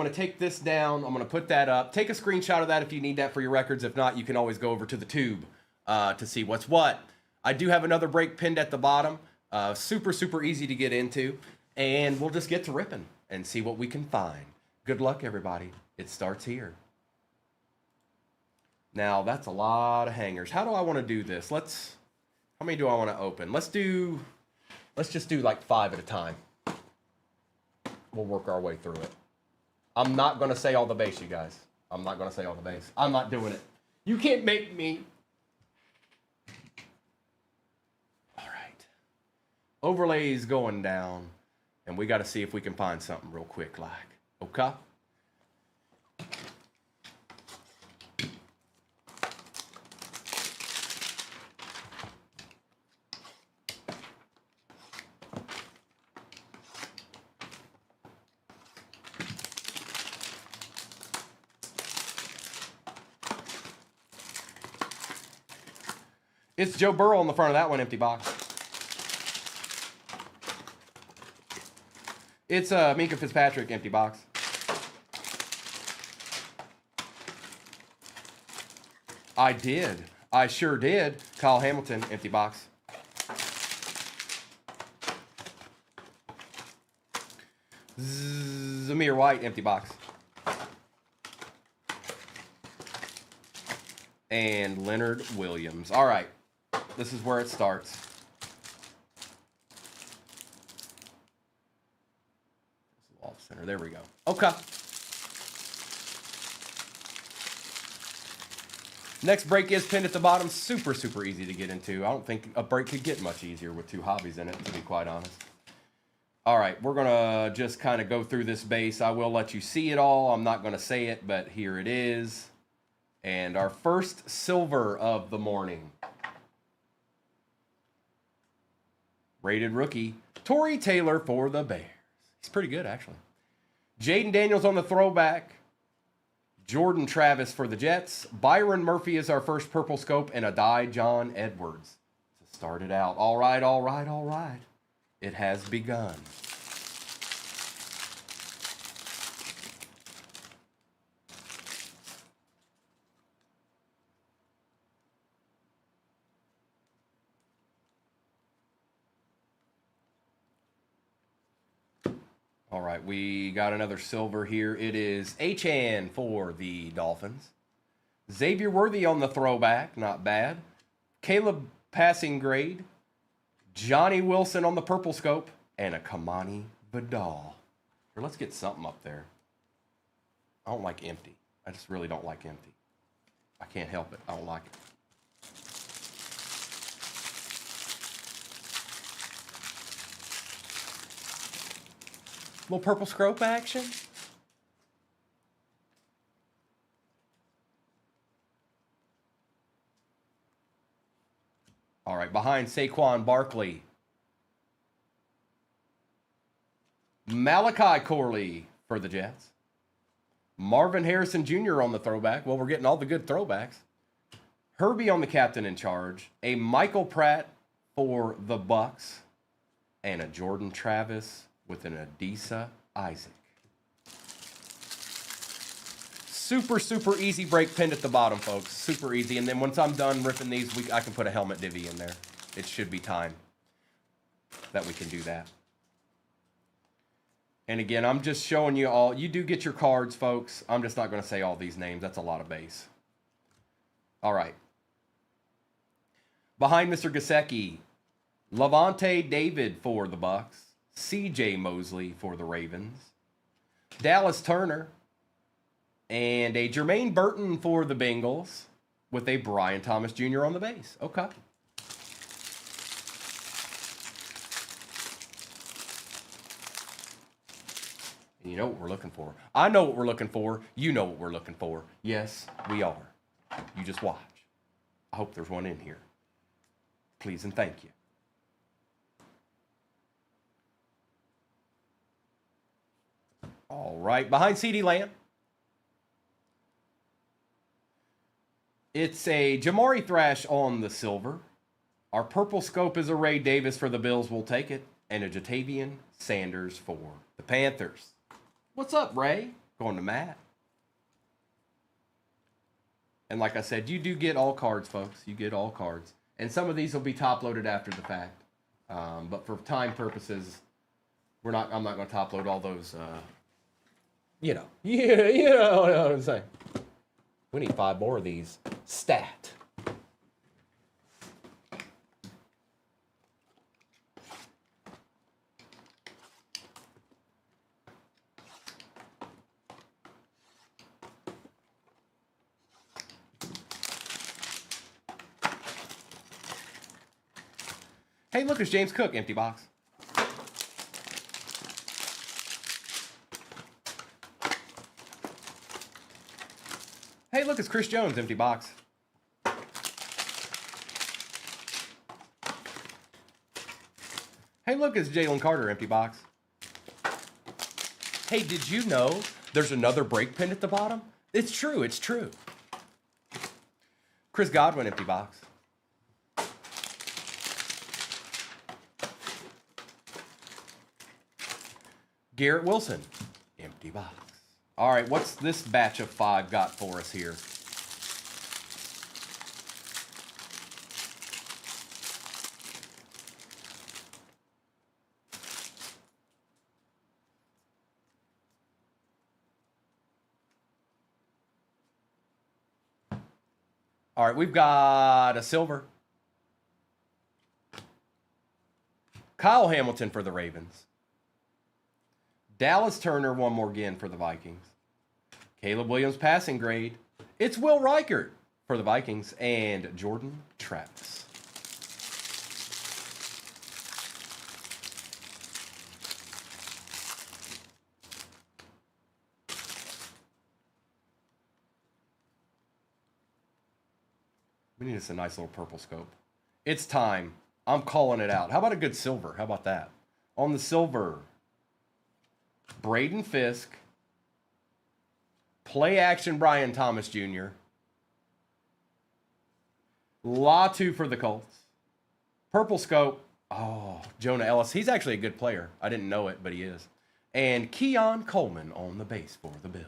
going to take this down. I'm going to put that up. Take a screenshot of that if you need that for your records. If not, you can always go over to the tube to see what's what. I do have another break pinned at the bottom. Super, super easy to get into. And we'll just get to ripping and see what we can find. Good luck, everybody. It starts here. Now, that's a lot of hangers. How do I want to do this? How many do I want to open? Let's just do like 5 at a time. We'll work our way through it. I'm not going to say all the base, you guys. I'm not going to say all the base. I'm not doing it. You can't make me. All right. Overlays going down. And we got to see if we can find something real quick like. Okay? It's Joe Burrow on the front of that one, empty box. It's Minka Fitzpatrick, empty box. I did. I sure did. Kyle Hamilton, empty box. Zamir White, empty box. And Leonard Williams. All right. This is where it starts. Off center. There we go. Okay. Next break is pinned at the bottom. Super, super easy to get into. I don't think a break could get much easier with 2 hobbies in it, to be quite honest. All right. We're going to just kind of go through this base. I will let you see it all. I'm not going to say it, but here it is. And our first silver of the morning. Rated rookie, Torrey Taylor for the Bears. He's pretty good, actually. Jaden Daniels on the throwback. Jordan Travis for the Jets. Byron Murphy is our first purple scope, and Adai John Edwards to start it out. All right, all right, all right. It has begun. All right, we got another silver here. It is Achan for the Dolphins. Xavier Worthy on the throwback, not bad. Caleb passing grade. Johnny Wilson on the purple scope. And a Kamani Vidal. Here, let's get something up there. I don't like empty. I just really don't like empty. I can't help it. I don't like it. Little purple scope action. All right, behind Saquon Barkley. Malachi Corley for the Jets. Marvin Harrison Jr. on the throwback. Well, we're getting all the good throwbacks. Herbie on the captain in charge. A Michael Pratt for the Bucks. And a Jordan Travis with an Adisa Isaac. Super, super easy break pinned at the bottom, folks. Super easy. And then once I'm done ripping these, I can put a helmet divvy in there. It should be time that we can do that. And again, I'm just showing you all. You do get your cards, folks. I'm just not going to say all these names. That's a lot of base. All right. Behind Mr. Gesicki, Levante David for the Bucks. C.J. Mosley for the Ravens. Dallas Turner. And a Jermaine Burton for the Bengals with a Brian Thomas Jr. on the base. Okay. And you know what we're looking for. I know what we're looking for. You know what we're looking for. Yes, we are. You just watch. I hope there's one in here. Please and thank you. All right, behind CeeDee Lamb. It's a Jamari Thrash on the silver. Our purple scope is a Ray Davis for the Bills. We'll take it. And a Jatavian Sanders for the Panthers. What's up, Ray? Going to Matt. And like I said, you do get all cards, folks. You get all cards. And some of these will be top loaded after the fact. But for time purposes, I'm not going to top load all those, you know what I'm saying. We need 5 more of these. Stat. Hey, look, it's James Cook, empty box. Hey, look, it's Chris Jones, empty box. Hey, look, it's Jalen Carter, empty box. Hey, did you know there's another break pin at the bottom? It's true, it's true. Chris Godwin, empty box. Garrett Wilson, empty box. All right, what's this batch of 5 got for us here? All right, we've got a silver. Kyle Hamilton for the Ravens. Dallas Turner, one more again for the Vikings. Caleb Williams passing grade. It's Will Reichert for the Vikings. And Jordan Travis. We need us a nice little purple scope. It's time. I'm calling it out. How about a good silver? How about that? On the silver, Braden Fisk, play action Brian Thomas Jr., Latu for the Colts, purple scope, oh, Jonah Ellis. He's actually a good player. I didn't know it, but he is. And Keon Coleman on the base for the Bills.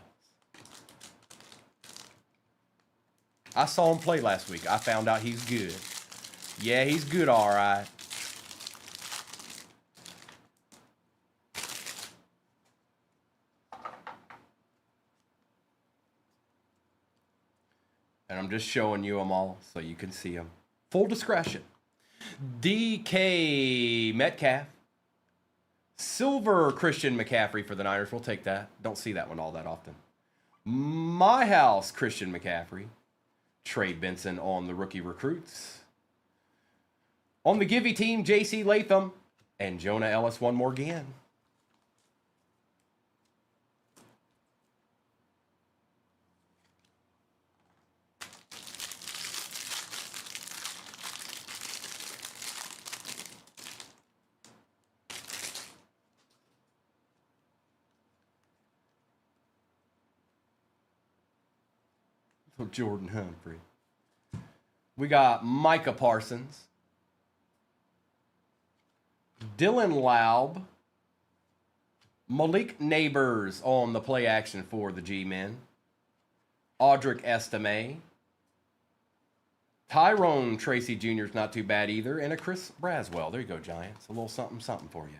I saw him play last week. I found out he's good. Yeah, he's good, all right. And I'm just showing you them all so you can see them. Full discretion. DK Metcalf. Silver Christian McCaffrey for the Niners. We'll take that. Don't see that one all that often. My house Christian McCaffrey. Trey Benson on the rookie recruits. On the Givey team, J.C. Latham. And Jonah Ellis one more again. Jordan Humphrey. We got Micah Parsons. Dylan Laub. Malik Neighbors on the play action for the G-Men. Audric Estime. Tyrone Tracy Jr. is not too bad either. And a Chris Braswell. There you go, Giants. A little something, something for you.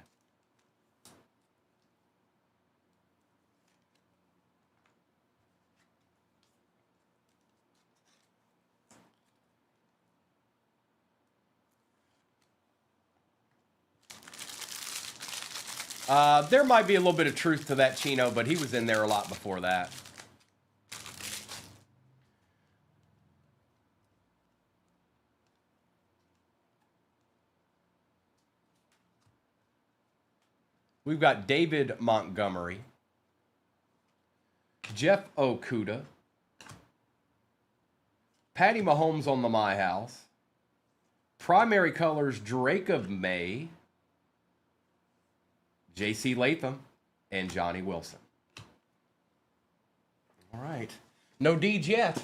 There might be a little bit of truth to that Chino, but he was in there a lot before that. We've got David Montgomery, Jeff Okuda, Patty Mahomes on the My House, primary colors Drake of May, J.C. Latham, and Johnny Wilson. All right. No Deeds yet.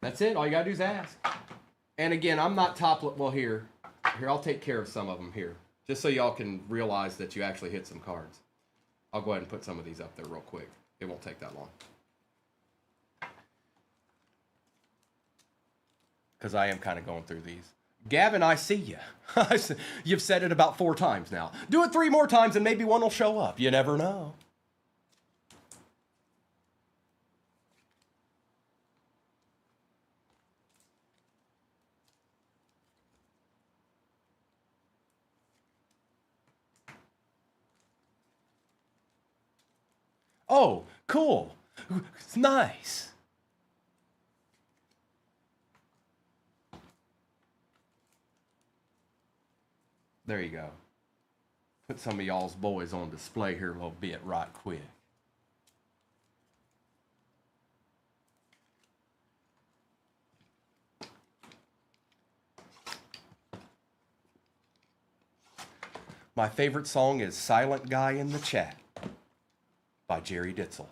That's it. All you got to do is ask. And again, I'm not top. Well, here, I'll take care of some of them here, just so y'all can realize that you actually hit some cards. I'll go ahead and put some of these up there real quick. It won't take that long. Because I am kind of going through these. Gavin, I see you. You've said it about 4 times now. Do it 3 more times and maybe one will show up. You never know. Oh, cool. It's nice. There you go. Put some of y'all's boys on display here a little bit right quick. My favorite song is Silent Guy in the Chat by Jerry Ditzel.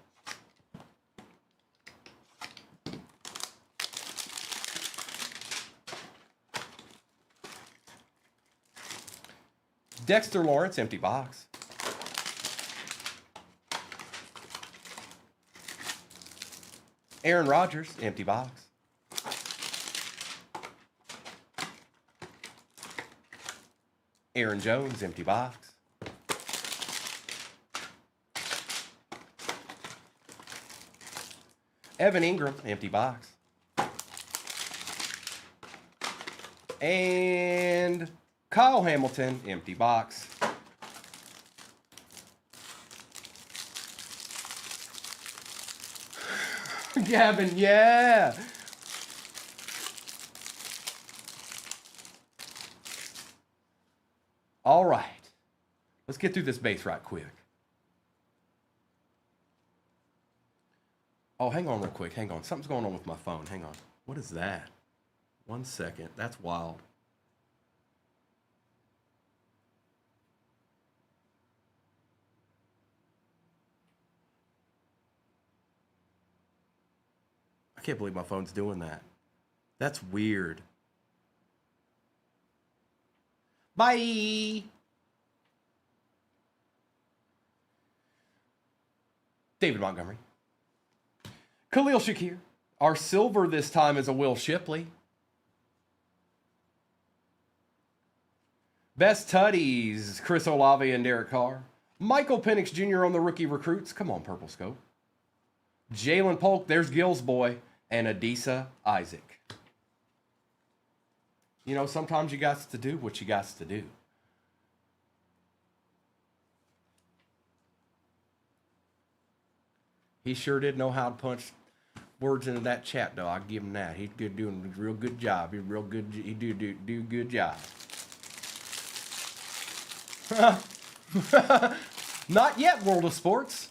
Dexter Lawrence, empty box. Aaron Rodgers, empty box. Aaron Jones, empty box. Evan Ingram, empty box. And Kyle Hamilton, empty box. Gavin, yeah. All right. Let's get through this base right quick. Oh, hang on real quick. Hang on. Something's going on with my phone. Hang on. What is that? 1 second. That's wild. I can't believe my phone's doing that. That's weird. Bye. David Montgomery. Khalil Shakir. Our silver this time is a Will Shipley. Best Tutties, Chris Olave and Derek Carr. Michael Penix Jr. on the rookie recruits. Come on, Purple Scope. Jalen Polk, there's Gill's boy. And Adisa Isaac. You know, sometimes you got to do what you got to do. He sure did know how to punch words into that chat, though. I'll give him that. He's doing a real good job. He's real good. He do a good job. Not yet, World of Sports.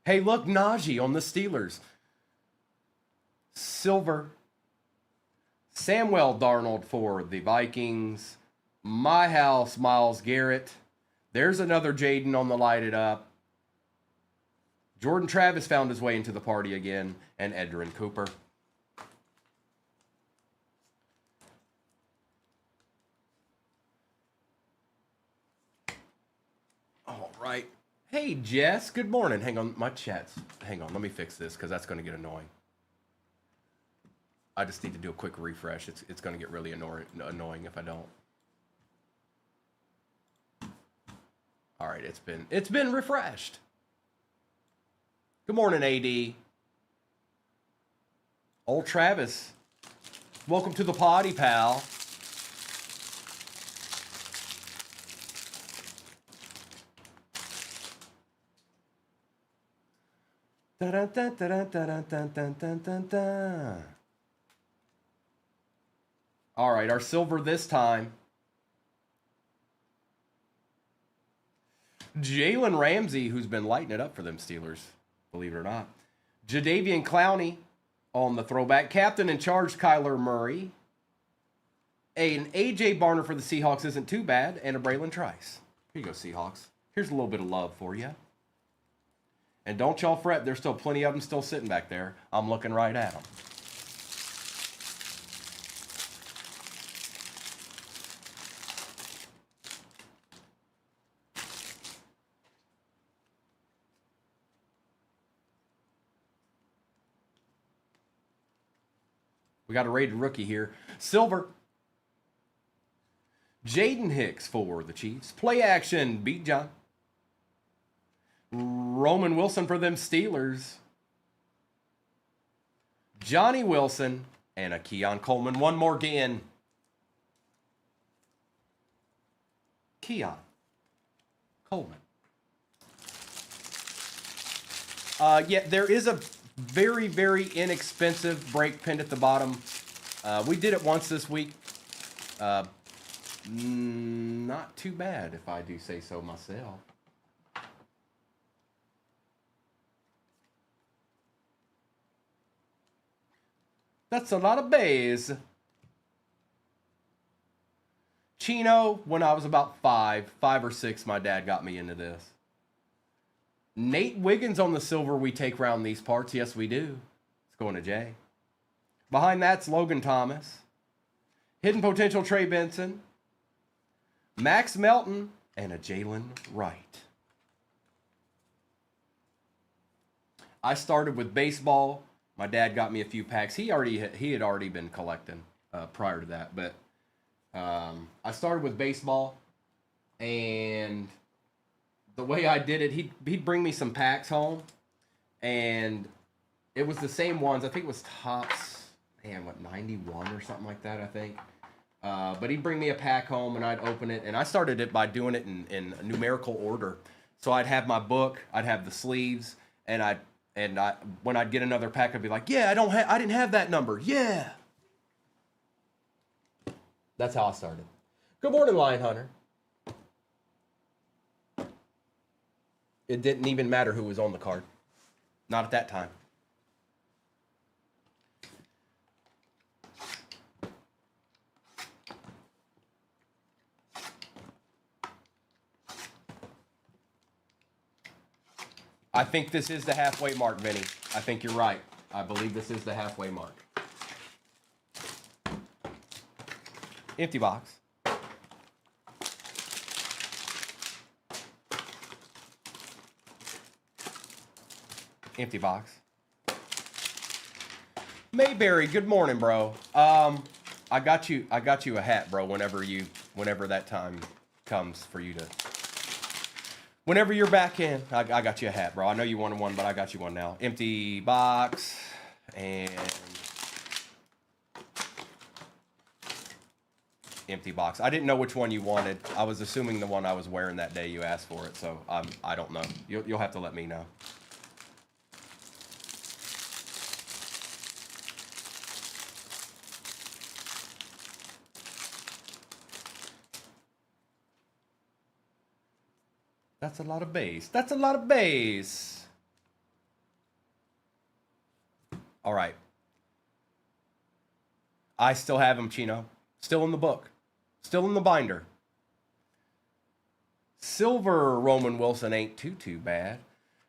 Hey, look, Najee on the Steelers. Silver. Samuel Darnold for the Vikings. My House, Myles Garrett. There's another Jaden on the lighted up. Jordan Travis found his way into the party again. And Edrin Cooper. All right. Hey, Jess. Good morning. Hang on. My chat's... Hang on. Let me fix this because that's going to get annoying. I just need to do a quick refresh. It's going to get really annoying if I don't. All right. It's been refreshed. Good morning, AD. Old Travis. Welcome to the potty, pal. All right, our silver this time. Jalen Ramsey, who's been lighting it up for them Steelers, believe it or not. Jadeveon Clowney on the throwback. Captain in charge, Kyler Murray. An A.J. Barner for the Seahawks isn't too bad. And a Braylon Trice. Here you go, Seahawks. Here's a little bit of love for you. And don't y'all fret, there's still plenty of them still sitting back there. I'm looking right at them. We got a rated rookie here. Silver. Jaden Hicks for the Chiefs. Play action, beat John. Roman Wilson for them Steelers. Johnny Wilson and a Keon Coleman. One more again. Keon Coleman. Yeah, there is a very, very inexpensive break pinned at the bottom. We did it once this week. Not too bad, if I do say so myself. That's a lot of bays. Chino, when I was about five or six, my dad got me into this. Nate Wiggins on the silver we take round these parts. Yes, we do. It's going to Jay. Behind that's Logan Thomas. Hidden potential Trey Benson. Max Melton and a Jalen Wright. I started with baseball. My dad got me a few packs. He had already been collecting prior to that, but I started with baseball, and the way I did it, he'd bring me some packs home, and it was the same ones. I think it was Topps, 91 or something like that, I think. But he'd bring me a pack home, and I'd open it, and I started it by doing it in numerical order. So I'd have my book, I'd have the sleeves, and when I'd get another pack, I'd be like, yeah, I didn't have that number. Yeah. That's how I started. Good morning, Lion Hunter. It didn't even matter who was on the card. Not at that time. I think this is the halfway mark, Vinny. I think you're right. I believe this is the halfway mark. Empty box. Empty box. Mayberry, good morning, bro. I got you a hat, bro, whenever that time comes for you to. Whenever you're back in, I got you a hat, bro. I know you wanted one, but I got you one now. Empty box. And empty box. I didn't know which one you wanted. I was assuming the one I was wearing that day you asked for it, so I don't know. You'll have to let me know. That's a lot of base. That's a lot of base. All right. I still have him, Chino. Still in the book. Still in the binder. Silver Roman Wilson ain't too bad.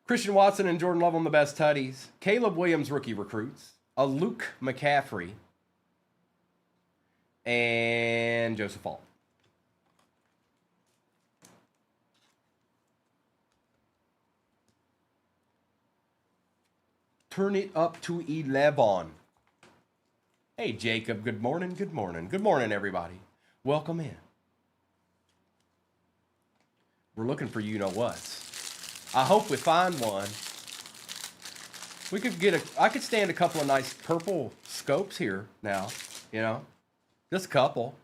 Christian Watson and Jordan Love on the best tutties. Caleb Williams rookie recruits. A Luke McCaffrey. And Joseph Alt. Turn it up to 11. Hey, Jacob, good morning, good morning. Good morning, everybody. Welcome in. We're looking for you-know-whats. I hope we find one. We could I could stand a couple of nice purple scopes here now, you know? Just a couple.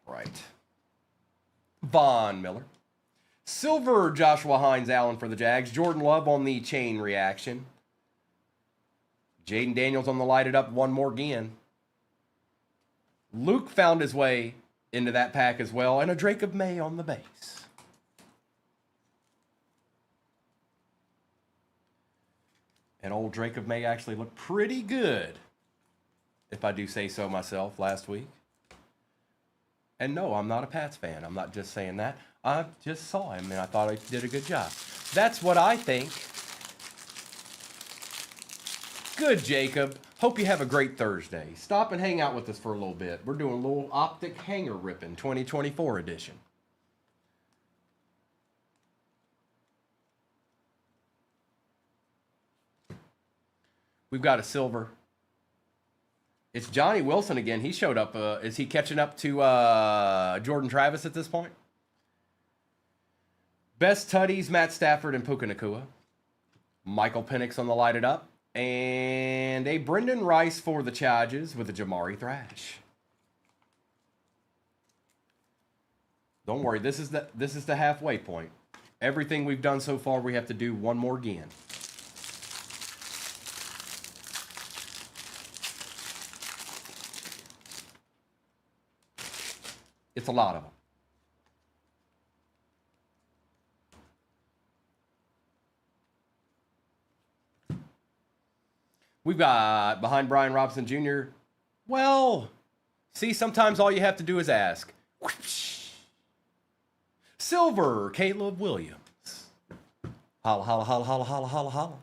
Right. Von Miller. Silver Joshua Hines Allen for the Jags. Jordan Love on the chain reaction. Jaden Daniels on the light it up one more again. Luke found his way into that pack as well. And a Drake of May on the base. And old Drake of May actually looked pretty good, if I do say so myself, last week. And no, I'm not a Pats fan. I'm not just saying that. I just saw him and I thought he did a good job. That's what I think. Good, Jacob. Hope you have a great Thursday. Stop and hang out with us for a little bit. We're doing a little optic hanger ripping 2024 edition. We've got a silver. It's Johnny Wilson again. He showed up. Is he catching up to Jordan Travis at this point? Best Tutties, Matt Stafford and Puka Nacua. Michael Penix on the lighted up. And a Brendan Rice for the Chargers with a Jamari Thrash. Don't worry, this is the halfway point. Everything we've done so far, we have to do one more again. It's a lot of them. We've got behind Brian Robinson Jr. Well, see, sometimes all you have to do is ask. Silver, Caleb Williams. Holla, holla, holla, holla, holla, holla, holla.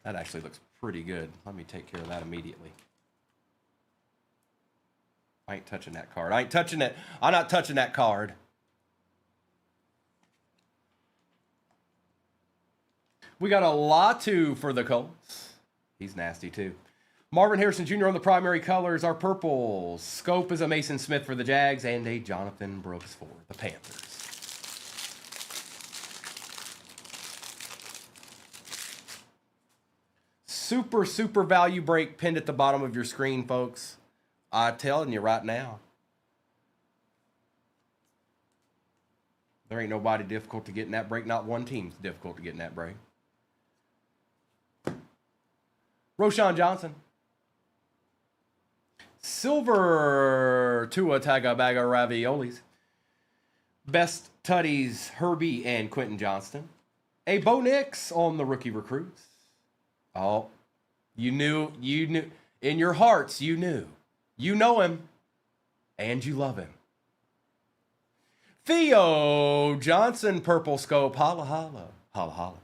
That actually looks pretty good. Let me take care of that immediately. I ain't touching that card. I ain't touching it. I'm not touching that card. We got a Latu for the Colts. He's nasty too. Marvin Harrison Jr. on the primary colors are purple. Scope is a Mason Smith for the Jags and a Jonathan Brooks for the Panthers. Super, super value break pinned at the bottom of your screen, folks. I'm telling you right now. There ain't nobody difficult to get in that break. Not one team's difficult to get in that break. Roshan Johnson. Silver Tua Tagovailoa Raviolis. Best Tutties Herbie and Quentin Johnston. A Bo Nix on the rookie recruits. Oh, you knew. In your hearts, you knew. You know him. And you love him. Theo Johnson, Purple Scope. Holla, holla. Holla, holla.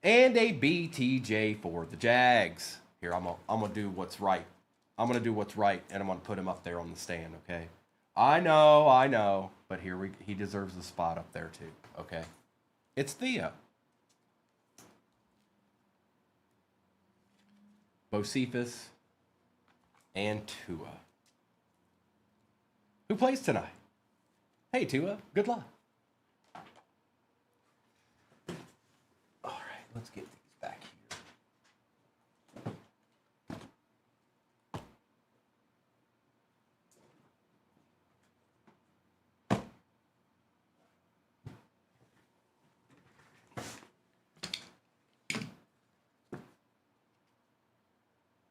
And a BTJ for the Jags. Here, I'm gonna do what's right. I'm gonna do what's right, and I'm gonna put him up there on the stand. Okay. I know, but he deserves a spot up there too. Okay. It's Theo. Bocephus and Tua. Who plays tonight? Hey Tua, good luck. All right, let's get these back here.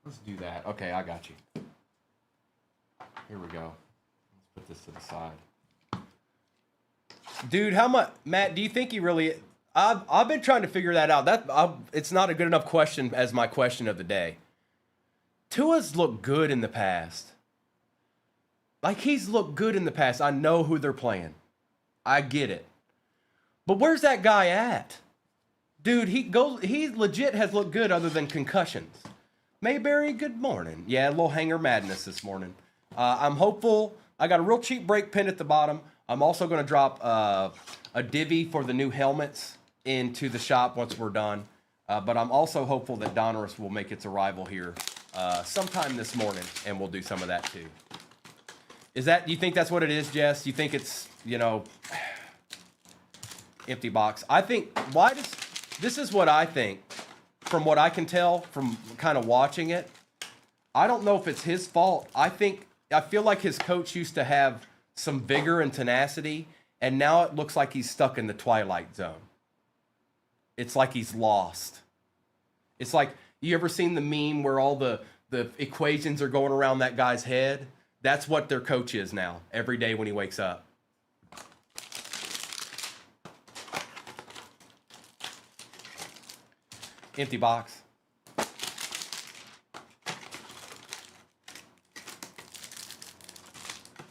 Let's do that. Okay, I got you. Here we go. Let's put this to the side. Dude, how much, Matt, do you think he really, I've been trying to figure that out. It's not a good enough question as my question of the day. Tua's looked good in the past. Like, he's looked good in the past. I know who they're playing. I get it. But where's that guy at? Dude, he legit has looked good other than concussions. Mayberry, good morning. Yeah, a little hanger madness this morning. I'm hopeful. I got a real cheap break pin at the bottom. I'm also going to drop a divvy for the new helmets into the shop once we're done. But I'm also hopeful that Donruss will make its arrival here sometime this morning, and we'll do some of that too. Do you think that's what it is, Jess? You think it's, empty box? I think, this is what I think. From what I can tell from kind of watching it, I don't know if it's his fault. I feel like his coach used to have some vigor and tenacity, and now it looks like he's stuck in the twilight zone. It's like he's lost. It's like, you ever seen the meme where all the equations are going around that guy's head? That's what their coach is now, every day when he wakes up. Empty box.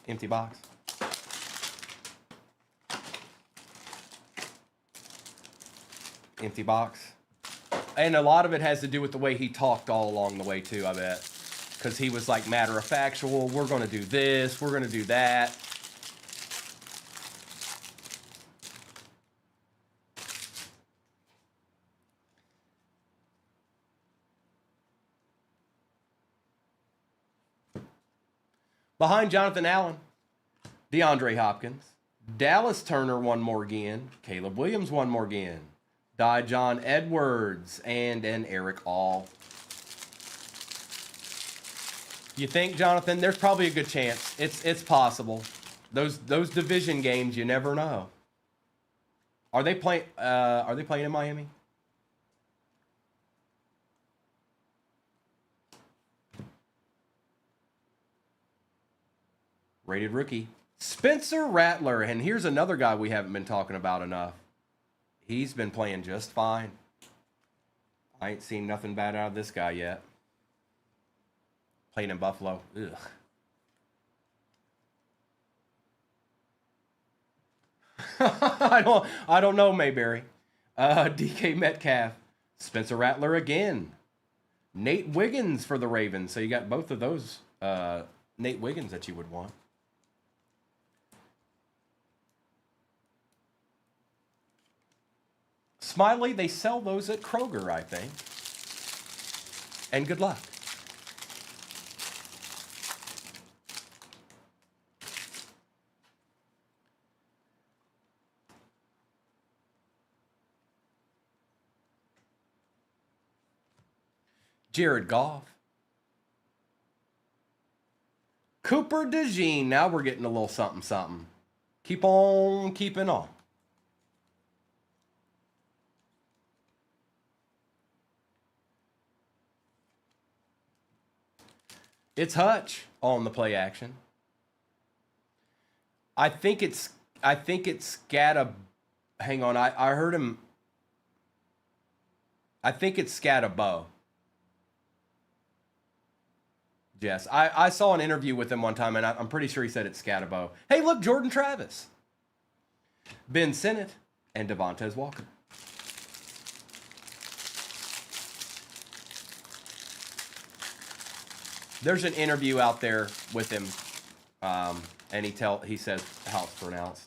Empty box. Empty box. And a lot of it has to do with the way he talked all along the way, too, I bet. Because he was like matter-of-factual. We're going to do this. We're going to do that. Behind Jonathan Allen, DeAndre Hopkins, Dallas Turner one more again, Caleb Williams one more again, John Edwards, and an Eric All. You think, Jonathan? There's probably a good chance. It's possible. Those division games, you never know. Are they playing in Miami? Rated rookie, Spencer Rattler. And here's another guy we haven't been talking about enough. He's been playing just fine. I ain't seen nothing bad out of this guy yet. Playing in Buffalo. Ugh. I don't know, Mayberry. DK Metcalf. Spencer Rattler again. Nate Wiggins for the Ravens. So you got both of those Nate Wiggins that you would want. Smiley, they sell those at Kroger, I think. And good luck. Jared Goff. Cooper DeJean. Now we're getting a little something, something. Keep on keeping on. It's Hutch on the play action. I think it's Scata. Hang on, I heard him. I think it's Scatabo. Yes, I saw an interview with him one time, and I'm pretty sure he said it's Scatabo. Hey, look, Jordan Travis, Ben Sinnott, and Devontae Walker. There's an interview out there with him, and he says how it's pronounced.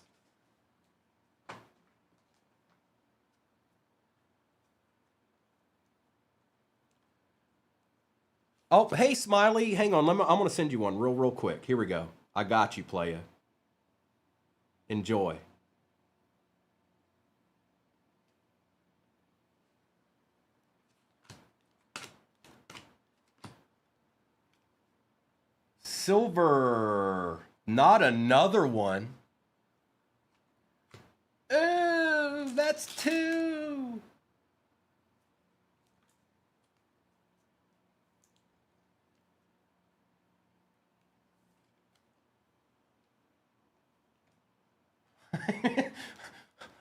Oh, hey, Smiley, hang on. I'm going to send you one real quick. Here we go. I got you, playa. Enjoy. Silver. Not another one. Oh, that's two.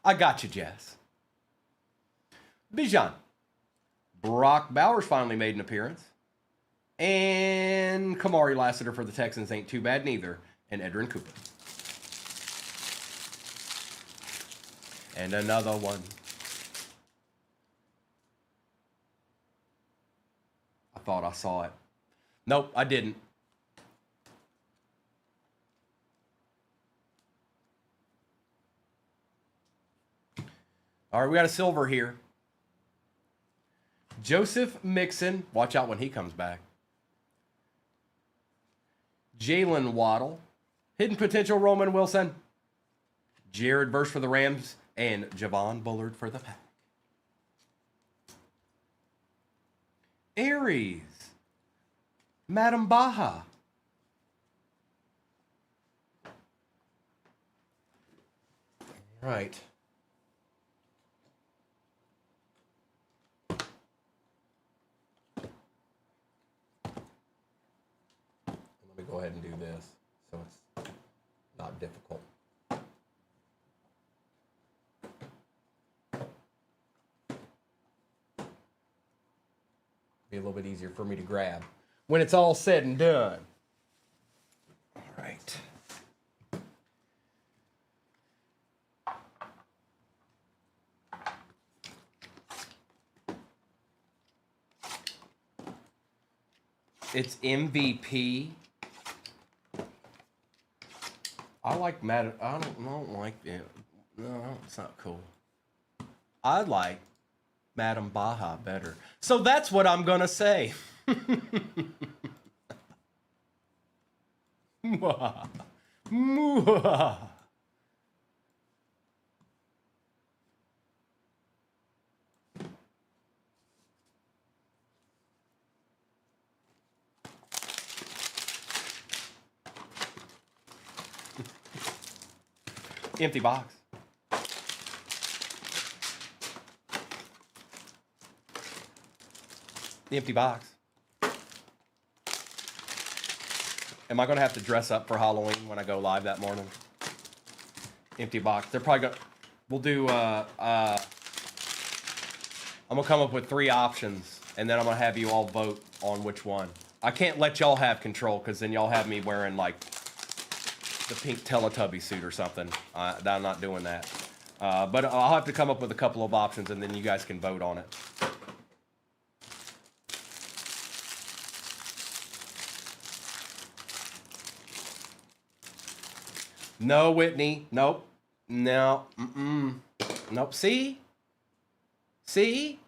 I got you, Jess. Bijan. Brock Bowers finally made an appearance. And Kamari Lassiter for the Texans ain't too bad neither. And Edrin Cooper. And another one. I thought I saw it. Nope, I didn't. All right, we got a silver here. Joseph Mixon. Watch out when he comes back. Jalen Waddle. Hidden potential Roman Wilson. Jared Verse for the Rams. And Javon Bullard for the Pack. Aries. Madam Baja. All right. Go ahead and do this so it's not difficult. Be a little bit easier for me to grab when it's all said and done. All right. It's MVP. I like Madam. I don't like it. No, it's not cool. I like Madam Baja better. So that's what I'm gonna say. Mwah. Mwah. Empty box. The empty box. Am I going to have to dress up for Halloween when I go live that morning? Empty box. They're probably going to... We'll do... I'm going to come up with 3 options, and then I'm going to have you all vote on which one. I can't let y'all have control, because then y'all have me wearing, like, the pink Teletubby suit or something. I'm not doing that. But I'll have to come up with a couple of options, and then you guys can vote on it. No, Whitney. Nope. No. Nope. See? See?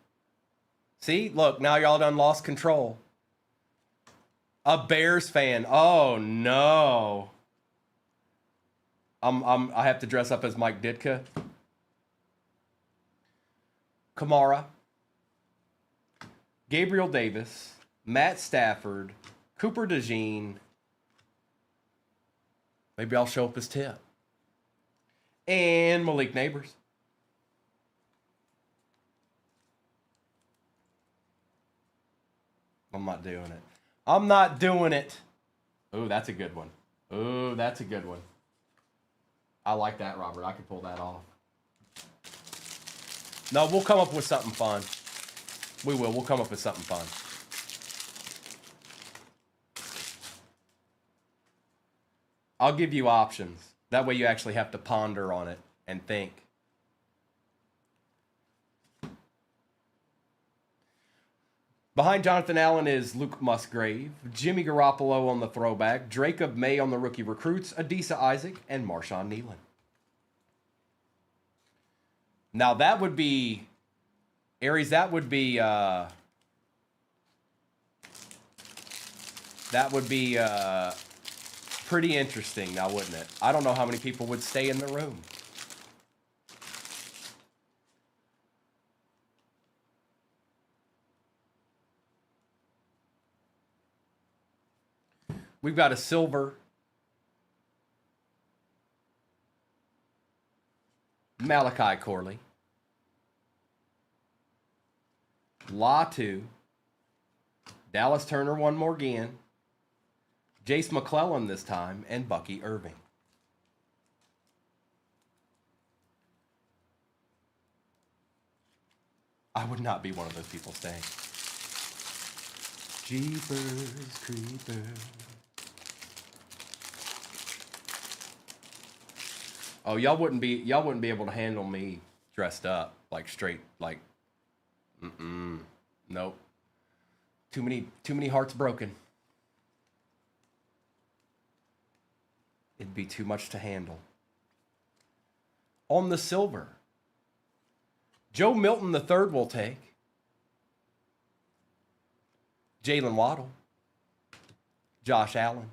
See? Look, now y'all done lost control. A Bears fan. Oh, no. I have to dress up as Mike Ditka. Kamara. Gabriel Davis. Matt Stafford. Cooper DeJean. Maybe I'll show up as Tip. And Malik Neighbors. I'm not doing it. I'm not doing it. Ooh, that's a good one. Ooh, that's a good one. I like that, Robert. I can pull that off. No, we'll come up with something fun. We will. We'll come up with something fun. I'll give you options. That way you actually have to ponder on it and think. Behind Jonathan Allen is Luke Musgrave, Jimmy Garoppolo on the throwback, Jacob May on the rookie recruits, Adisa Isaac, and Marshawn Nealon. Now that would be, Aries, that would be pretty interesting now, wouldn't it? I don't know how many people would stay in the room. We've got a silver. Malachi Corley. Latu. Dallas Turner one more again. Jace McClellan this time, and Bucky Irving. I would not be one of those people staying. Jeepers Creepers. Oh, y'all wouldn't be able to handle me dressed up like straight like. Nope. Too many hearts broken. It'd be too much to handle. On the silver, Joe Milton III will take. Jalen Waddle. Josh Allen.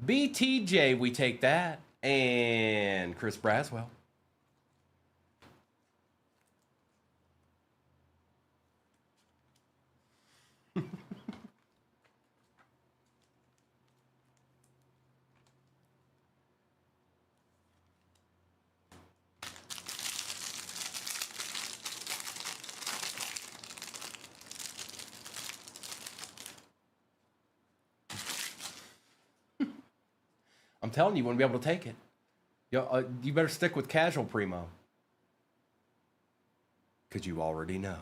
BTJ, we take that. And Chris Braswell. I'm telling you, you wouldn't be able to take it. You better stick with casual, Primo. Because you already know.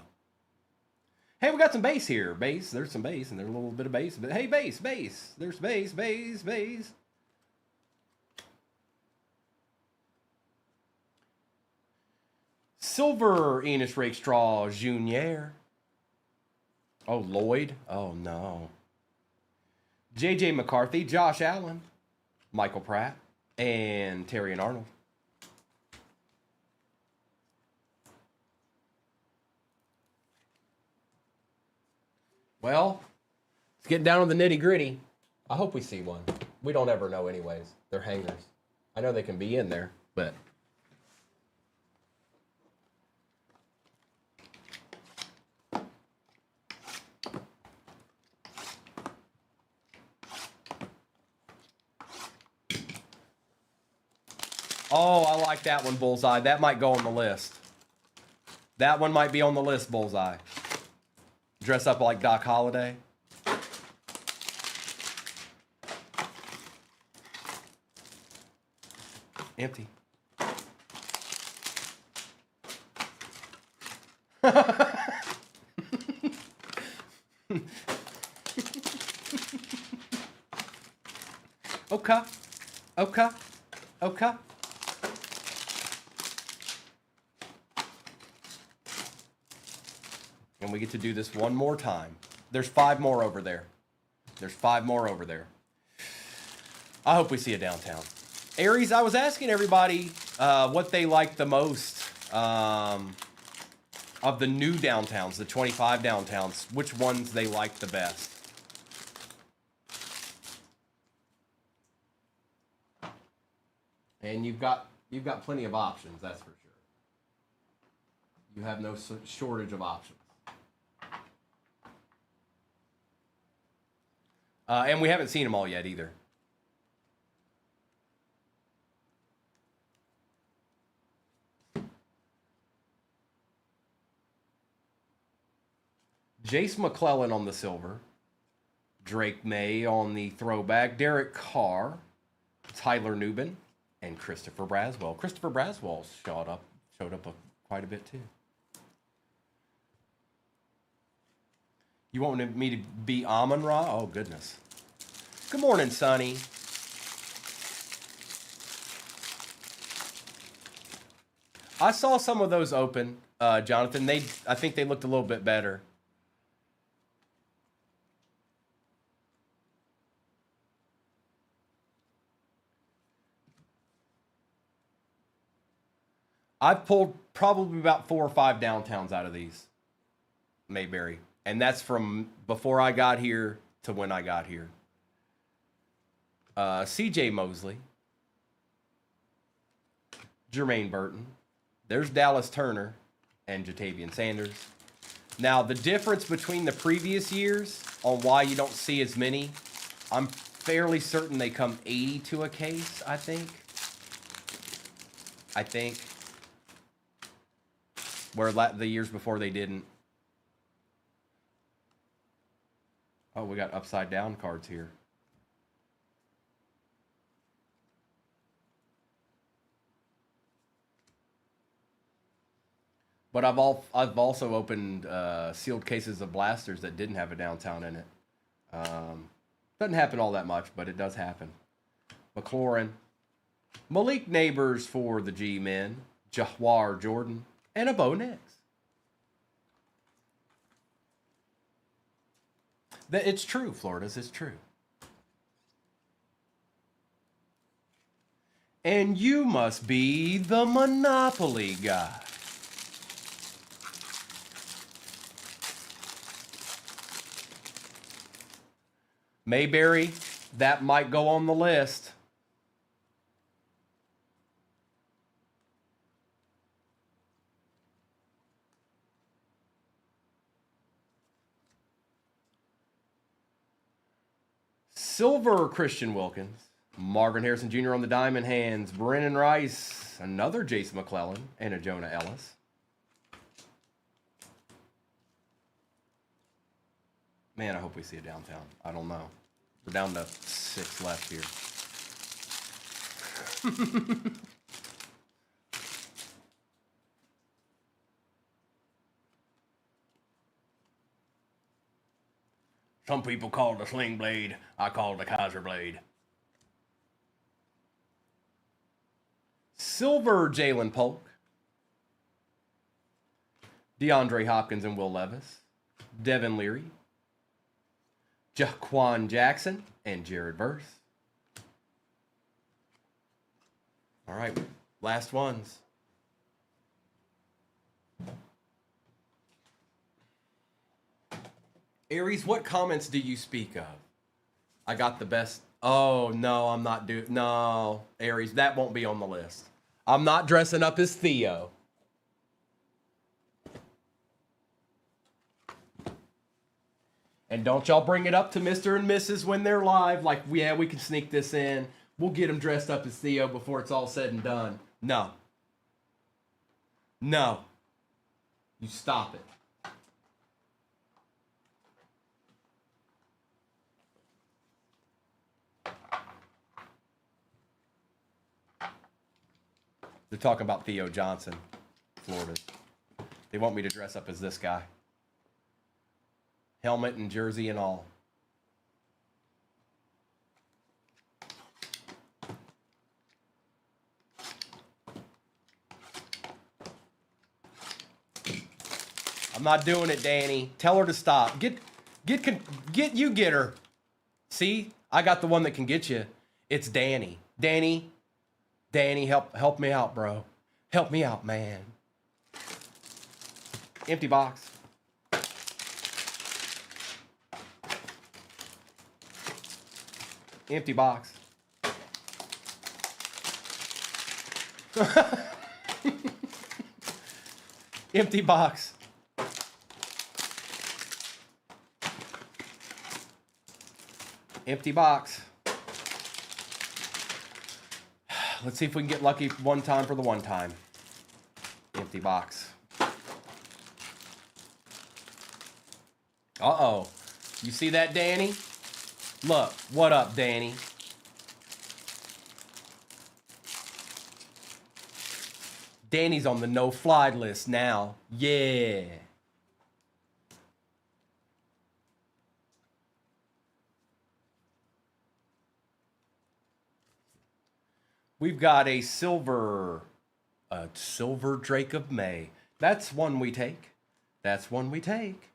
Hey, we got some base here. Base, there's some base, and there's a little bit of base. But hey, base. There's base. Silver Enos Rakestraw Junior. Oh, Lloyd? Oh, no. J.J. McCarthy, Josh Allen, Michael Pratt, and Terry and Arnold. Well, it's getting down to the nitty gritty. I hope we see one. We don't ever know anyways. They're hangers. I know they can be in there, but... Oh, I like that one, Bullseye. That might go on the list. That one might be on the list, Bullseye. Dress up like Doc Holliday. Empty. Okay. Okay. Okay. And we get to do this one more time. There's 5 more over there. There's 5 more over there. I hope we see a downtown. Aries, I was asking everybody what they liked the most of the new downtowns, the 25 downtowns, which ones they liked the best. And you've got plenty of options, that's for sure. You have no shortage of options. And we haven't seen them all yet either. Jace McClellan on the silver. Drake May on the throwback. Derek Carr, Tyler Nubin, and Christopher Braswell. Christopher Braswell showed up quite a bit too. You want me to be Amon-Ra? Oh, goodness. Good morning, Sonny. I saw some of those open, Jonathan. I think they looked a little bit better. I've pulled probably about 4 or 5 downtowns out of these, Mayberry. And that's from before I got here to when I got here. C.J. Mosley. Jermaine Burton. There's Dallas Turner and Jatavian Sanders. Now, the difference between the previous years on why you don't see as many, I'm fairly certain they come 80 to a case, I think. Where the years before they didn't. Oh, we got upside down cards here. But I've also opened sealed cases of blasters that didn't have a downtown in it. Doesn't happen all that much, but it does happen. McLaurin. Malik Neighbors for the G-Men. Jahwar Jordan. And a Bo Nix. It's true, Florida's. It's true. And you must be the Monopoly guy. Mayberry, that might go on the list. Silver Christian Wilkins, Marvin Harrison Jr. on the diamond hands, Brennan Rice, another Jason McClellan, and a Jonah Ellis. Man, I hope we see a downtown. I don't know. We're down to 6 left here. Some people call it a sling blade. I call it a Kaiser blade. Silver Jalen Polk. DeAndre Hopkins and Will Levis. Devin Leary. Jaquan Jackson, and Jared Verse. All right, last ones. Aries, what comments do you speak of? I got the best. Oh, no, I'm not doing. No, Aries, that won't be on the list. I'm not dressing up as Theo. And don't y'all bring it up to Mr. and Mrs. when they're live. Like, yeah, we can sneak this in. We'll get them dressed up as Theo before it's all said and done. No. No. You stop it. They're talking about Theo Johnson, Florida. They want me to dress up as this guy. Helmet and jersey and all. I'm not doing it, Danny. Tell her to stop. Get her. See? I got the one that can get you. It's Danny. Danny, help me out, bro. Help me out, man. Empty box. Empty box. Empty box. Empty box. Let's see if we can get lucky one time for the one time. Empty box. Uh-oh. You see that, Danny? Look, what up, Danny? Danny's on the no-fly list now. Yeah. We've got a silver Drake of May. That's one we take. That's one we take.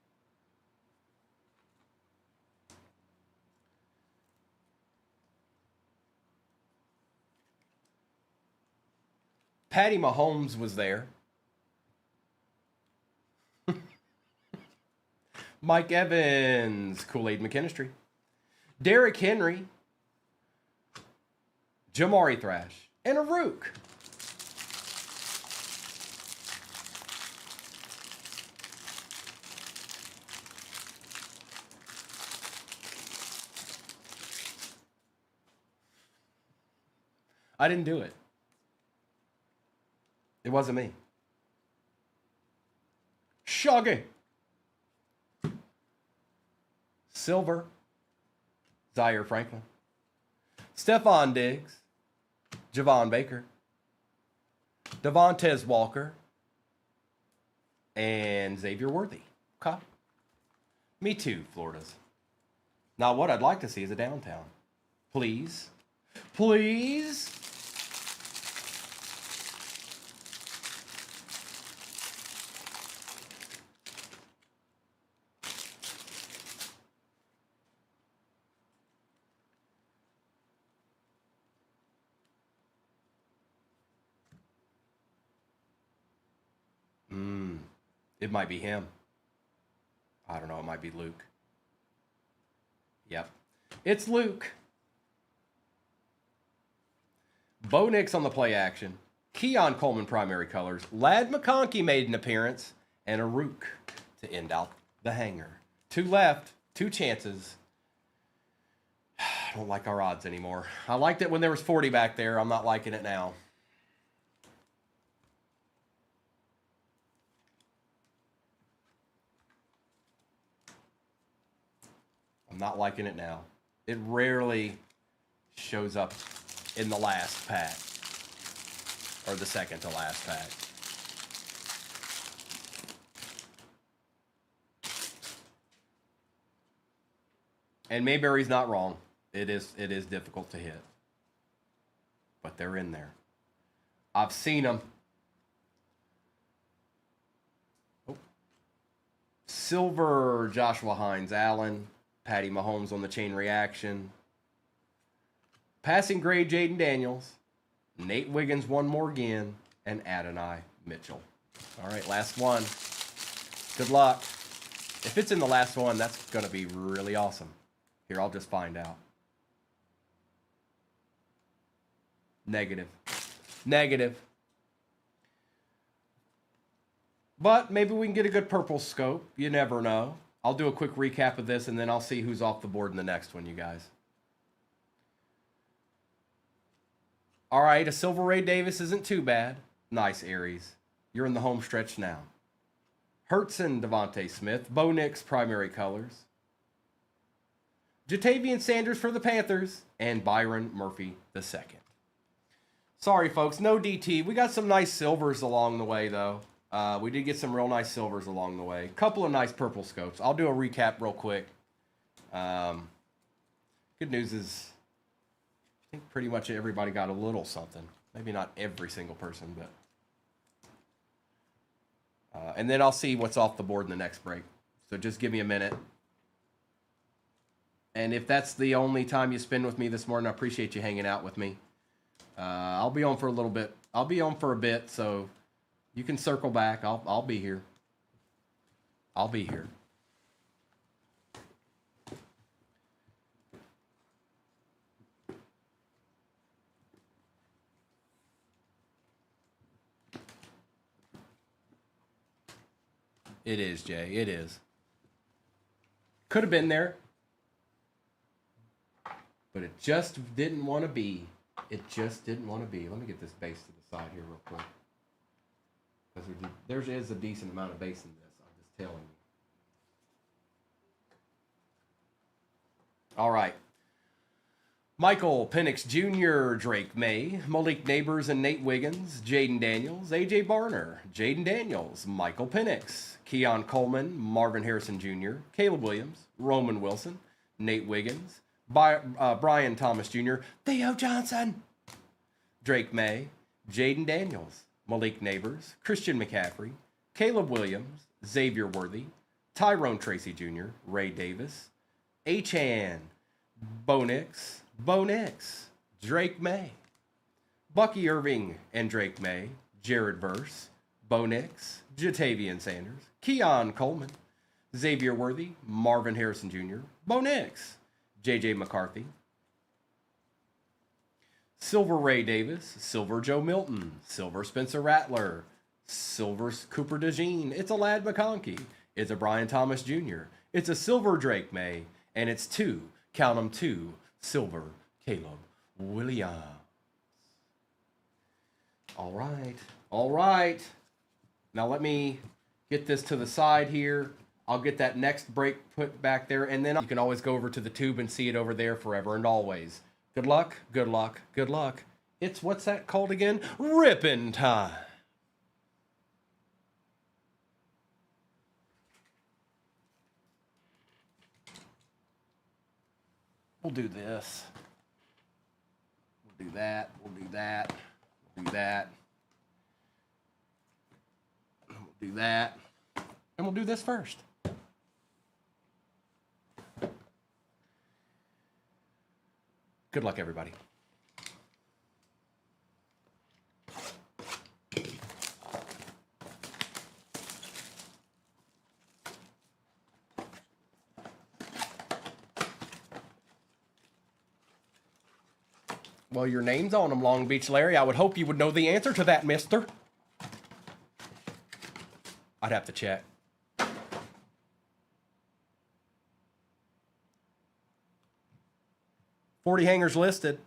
Patty Mahomes was there. Mike Evans, Kool-Aid McKinstry. Derrick Henry. Jamari Thrash. And a Rook. I didn't do it. It wasn't me. Shoggy. Silver. Zaire Franklin. Stephon Diggs. Javon Baker. Devontae Walker. And Xavier Worthy. Okay. Me too, Florida's. Now, what I'd like to see is a downtown. Please. Please. It might be him. I don't know. It might be Luke. Yep. It's Luke. Bo Nix on the play action. Keon Coleman primary colors. Ladd McConkey made an appearance. And a Rook to end out the hanger. 2 left. 2 chances. I don't like our odds anymore. I liked it when there was 40 back there. I'm not liking it now. I'm not liking it now. It rarely shows up in the last pack. Or the second to last pack. And Mayberry's not wrong. It is difficult to hit. But they're in there. I've seen them. Oh. Silver Joshua Hines Allen. Patty Mahomes on the chain reaction. Passing grade, Jaden Daniels. Nate Wiggins one more again. And Adonai Mitchell. All right, last one. Good luck. If it's in the last one, that's going to be really awesome. Here, I'll just find out. Negative. Negative. But maybe we can get a good purple scope. You never know. I'll do a quick recap of this, and then I'll see who's off the board in the next one, you guys. All right, a Silver Ray Davis isn't too bad. Nice, Aries. You're in the home stretch now. Hertzen, Devontae Smith. Bo Nix, primary colors. Jatavian Sanders for the Panthers. And Byron Murphy II. Sorry, folks, no DT. We got some nice silvers along the way, though. We did get some real nice silvers along the way. Couple of nice purple scopes. I'll do a recap real quick. Good news is, I think pretty much everybody got a little something. Maybe not every single person, but... and then I'll see what's off the board in the next break. So just give me a minute. And if that's the only time you spend with me this morning, I appreciate you hanging out with me. I'll be on for a little bit. I'll be on for a bit, so you can circle back. I'll be here. I'll be here. It is, Jay. It is. Could have been there, but it just didn't want to be. It just didn't want to be. Let me get this base to the side here real quick. Because there is a decent amount of base in this. I'm just telling you. All right. Michael Penix Jr., Drake May, Malik Neighbors and Nate Wiggins, Jaden Daniels, A.J. Barner, Jaden Daniels, Michael Penix, Keon Coleman, Marvin Harrison Jr., Caleb Williams, Roman Wilson, Nate Wiggins, Brian Thomas Jr., Theo Johnson, Drake May, Jaden Daniels, Malik Neighbors, Christian McCaffrey, Caleb Williams, Xavier Worthy, Tyrone Tracy Jr., Ray Davis, Achan, Bo Nix, Drake May, Bucky Irving and Drake May, Jared Verse, Bo Nix, Jatavian Sanders, Keon Coleman, Xavier Worthy, Marvin Harrison Jr., Bo Nix, J.J. McCarthy, Silver Ray Davis, Silver Joe Milton, Silver Spencer Rattler, Silver Cooper DeJean, it's a Lad McConkey, it's a Brian Thomas Jr., it's a Silver Drake May, and it's two, count them two, Silver Caleb Williams. All right. Now let me get this to the side here. I'll get that next break put back there, and then you can always go over to the tube and see it over there forever and always. Good luck, good luck, good luck. It's, what's that called again? Rippin' time. We'll do this. We'll do that. We'll do that. We'll do that. We'll do that. And we'll do this first. Good luck, everybody. Well, your name's on them, Long Beach Larry. I would hope you would know the answer to that, mister. I'd have to check. $40 hangers listed.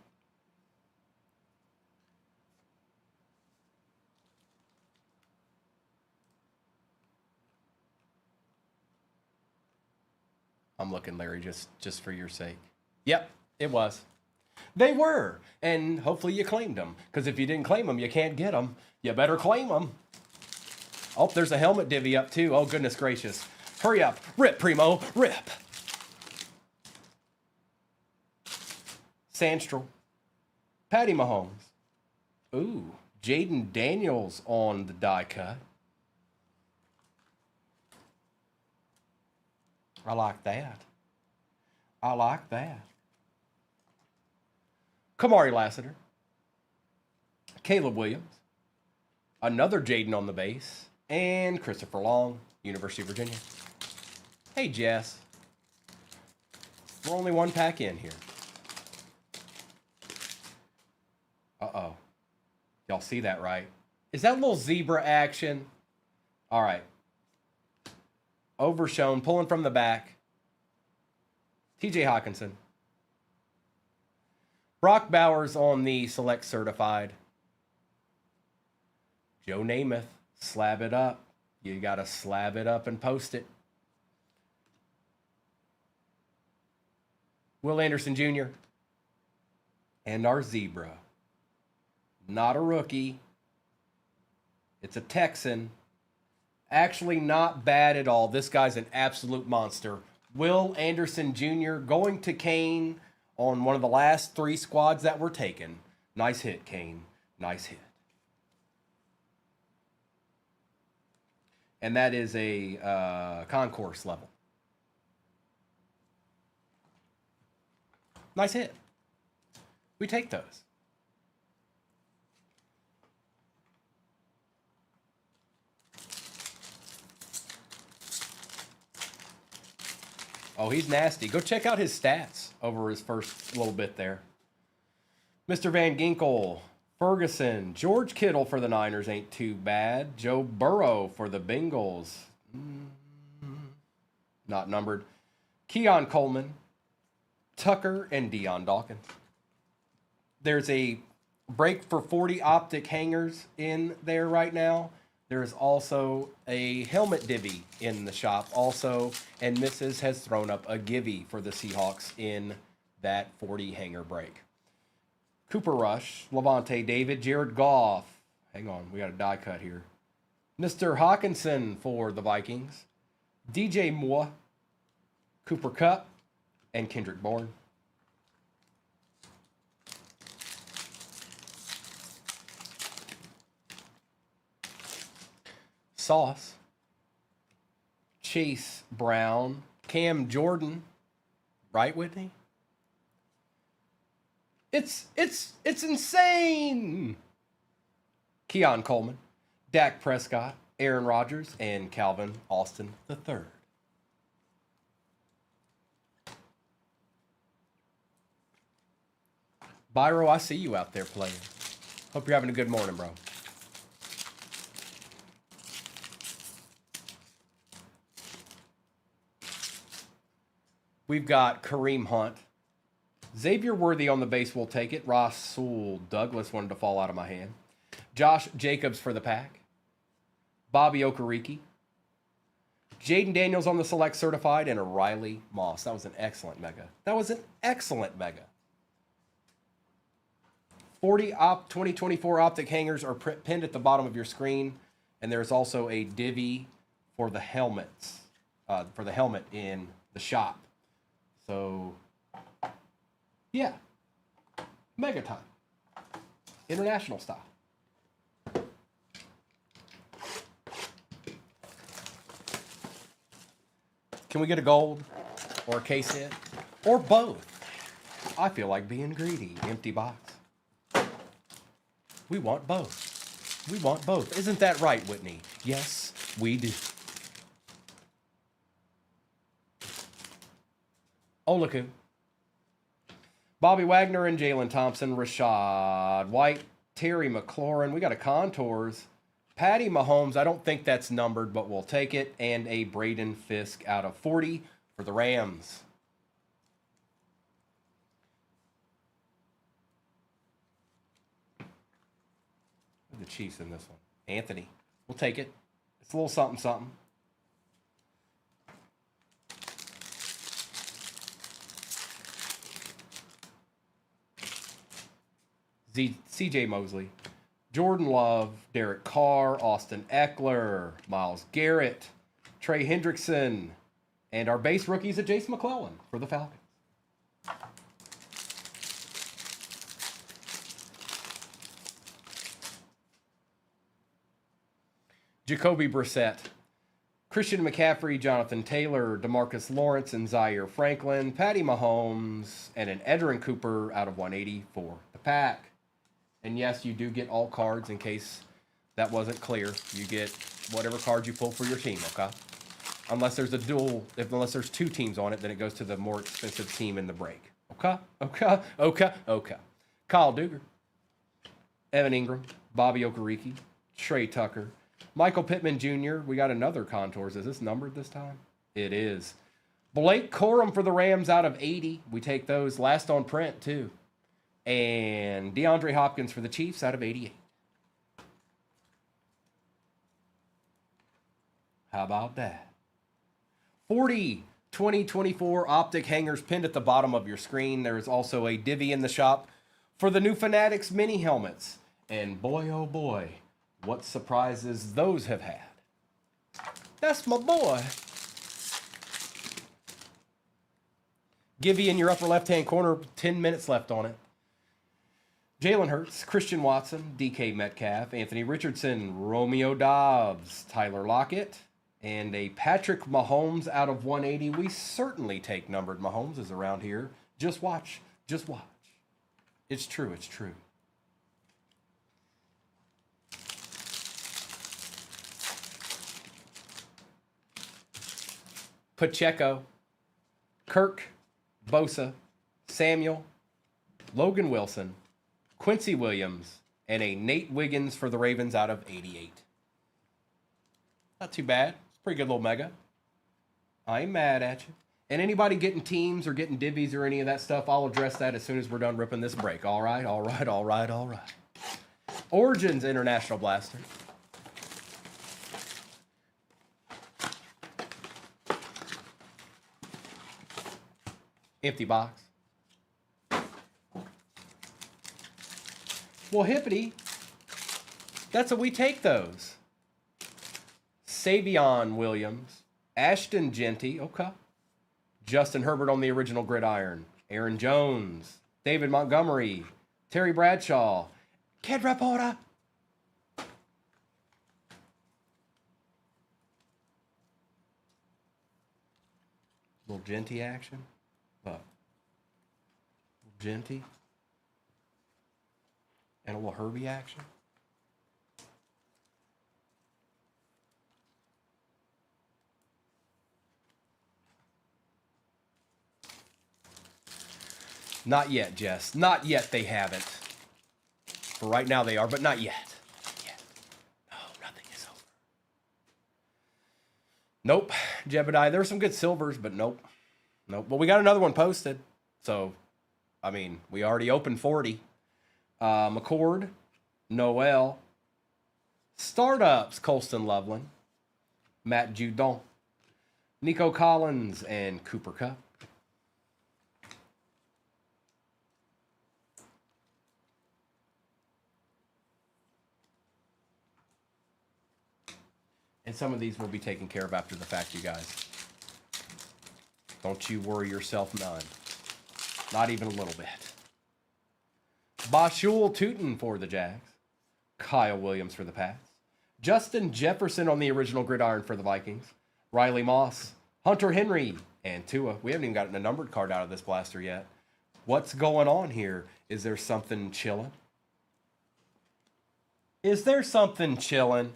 I'm looking, Larry, just for your sake. Yep, it was. They were, and hopefully you claimed them, because if you didn't claim them, you can't get them. You better claim them. Oh, there's a helmet divvy up, too. Oh, goodness gracious. Hurry up. Rip, Primo. Rip. Sandstrom. Patty Mahomes. Ooh, Jaden Daniels on the die cut. I like that. I like that. Kamari Lassiter. Caleb Williams. Another Jaden on the base. And Christopher Long, University of Virginia. Hey, Jess. We're only one pack in here. Uh-oh. Y'all see that, right? Is that a little zebra action? All right. Overshown, pulling from the back. TJ Hawkinson. Brock Bowers on the select certified. Joe Namath, slab it up. You got to slab it up and post it. Will Anderson Jr. And our zebra. Not a rookie. It's a Texan. Actually not bad at all. This guy's an absolute monster. Will Anderson Jr. going to Kane on one of the last 3 squads that were taken. Nice hit, Kane. Nice hit. And that is a concourse level. Nice hit. We take those. Oh, he's nasty. Go check out his stats over his first little bit there. Mr. Van Ginkel, Ferguson, George Kittle for the Niners ain't too bad. Joe Burrow for the Bengals. Not numbered. Keon Coleman, Tucker, and Dion Dawkins. There's a break for 40 optic hangers in there right now. There's also a helmet divvy in the shop also, and Mrs. has thrown up a givvy for the Seahawks in that 40 hanger break. Cooper Rush, Levante David, Jared Goff. Hang on, we got a die cut here. Mr. Hawkinson for the Vikings. DJ Moore, Cooper Kupp, and Kendrick Bourne. Sauce, Chase Brown, Cam Jordan, right, Whitney? It's insane. Keon Coleman, Dak Prescott, Aaron Rodgers, and Calvin Austin III. Byro, I see you out there playing. Hope you're having a good morning, bro. We've got Kareem Hunt. Xavier Worthy on the base will take it. Rasul Douglas wanted to fall out of my hand. Josh Jacobs for the pack. Bobby Okereke. Jaden Daniels on the select certified, and a Riley Moss. That was an excellent mega. 40 2024 optic hangers are pinned at the bottom of your screen, and there's also a divvy for the helmets, for the helmet in the shop. So, yeah, mega time, international style. Can we get a gold or a case hit or both? I feel like being greedy. Empty box. We want both. We want both. Isn't that right, Whitney? Yes, we do. Olaku. Bobby Wagner and Jalen Thompson. Rashad White. Terry McLaurin. We got a Contours. Patty Mahomes. I don't think that's numbered, but we'll take it. And a Braden Fisk out of 40 for the Rams. The Chiefs in this one. Anthony. We'll take it. It's a little something, something. CJ Mosley. Jordan Love. Derek Carr. Austin Eckler. Myles Garrett. Trey Hendrickson. And our base rookies at Jason McClellan for the Falcons. Jacoby Brissett. Christian McCaffrey, Jonathan Taylor, DeMarcus Lawrence, and Zaire Franklin, Patty Mahomes, and an Edgerrin Cooper out of 180 for the pack. And yes, you do get all cards in case that wasn't clear. You get whatever card you pull for your team, okay? Unless there's a dual, unless there's 2 teams on it, then it goes to the more expensive team in the break. Okay? Kyle Duggar, Evan Ingram, Bobby Okereke, Trey Tucker, Michael Pittman Jr. We got another Contours. Is this numbered this time? It is. Blake Corum for the Rams out of 80. We take those last on print, too. And DeAndre Hopkins for the Chiefs out of 88. How about that? 40 2024 optic hangers pinned at the bottom of your screen. There is also a divvy in the shop for the new Fanatics mini helmets. And boy, oh boy, what surprises those have had. That's my boy. Givey in your upper left-hand corner, 10 minutes left on it. Jalen Hurts, Christian Watson, DK Metcalf, Anthony Richardson, Romeo Dobbs, Tyler Lockett, and a Patrick Mahomes out of 180. We certainly take numbered Mahomes around here. Just watch. Just watch. It's true. It's true. Pacheco, Kirk, Bosa, Samuel, Logan Wilson, Quincy Williams, and a Nate Wiggins for the Ravens out of 88. Not too bad. It's a pretty good little mega. I ain't mad at you. And anybody getting teams or getting divvies or any of that stuff, I'll address that as soon as we're done ripping this break. All right. Origins International Blaster. Empty box. Well, hippity. That's what we take those. Savion Williams. Ashton Genty. Okay. Justin Herbert on the original gridiron. Aaron Jones. David Montgomery. Terry Bradshaw. Kid Reporter. Little Genty action. Genty. And a little Herbie action. Not yet, Jess. Not yet they haven't. For right now they are, but not yet. Not yet. No, nothing is over. Nope. Jebediah, there were some good silvers, but nope. Nope. But we got another one posted. So, I mean, we already opened 40. McCord, Noel, Startups, Colston Loveland, Matt Judon, Nico Collins, and Cooper Kupp. And some of these will be taken care of after the fact, you guys. Don't you worry yourself none. Not even a little bit. Bashul Tootin for the Jags. Kyle Williams for the Pats. Justin Jefferson on the original gridiron for the Vikings. Riley Moss, Hunter Henry, and Tua. We haven't even gotten a numbered card out of this blaster yet. What's going on here? Is there something chilling? Is there something chilling?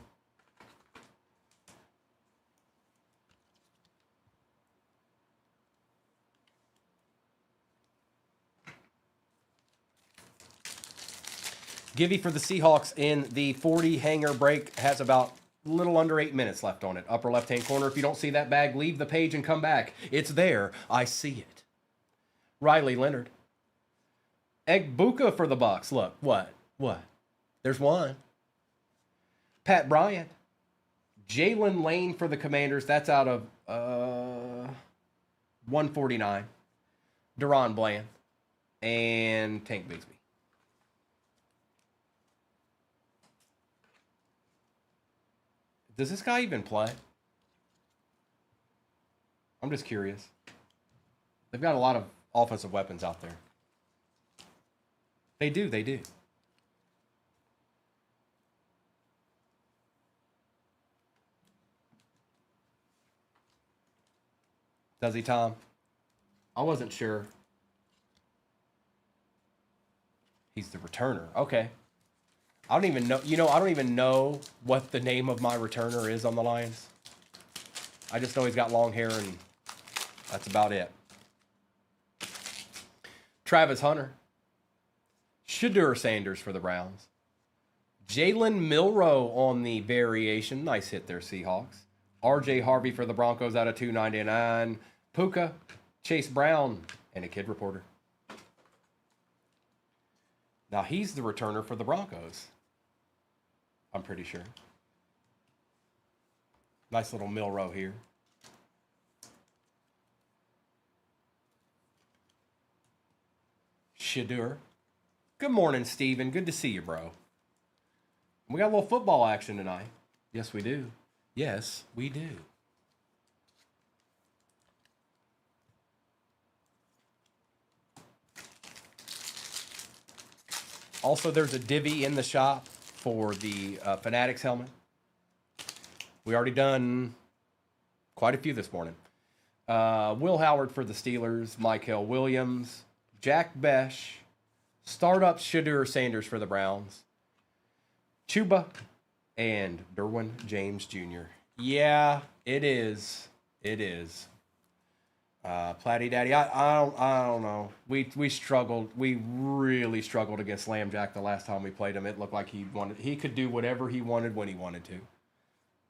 Givey for the Seahawks in the 40 hanger break has about a little under 8 minutes left on it. Upper left-hand corner. If you don't see that bag, leave the page and come back. It's there. I see it. Riley Leonard. Egbuka for the Bucks. Look, what? There's one. Pat Bryant. Jalen Lane for the Commanders. That's out of 149. Deron Bland. And Tank Bigsby. Does this guy even play? I'm just curious. They've got a lot of offensive weapons out there. They do. Does he, Tom? I wasn't sure. He's the returner. Okay. I don't even know. You know, I don't even know what the name of my returner is on the Lions. I just know he's got long hair, and that's about it. Travis Hunter. Shadur Sanders for the Browns. Jalen Milroe on the variation. Nice hit there, Seahawks. RJ Harvey for the Broncos out of 299. Puka, Chase Brown, and a kid reporter. Now he's the returner for the Broncos. I'm pretty sure. Nice little Milroe here. Shadur. Good morning, Steven. Good to see you, bro. We got a little football action tonight. Yes, we do. Yes, we do. Also, there's a divvy in the shop for the Fanatics helmet. We already done quite a few this morning. Will Howard for the Steelers. Michael Williams. Jack Besh. Startup Shadur Sanders for the Browns. Chuba and Derwin James Jr. Yeah, it is. It is. Platty Daddy, I don't know. We struggled. We really struggled against Lamb Jack the last time we played him. It looked like he could do whatever he wanted when he wanted to.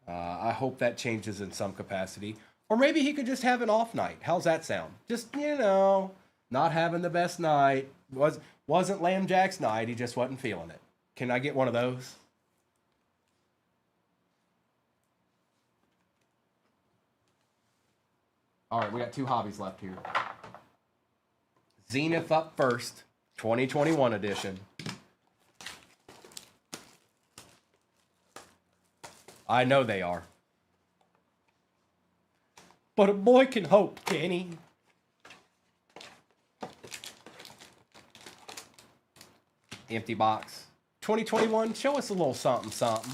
I hope that changes in some capacity. Or maybe he could just have an off night. How's that sound? Just, you know, not having the best night. Wasn't Lamb Jack's night. He just wasn't feeling it. Can I get one of those? All right, we got two hobbies left here. Zenith up first, 2021 edition. I know they are. But a boy can hope, Kenny. Empty box. 2021, show us a little something, something.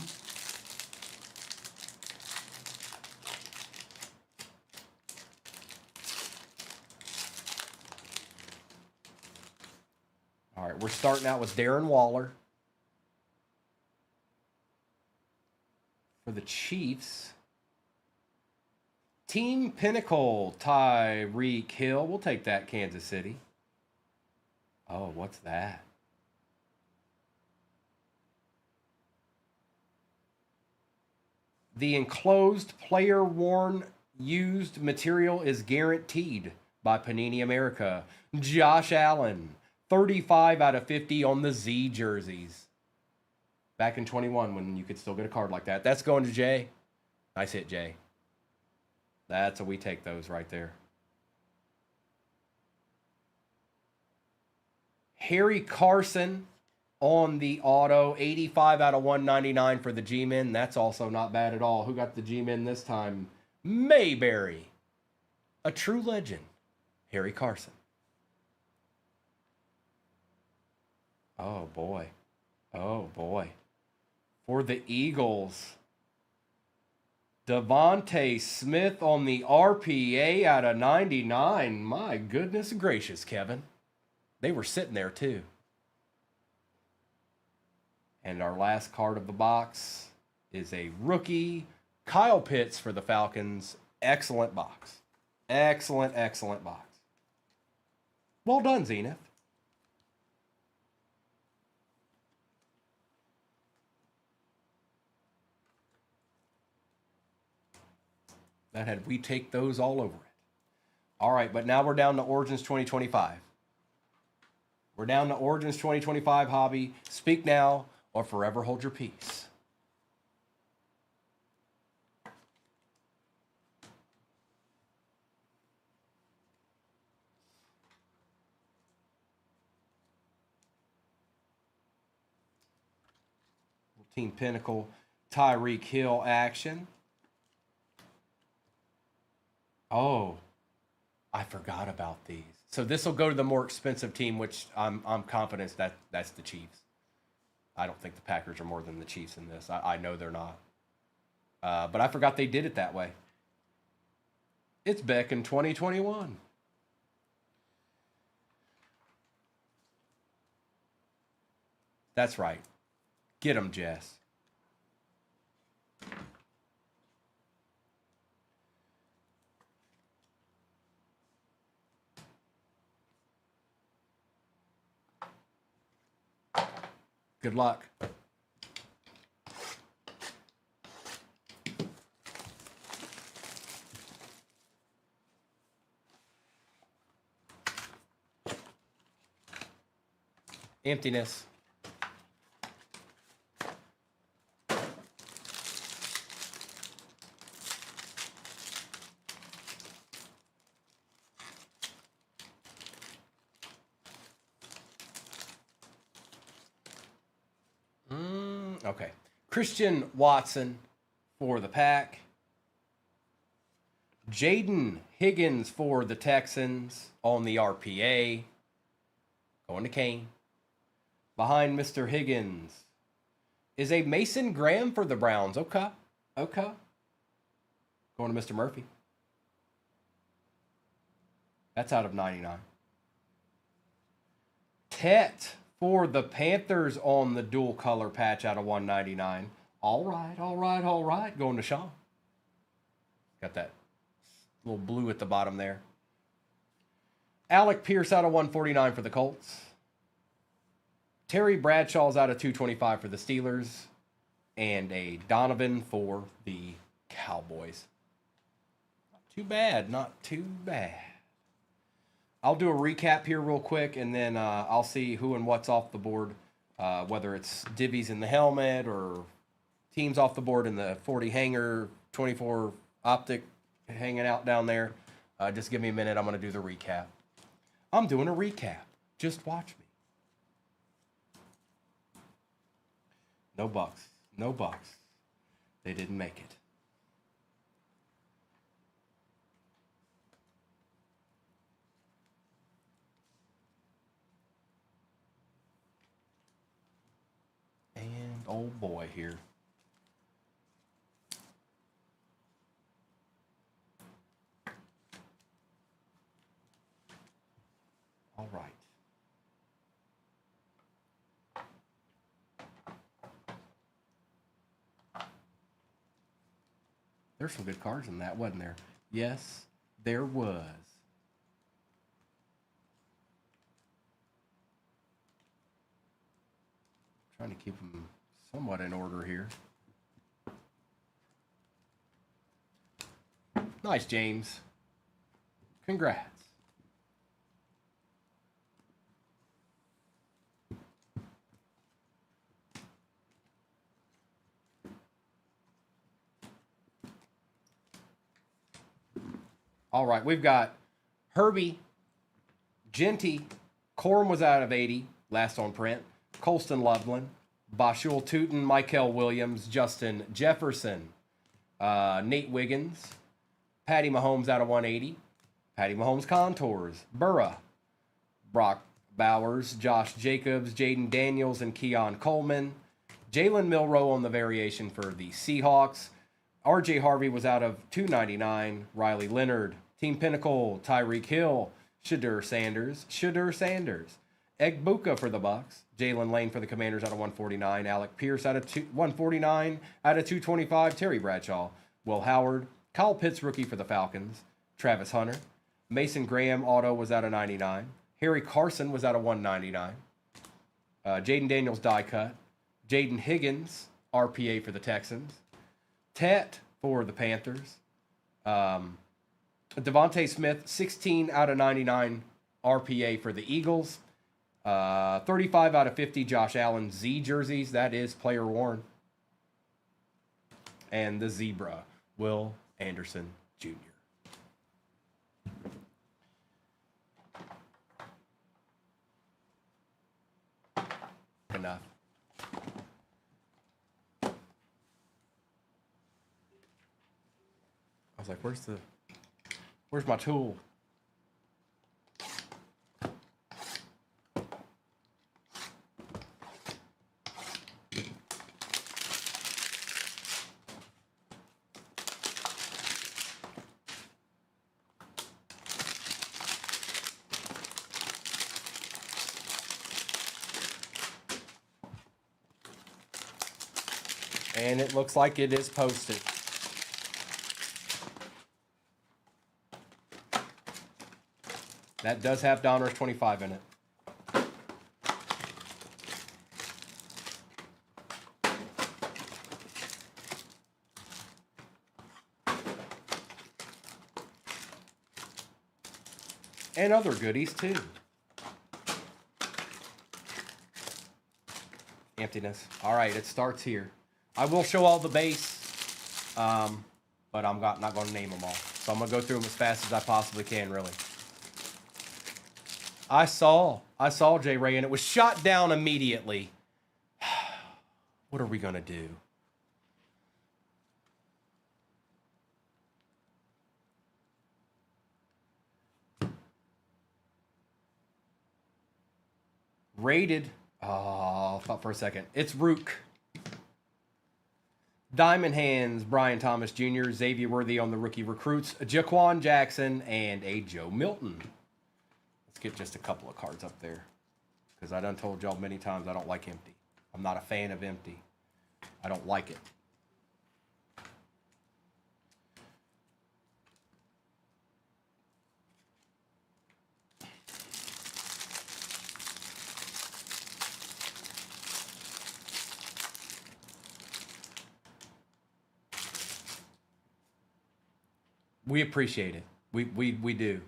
All right, we're starting out with Darren Waller for the Chiefs. Team Pinnacle, Tyreek Hill. We'll take that, Kansas City. Oh, what's that? The enclosed player-worn used material is guaranteed by Panini America. Josh Allen, 35 out of 50 on the Z jerseys. Back in 21 when you could still get a card like that. That's going to Jay. Nice hit, Jay. That's a we take those right there. Harry Carson on the auto, 85 out of 199 for the G-Men. That's also not bad at all. Who got the G-Men this time? Mayberry. A true legend. Harry Carson. Oh, boy. Oh, boy. For the Eagles, Devontae Smith on the RPA out of 99. My goodness gracious, Kevin. They were sitting there, too. And our last card of the box is a rookie. Kyle Pitts for the Falcons. Excellent box. Excellent, excellent box. Well done, Zenith. That had we take those all over it. All right, but now we're down to Origins 2025. We're down to Origins 2025 hobby. Speak now or forever hold your peace. Team Pinnacle, Tyreek Hill action. Oh, I forgot about these. So this will go to the more expensive team, which I'm confident that's the Chiefs. I don't think the Packers are more than the Chiefs in this. I know they're not. But I forgot they did it that way. It's Beck in 2021. That's right. Get him, Jess. Good luck. Emptiness. Okay. Christian Watson for the Pack. Jaden Higgins for the Texans on the RPA. Going to Kane. Behind Mr. Higgins is a Mason Graham for the Browns. Okay. Okay. Going to Mr. Murphy. That's out of 99. Tet for the Panthers on the dual color patch out of 199. All right, all right, all right. Going to Sean. Got that little blue at the bottom there. Alec Pierce out of 149 for the Colts. Terry Bradshaw's out of 225 for the Steelers. And a Donovan for the Cowboys. Not too bad, not too bad. I'll do a recap here real quick, and then I'll see who and what's off the board, whether it's divvies in the helmet or teams off the board in the 40 hanger, 24 optic hanging out down there. Just give me a minute. I'm going to do the recap. I'm doing a recap. Just watch me. No bucks. No bucks. They didn't make it. And oh boy here. All right. There's some good cards in that, wasn't there? Yes, there was. Trying to keep them somewhat in order here. Nice, James. Congrats. All right, we've got Herbie, Genty, Corum was out of 80, last on print. Colston Loveland, Bashul Tootin, Michael Williams, Justin Jefferson, Nate Wiggins, Patty Mahomes out of 180, Patty Mahomes Contours, Burra, Brock Bowers, Josh Jacobs, Jaden Daniels, and Keon Coleman, Jalen Milroe on the variation for the Seahawks. RJ Harvey was out of 299. Riley Leonard, Team Pinnacle, Tyreek Hill, Shadur Sanders, Egbuka for the Bucks, Jalen Lane for the Commanders out of 149, Alec Pierce out of 149, out of 225, Terry Bradshaw, Will Howard, Kyle Pitts rookie for the Falcons, Travis Hunter, Mason Graham auto was out of 99, Harry Carson was out of 199, Jaden Daniels die cut, Jaden Higgins RPA for the Texans, Tet for the Panthers. Devontae Smith, 16 out of 99 RPA for the Eagles. 35 out of 50 Josh Allen Z jerseys. That is player worn. And the Zebra, Will Anderson Jr. Enough. I was like, where's my tool? And it looks like it is posted. That does have Donruss 25 in it. And other goodies too. Emptiness. All right, it starts here. I will show all the base, but I'm not going to name them all. So I'm going to go through them as fast as I possibly can, really. I saw J. Ray, and it was shot down immediately. What are we going to do? Rated. Oh, thought for a second. It's Rook. Diamond Hands, Brian Thomas Jr., Xavier Worthy on the rookie recruits, Jaquan Jackson, and a Joe Milton. Let's get just a couple of cards up there, because I done told y'all many times I don't like empty. I'm not a fan of empty. I don't like it. We appreciate it. We do.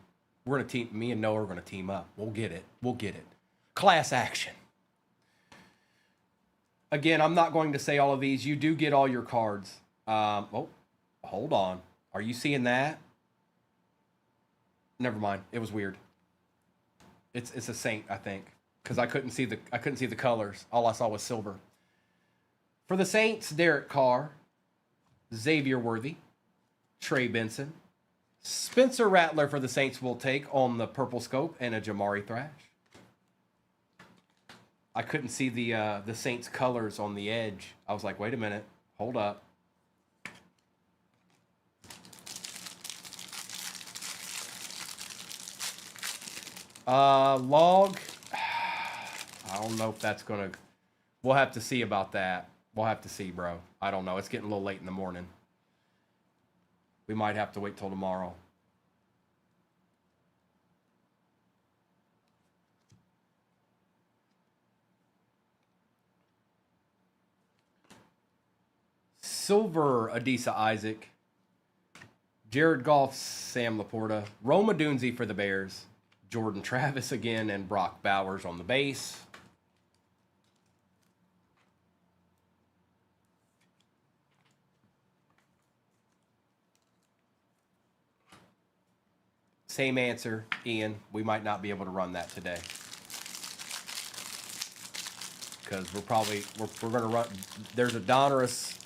We're gonna team. Me and Noah are gonna team up. We'll get it. We'll get it. Class action. Again, I'm not going to say all of these. You do get all your cards. Oh, hold on. Are you seeing that? Never mind. It was weird. It's a Saint, I think, because I couldn't see the colors. All I saw was silver. For the Saints, Derek Carr, Xavier Worthy, Trey Benson, Spencer Rattler for the Saints will take on the purple scope, and a Jamari Thrash. I couldn't see the Saints colors on the edge. I was like, wait a minute, hold up. Log. I don't know if that's gonna. We'll have to see about that. We'll have to see, bro. I don't know. It's getting a little late in the morning. We might have to wait till tomorrow. Silver, Adisa Isaac. Jared Goff, Sam Laporta. Roma Dunze for the Bears. Jordan Travis again, and Brock Bowers on the base. Same answer, Ian. We might not be able to run that today, because we're going to run. There's a Donruss,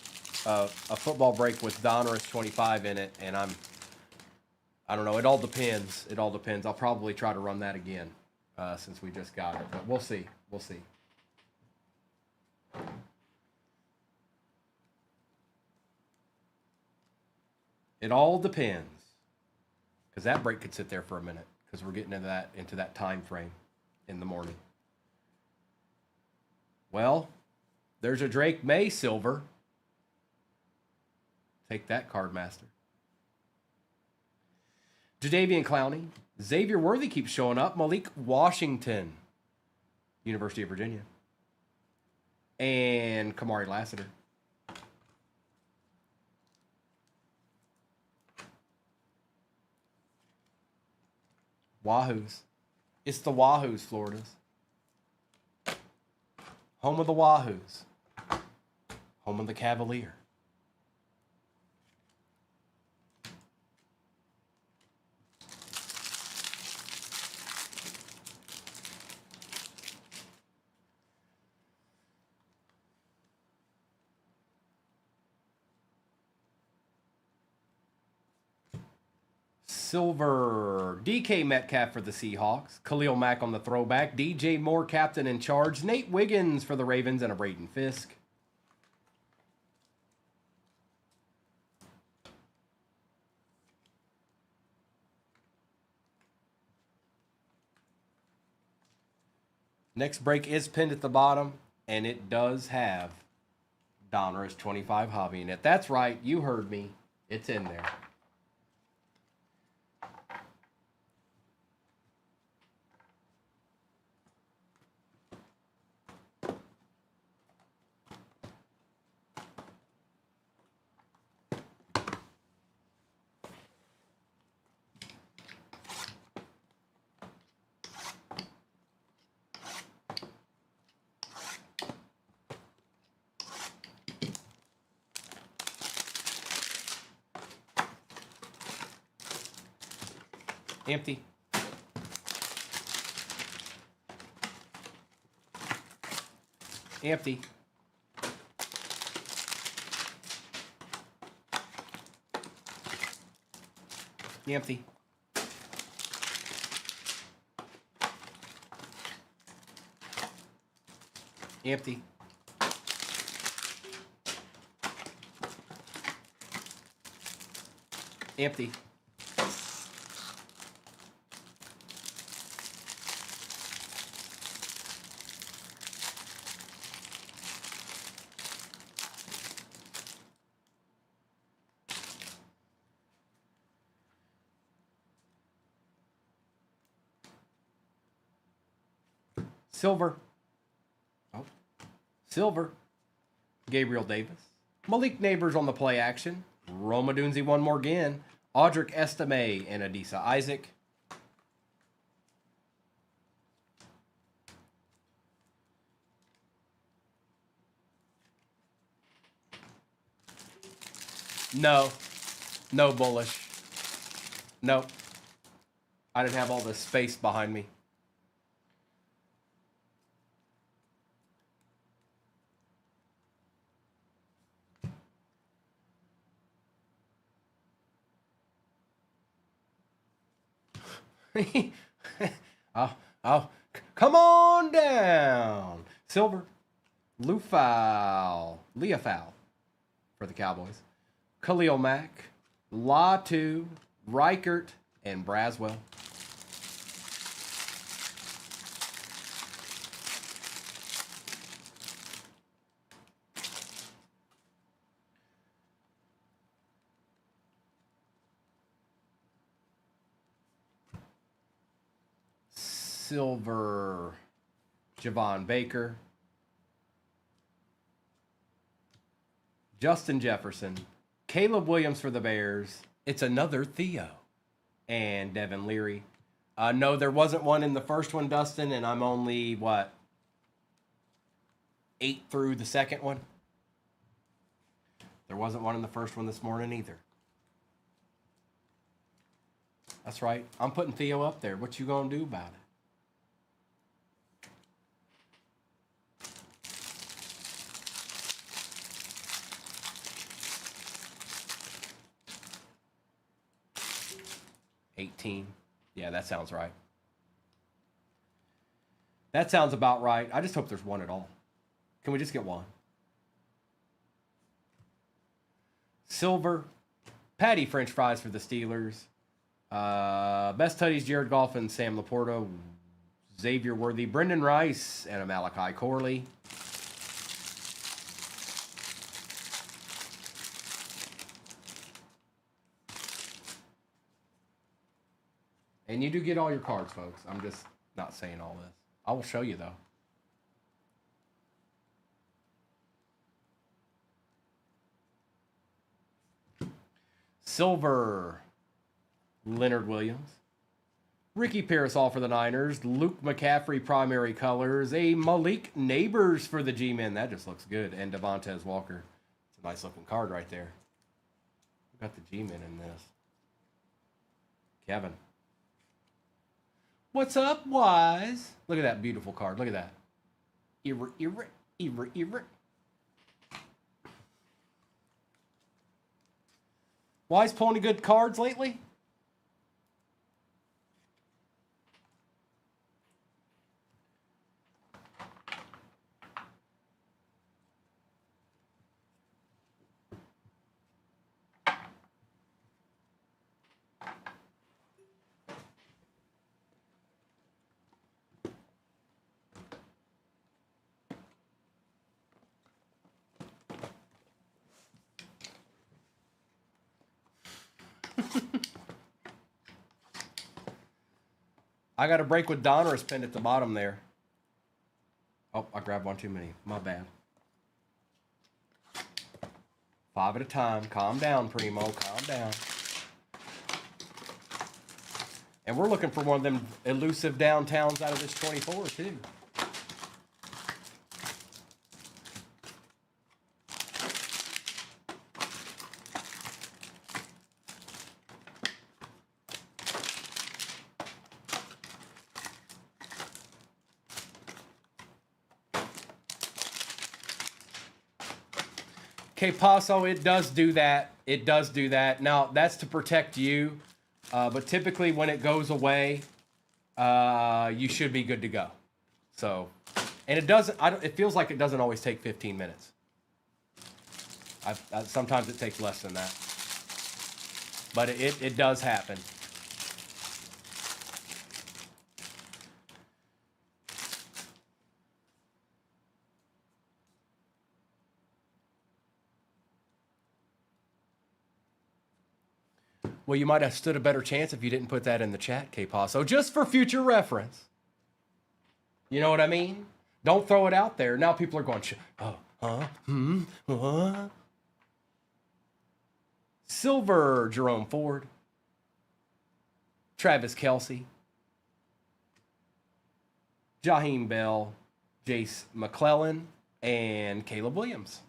a football break with Donruss 25 in it, and I don't know. It all depends. It all depends. I'll probably try to run that again, since we just got it, but we'll see. We'll see. It all depends. Because that break could sit there for a minute, because we're getting into that time frame in the morning. Well, there's a Drake May silver. Take that, Card Master. Jadeveon Clowney. Xavier Worthy keeps showing up. Malik Washington, University of Virginia. And Kamari Lassiter. Wahoos. It's the Wahoos, Florida's. Home of the Wahoos. Home of the Cavalier. Silver, DK Metcalf for the Seahawks. Khalil Mack on the throwback. DJ Moore, captain in charge. Nate Wiggins for the Ravens, and a Braden Fisk. Next break is pinned at the bottom, and it does have Donruss 25 Hobby Net. That's right. You heard me. It's in there. Empty. Empty. Empty. Empty. Empty. Silver. Oh. Silver. Gabriel Davis. Malik Neighbors on the play action. Roma Dunzi one more again. Audric Estime and Adisa Isaac. No. No bullish. Nope. I didn't have all this space behind me. oh, come on down. Silver. Leafau for the Cowboys. Khalil Mack, Latu, Reichert, and Braswell. Silver, Javon Baker, Justin Jefferson, Caleb Williams for the Bears. It's another Theo. And Devin Leary. No, there wasn't one in the first one, Dustin, and I'm only, 8 through the second one? There wasn't one in the first one this morning either. That's right. I'm putting Theo up there. What you gonna do about it? $18. Yeah, that sounds right. That sounds about right. I just hope there's one at all. Can we just get one? Silver. Patty French fries for the Steelers. Best Tutties, Jared Goff and Sam Laporta. Xavier Worthy, Brendan Rice, and a Malachi Corley. And you do get all your cards, folks. I'm just not saying all this. I will show you, though. Silver, Leonard Williams. Ricky Parasol for the Niners. Luke McCaffrey, primary colors. A Malik Neighbors for the G-Men. That just looks good. And Devontae Walker. It's a nice looking card right there. We got the G-Men in this. Kevin. What's up, Wise? Look at that beautiful card. Look at that. Wise pulling any good cards lately? I got a break with Donruss pinned at the bottom there. Oh, I grabbed one too many. My bad. 5 at a time. Calm down, Primo. Calm down. And we're looking for one of them elusive downtowns out of this 24, too. Okay, Paso, it does do that. It does do that. Now, that's to protect you. But typically when it goes away, you should be good to go. So, and it doesn't, it feels like it doesn't always take 15 minutes. Sometimes it takes less than that. But it does happen. Well, you might have stood a better chance if you didn't put that in the chat, K-Paso, just for future reference. You know what I mean? Don't throw it out there. Now people are going, what? Silver, Jerome Ford. Travis Kelce. Jaheim Bell. Jace McClellan. And Caleb Williams.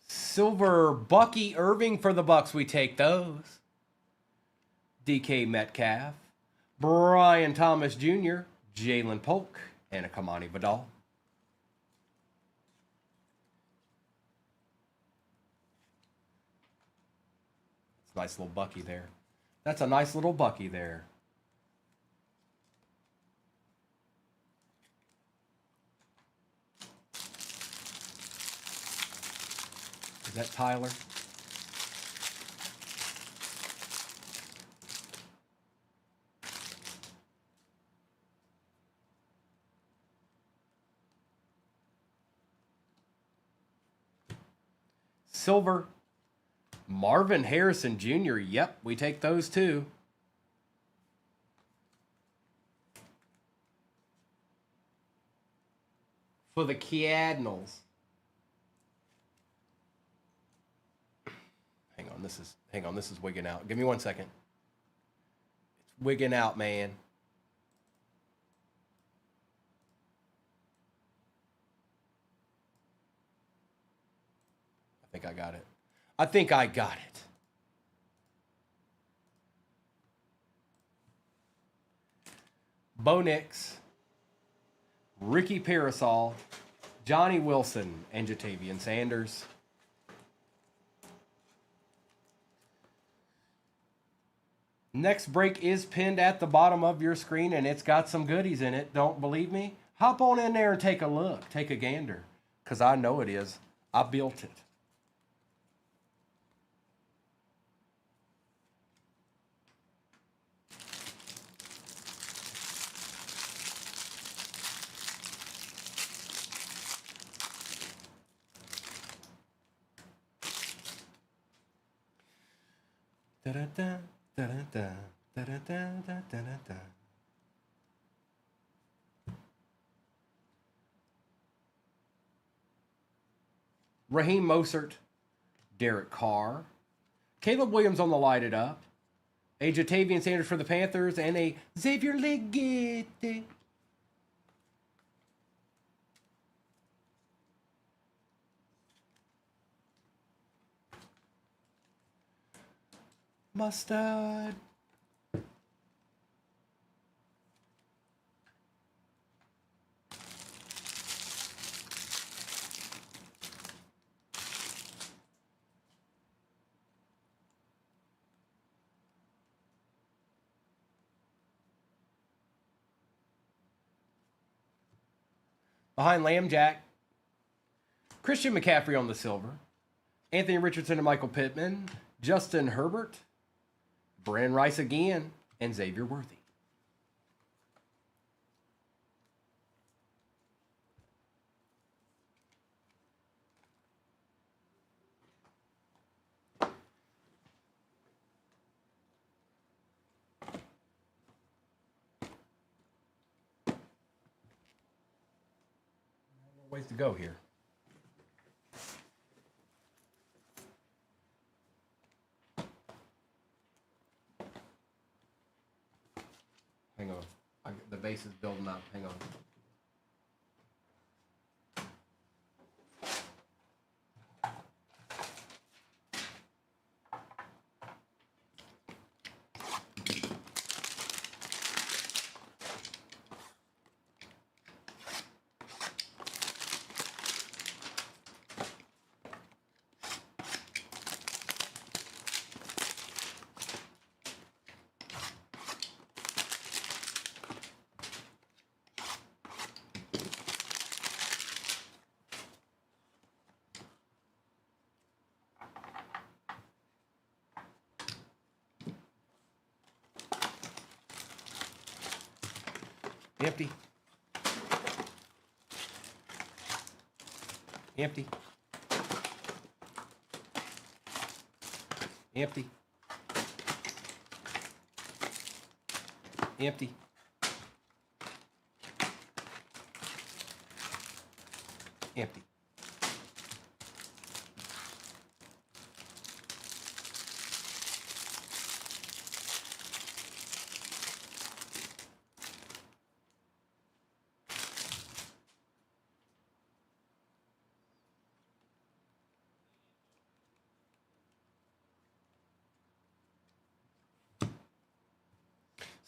Silver Bucky Irving for the Bucks. We take those. DK Metcalf. Brian Thomas Jr. Jalen Polk. And a Kamani Vidal. It's a nice little Bucky there. That's a nice little Bucky there. Is that Tyler? Silver. Marvin Harrison Jr. Yep, we take those too. For the Cardinals. Hang on, this is wigging out. Give me 1 second. It's wigging out, man. I think I got it. I think I got it. Bo Nix, Ricky Parasol, Johnny Wilson, and Jatavian Sanders. Next break is pinned at the bottom of your screen, and it's got some goodies in it. Don't believe me? Hop on in there and take a look. Take a gander. Because I know it is. I built it. Da-da-da. Da-da-da, da-da-da, da-da-da. Raheem Mostert, Derek Carr, Caleb Williams on the light it up, a Jatavian Sanders for the Panthers, and a Xavier Legette. Mustard. Behind Lamb Jack, Christian McCaffrey on the silver, Anthony Richardson and Michael Pittman, Justin Herbert, Brand Rice again, and Xavier Worthy. Ways to go here. Hang on. The base is building up. Hang on. Empty. Empty. Empty. Empty. Empty.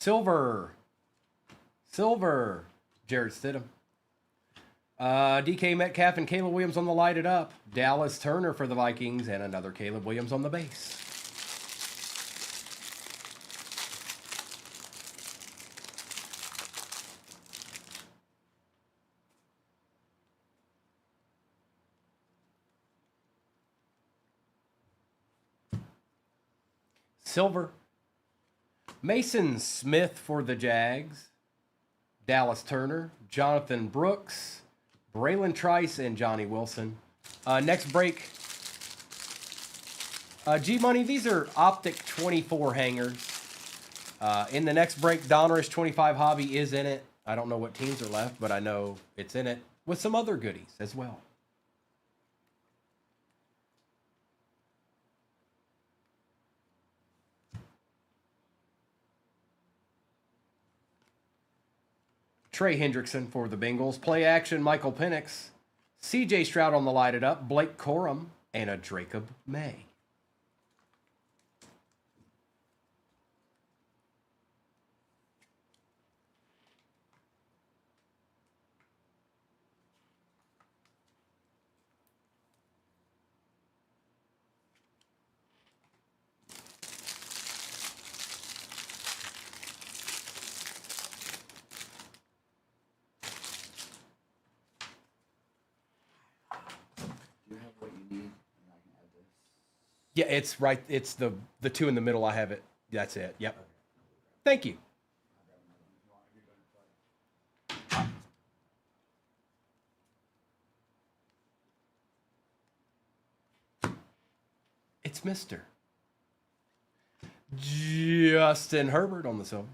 Silver. Silver. Jared Stidham. DK Metcalf and Caleb Williams on the lighted up. Dallas Turner for the Vikings and another Caleb Williams on the base. Silver. Mason Smith for the Jags. Dallas Turner, Jonathan Brooks, Braylon Trice, and Johnny Wilson. Next break. G-Money, these are Optic 24 hangers. In the next break, Donruss 25 Hobby is in it. I don't know what teams are left, but I know it's in it with some other goodies as well. Trey Hendrickson for the Bengals. Play action, Michael Penix. CJ Stroud on the lighted up. Blake Corum and a Jacob May. Yeah, it's right. It's the two in the middle. I have it. That's it. Yep. Thank you. It's Mr. Justin Herbert on the silver.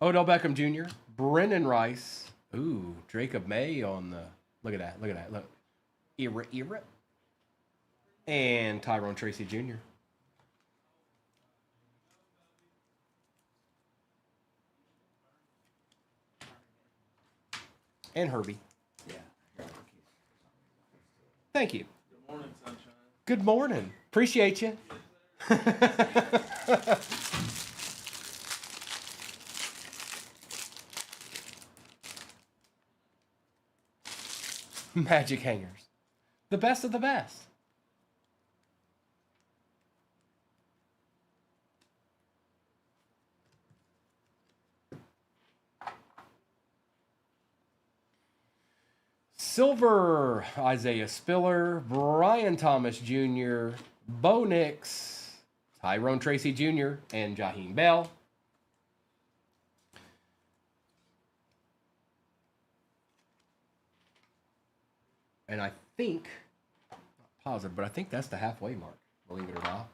Odell Beckham Jr. Brennan Rice. Ooh, Jacob May on the. Look at that. Look at that. Look. Era. And Tyrone Tracy Jr. And Herbie. Yeah. Thank you. Good morning, sunshine. Good morning. Appreciate you. Magic hangers. The best of the best. Silver, Isaiah Spiller, Brian Thomas Jr., Bo Nix, Tyrone Tracy Jr., and Jaheim Bell. And I think, not positive, but I think that's the halfway mark, believe it or not.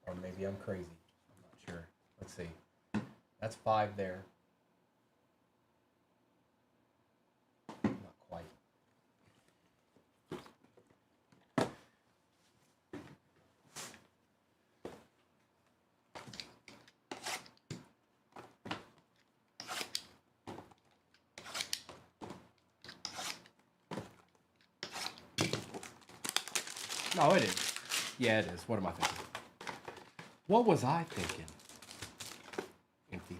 Or maybe I'm crazy. I'm not sure. Let's see. That's 5 there. Not quite. No, it is. Yeah, it is. What am I thinking? What was I thinking? Empty.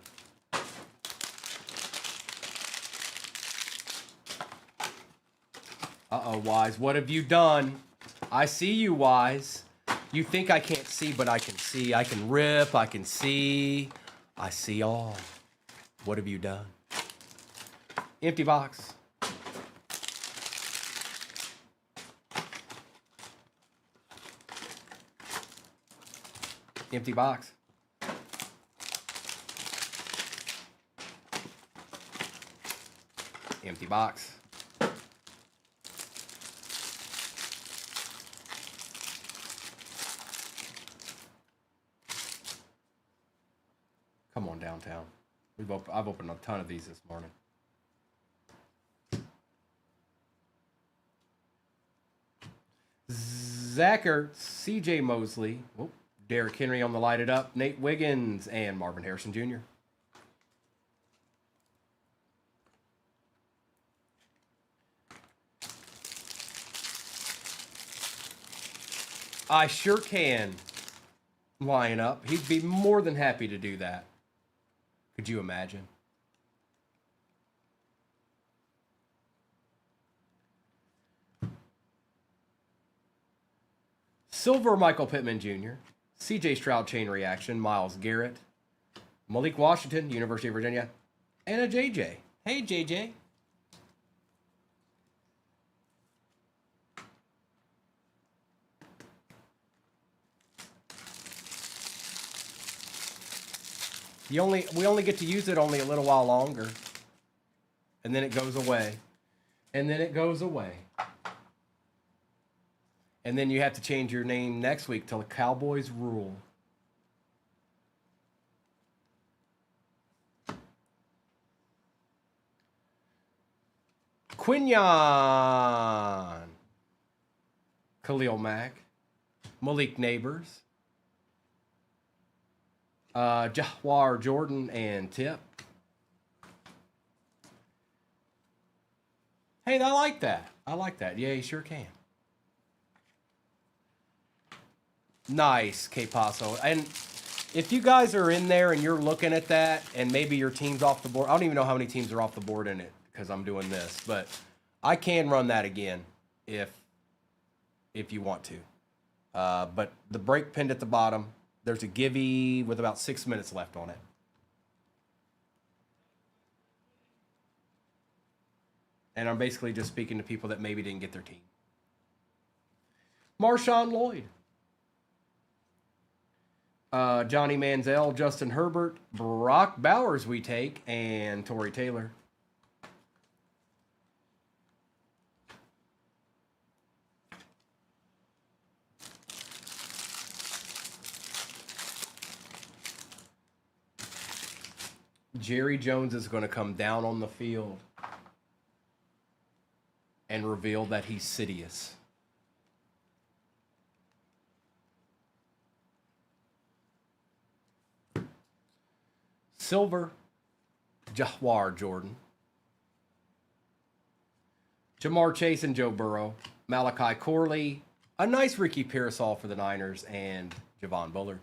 Uh-oh, Wise. What have you done? I see you, Wise. You think I can't see, but I can see. I can rip. I can see. I see all. What have you done? Empty box. Empty box. Empty box. Come on, downtown. I've opened a ton of these this morning. Zach Ertz, CJ Mosley. Whoop. Derrick Henry on the light it up. Nate Wiggins and Marvin Harrison Jr. I sure can line up. He'd be more than happy to do that. Could you imagine? Silver Michael Pittman Jr., CJ Stroud chain reaction, Myles Garrett, Malik Washington, University of Virginia, and a JJ. Hey, JJ. We only get to use it only a little while longer. And then it goes away. And then it goes away. And then you have to change your name next week till the Cowboys rule. Quinyon. Khalil Mack. Malik Neighbors. Jahwar Jordan and Tip. Hey, I like that. I like that. Yeah, you sure can. Nice, K Paso. And if you guys are in there and you're looking at that and maybe your team's off the board, I don't even know how many teams are off the board in it because I'm doing this, but I can run that again if you want to. But the break pinned at the bottom, there's a givey with about 6 minutes left on it. And I'm basically just speaking to people that maybe didn't get their team. Marshawn Lloyd. Johnny Manziel, Justin Herbert, Brock Bowers we take, and Torrey Taylor. Jerry Jones is going to come down on the field and reveal that he's Sidious. Silver, Jahwar Jordan. Jamar Chase and Joe Burrow. Malachi Corley. A nice Ricky Pearsall for the Niners. And Javon Bullard.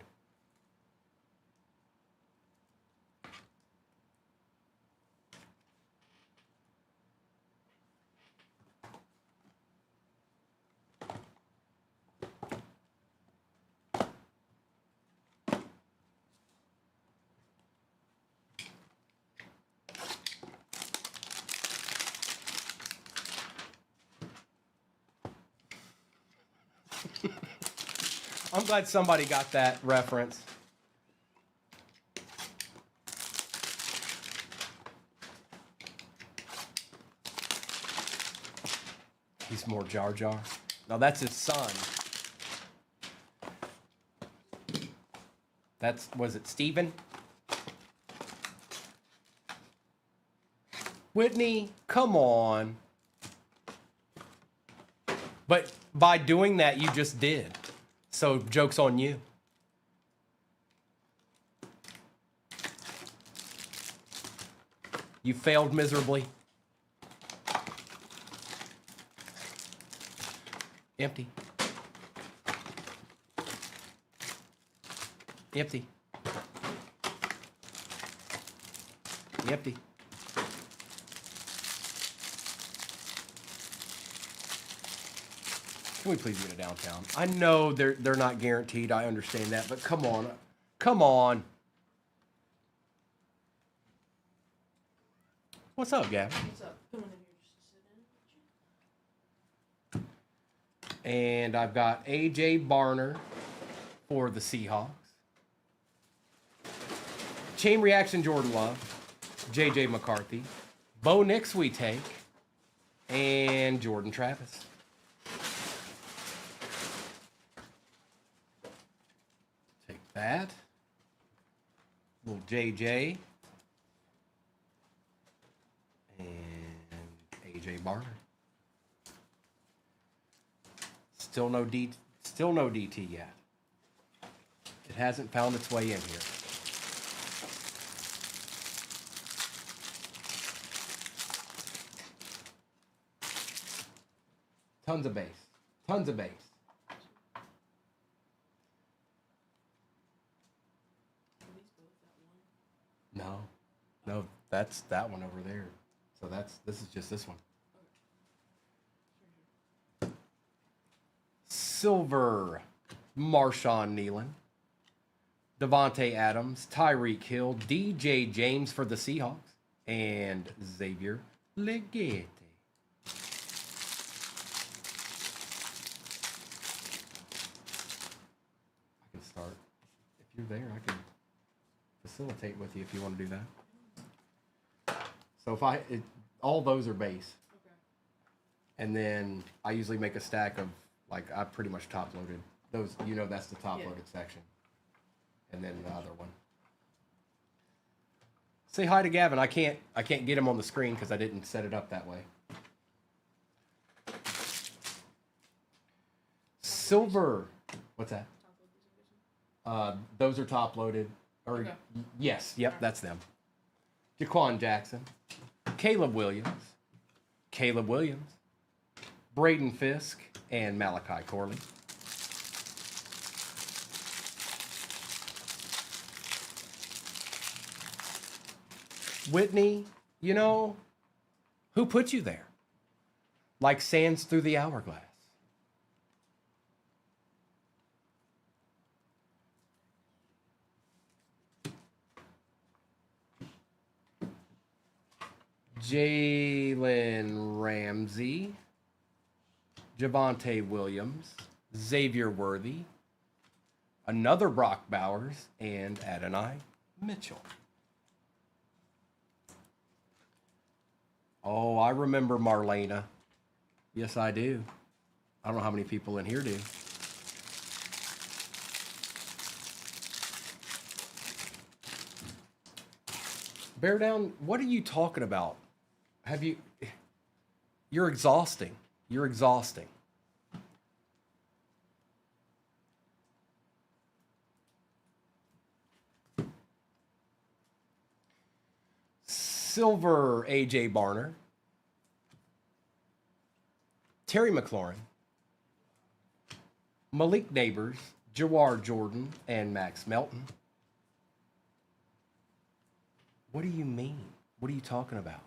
I'm glad somebody got that reference. He's more Jar Jar. No, that's his son. Was it Steven? Whitney, come on. But by doing that, you just did. So joke's on you. You failed miserably. Empty. Empty. Empty. Can we please get a downtown? I know they're not guaranteed. I understand that, but come on. Come on. What's up, Gavin? What's up? Coming in here just to sit in. And I've got AJ Barner for the Seahawks. Chain Reaction Jordan Love. JJ McCarthy. Bo Nix we take. And Jordan Travis. Take that. Little JJ. And AJ Barner. Still no DT yet. It hasn't found its way in here. Tons of base. Tons of base. No. No, that's that one over there. So this is just this one. Silver, Marshawn Nealon, Devontae Adams, Tyreek Hill, DJ James for the Seahawks, and Xavier Legette. I can start. If you're there, I can facilitate with you if you want to do that. So if all those are base. Okay. And then I usually make a stack of, like, I pretty much top loaded those. You know, that's the top loaded section, and then the other one. Say hi to Gavin. I can't get him on the screen because I didn't set it up that way. Silver. What's that? Those are top loaded. Or Okay. Yes, yep, that's them. Jaquan Jackson, Caleb Williams, Braden Fisk, and Malachi Corley. Whitney, you know, who put you there? Like sands through the hourglass. Jalen Ramsey, Javonte Williams, Xavier Worthy, another Brock Bowers, and Adonai Mitchell. Oh, I remember Marlena. Yes, I do. I don't know how many people in here do. Bear down, what are you talking about? You're exhausting. You're exhausting. Silver AJ Barner. Terry McLaurin. Malik Neighbors, Jawar Jordan, and Max Melton. What do you mean? What are you talking about?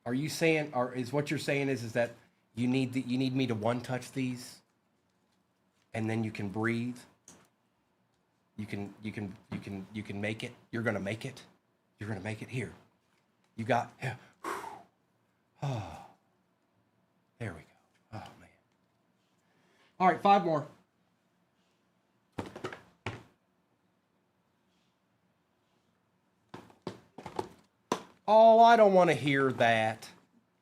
Are you saying, or is what you're saying is that you need me to one touch these, and then you can breathe? You can make it. You're gonna make it. You're gonna make it here. You got. Yeah. Oh, there we go. Oh man. All right, 5 more. Oh, I don't want to hear that.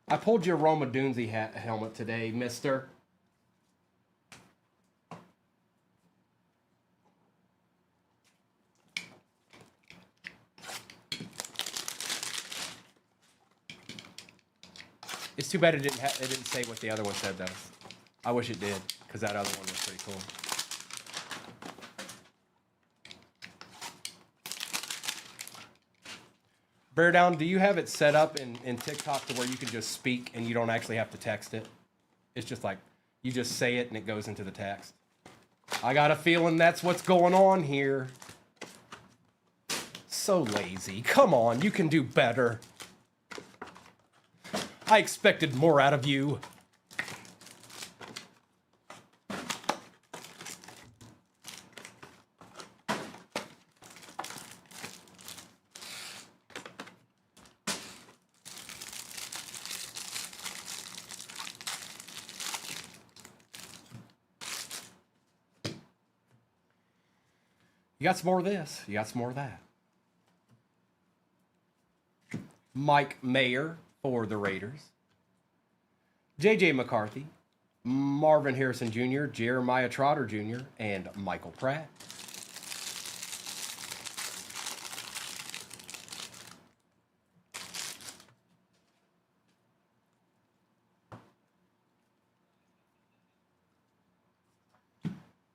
I pulled your Roma Dunze helmet today, mister. It's too bad it didn't say what the other one said, though. I wish it did, because that other one was pretty cool. Bear Down, do you have it set up in TikTok to where you can just speak and you don't actually have to text it? It's just like, you just say it and it goes into the text. I got a feeling that's what's going on here. So lazy. Come on, you can do better. I expected more out of you. You got some more of this. You got some more of that. Mike Mayer for the Raiders. J.J. McCarthy. Marvin Harrison Jr., Jeremiah Trotter Jr., and Michael Pratt.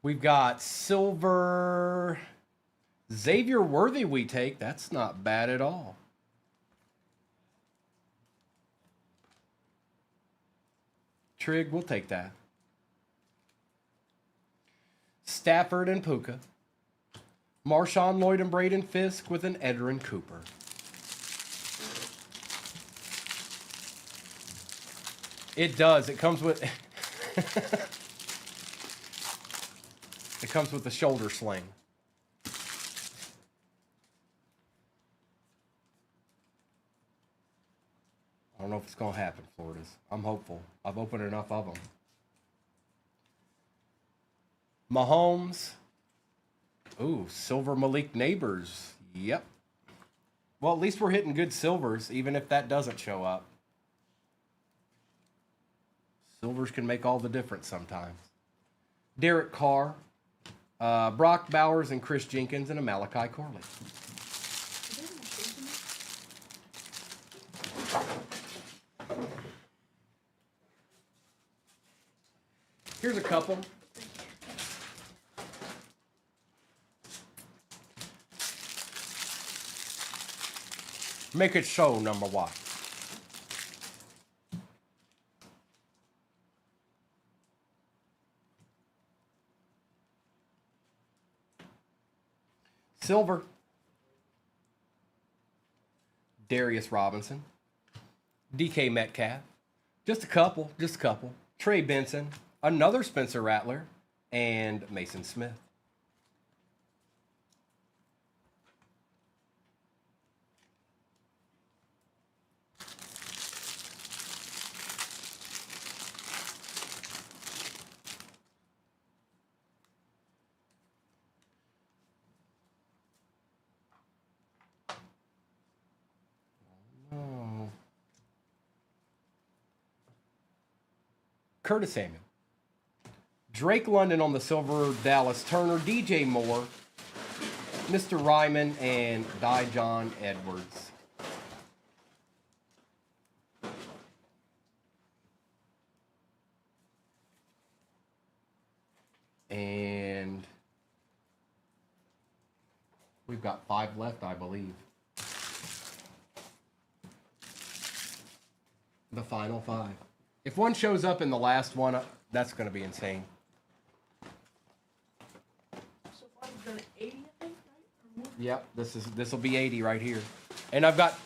We've got silver Xavier Worthy we take. That's not bad at all. Trig, we'll take that. Stafford and Puka. Marshawn Lloyd and Braden Fisk with an Edrin Cooper. It does. It comes with it comes with the shoulder sling. I don't know if it's going to happen, Florida's. I'm hopeful. I've opened enough of them. Mahomes. Ooh, silver Malik Neighbors. Yep. Well, at least we're hitting good silvers, even if that doesn't show up. Silvers can make all the difference sometimes. Derek Carr. Brock Bowers and Chris Jenkins and a Malachi Corley. Here's a couple. Make it show, number one. Silver. Darius Robinson. DK Metcalf. Just a couple. Trey Benson. Another Spencer Rattler. And Mason Smith. Curtis Samuel. Drake London on the silver, Dallas Turner, DJ Moore, Mr. Ryman, and Dijon Edwards. And we've got 5 left, I believe. The final 5. If one shows up in the last one, that's going to be insane. So far we've done 80, I think, right? Or more? Yep, this will be 80 right here. And I've got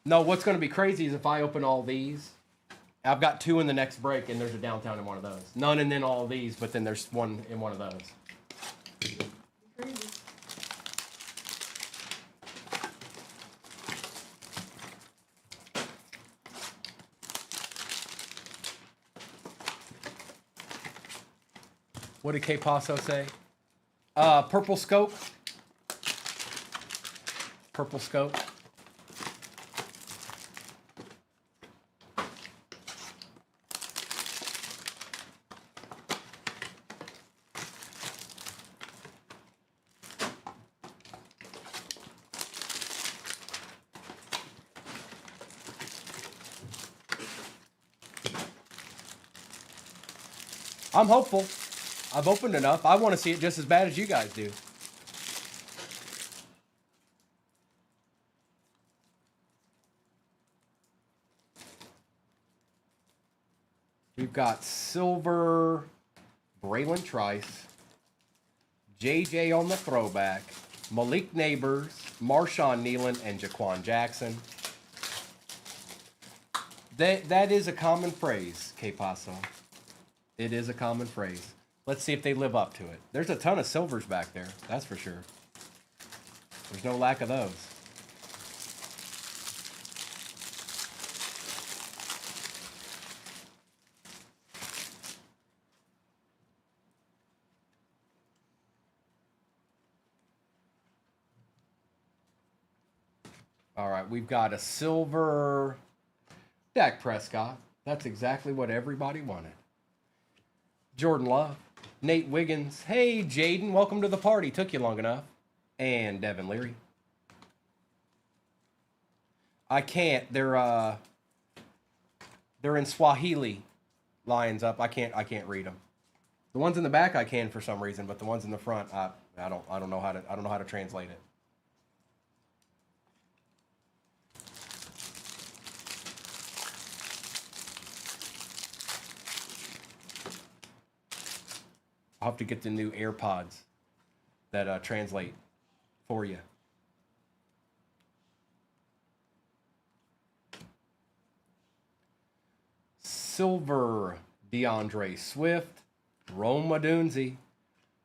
what's going to be crazy is if I open all these, I've got 2 in the next break and there's a downtown in one of those. None and then all of these, but then there's one in one of those. Crazy. What did K Paso say? Purple scope. Purple scope. I'm hopeful. I've opened enough. I want to see it just as bad as you guys do. We've got silver Braylon Trice, JJ on the throwback, Malik Neighbors, Marshawn Nealon, and Jaquan Jackson. That is a common phrase, K Paso. It is a common phrase. Let's see if they live up to it. There's a ton of silvers back there, that's for sure. There's no lack of those. All right, we've got a silver Dak Prescott. That's exactly what everybody wanted. Jordan Love, Nate Wiggins. Hey, Jaden, welcome to the party. Took you long enough. And Devin Leary. I can't. They're in Swahili. Lines up. I can't read them. The ones in the back I can for some reason, but the ones in the front I don't know how to translate it. I'll have to get the new AirPods that translate for you. Silver DeAndre Swift, Rome Odunze,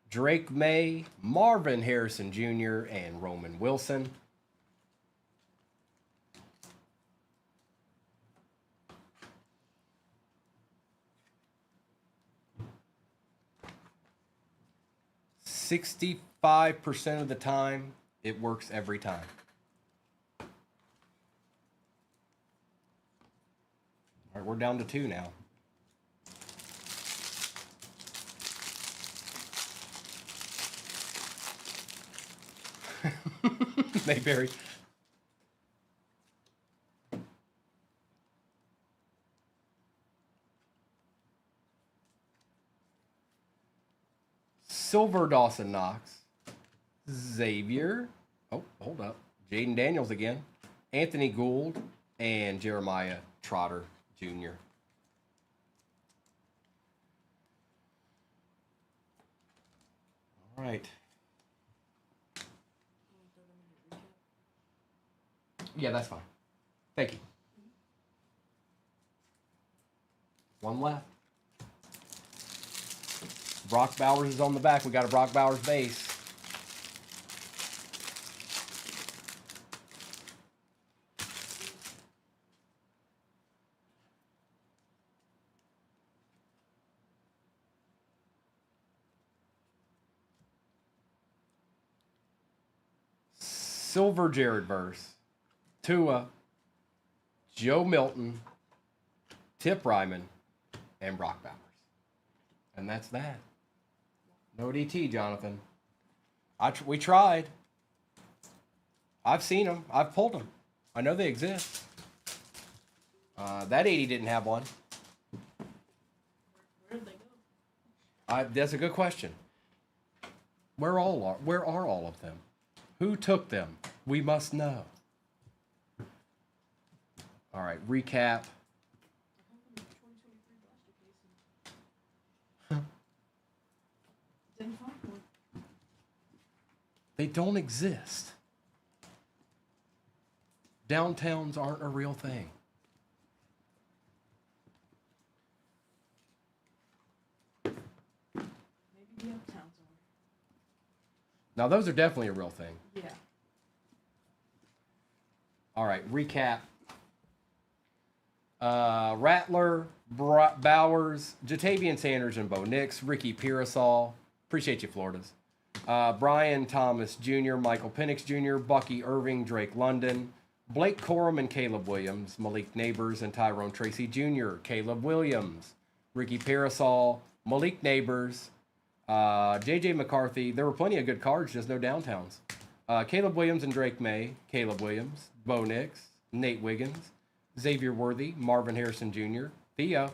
Drake May, Marvin Harrison Jr., and Roman Wilson. $65% of the time, it works every time. All right, we're down to 2 now. Mayberry. Silver Dawson Knox, Xavier, oh, hold up, Jaden Daniels again, Anthony Gould, and Jeremiah Trotter Jr. All right. Yeah, that's fine. Thank you. One left. Brock Bowers is on the back. We got a Brock Bowers base. Silver Jared Verse, Tua, Joe Milton, Tip Ryman, and Brock Bowers. And that's that. No DT, Jonathan. We tried. I've seen them. I've pulled them. I know they exist. That 80 didn't have one. Where'd they go? That's a good question. Where are all of them? Who took them? We must know. All right, recap. They don't exist. Downtowns aren't a real thing. Maybe the uptowns are. Now, those are definitely a real thing. Yeah. All right, recap. Rattler, Bowers, Jatavian Sanders, and Bo Nix, Ricky Pearsall. Appreciate you, Floridas. Brian Thomas Jr., Michael Penix Jr., Bucky Irving, Drake London, Blake Corum and Caleb Williams, Malik Neighbors and Tyrone Tracy Jr., Caleb Williams, Ricky Pearsall, Malik Neighbors, J.J. McCarthy. There were plenty of good cards, just no downtowns. Caleb Williams and Drake May, Caleb Williams, Bo Nix, Nate Wiggins, Xavier Worthy, Marvin Harrison Jr., Theo,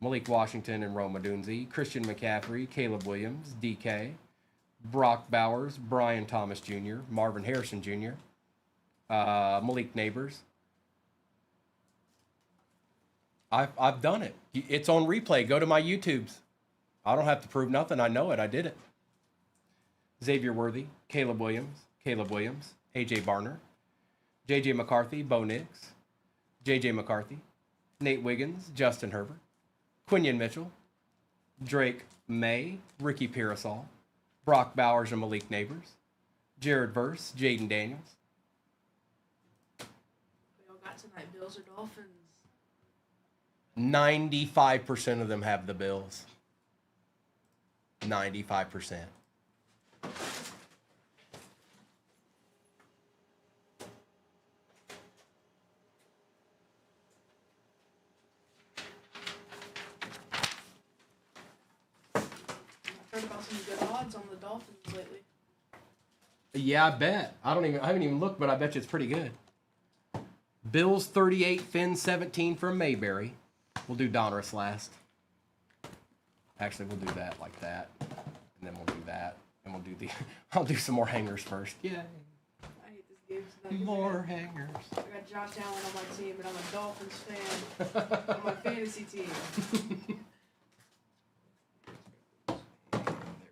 Malik Washington and Roma Dunze, Christian McCaffrey, Caleb Williams, DK, Brock Bowers, Brian Thomas Jr., Marvin Harrison Jr., Malik Neighbors. I've done it. It's on replay. Go to my YouTubes. I don't have to prove nothing. I know it. I did it. Xavier Worthy, Caleb Williams, AJ Barner, JJ McCarthy, Bo Nix, JJ McCarthy, Nate Wiggins, Justin Herbert, Quinion Mitchell, Drake May, Ricky Pearsall, Brock Bowers and Malik Neighbors, Jared Verse, Jaden Daniels. We all got tonight, Bills or Dolphins? 95% of them have the Bills. 95%. I've heard about some good odds on the Dolphins lately. Yeah, I bet. I haven't even looked, but I bet you it's pretty good. Bills 38, Finn 17 from Mayberry. We'll do Donruss last. Actually, we'll do that like that. And then we'll do that. And we'll do the I'll do some more hangers first. Yay. I hate this game tonight. More hangers. I got Josh Allen on my team, and I'm a Dolphins fan on my fantasy team. There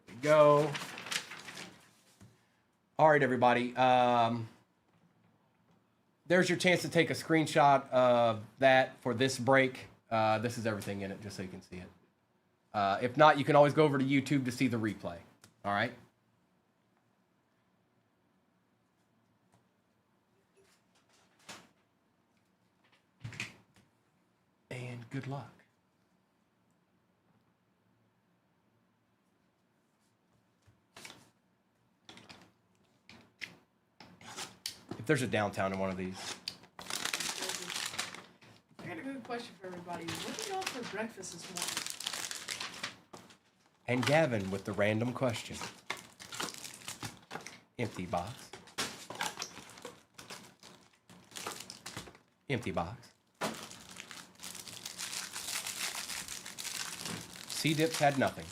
we go. All right, everybody. There's your chance to take a screenshot of that for this break. This is everything in it, just so you can see it. If not, you can always go over to YouTube to see the replay. All right? And good luck. If there's a downtown in one of these. I got a good question for everybody. What did y'all have for breakfast this morning? And Gavin with the random question. Empty box. Empty box. C-Dips had nothing.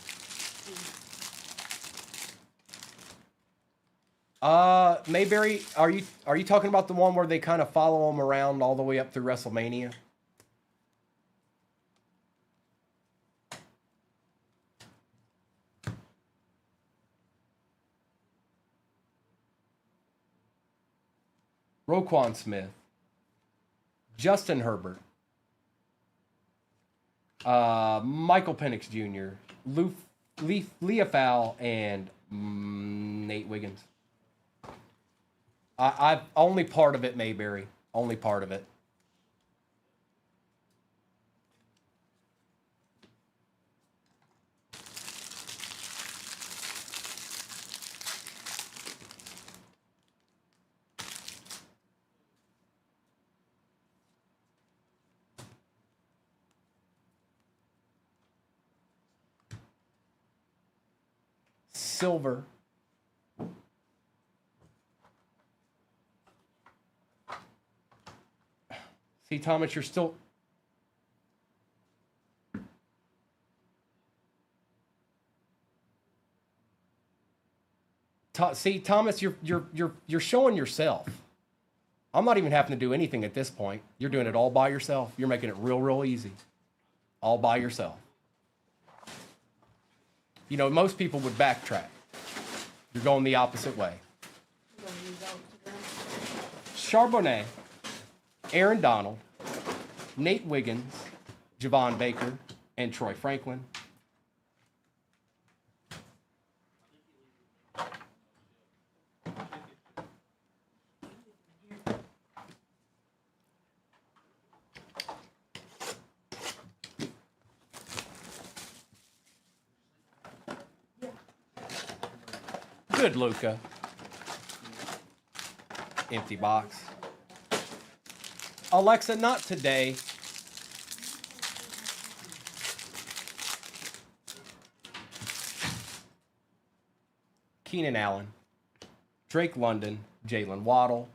Mayberry, are you talking about the one where they kind of follow them around all the way up through WrestleMania? Roquan Smith, Justin Herbert, Michael Penix Jr., Leah Fowl, and Nate Wiggins. I've only part of it, Mayberry. Only part of it. Silver. See, Thomas, you're still... See, Thomas, you're showing yourself. I'm not even having to do anything at this point. You're doing it all by yourself. You're making it real easy. All by yourself. You know, most people would backtrack. You're going the opposite way. Charbonnet, Aaron Donald, Nate Wiggins, Javon Baker, and Troy Franklin. Good, Luca. Empty box. Alexa, not today. Keenan Allen, Drake London, Jalen Waddle,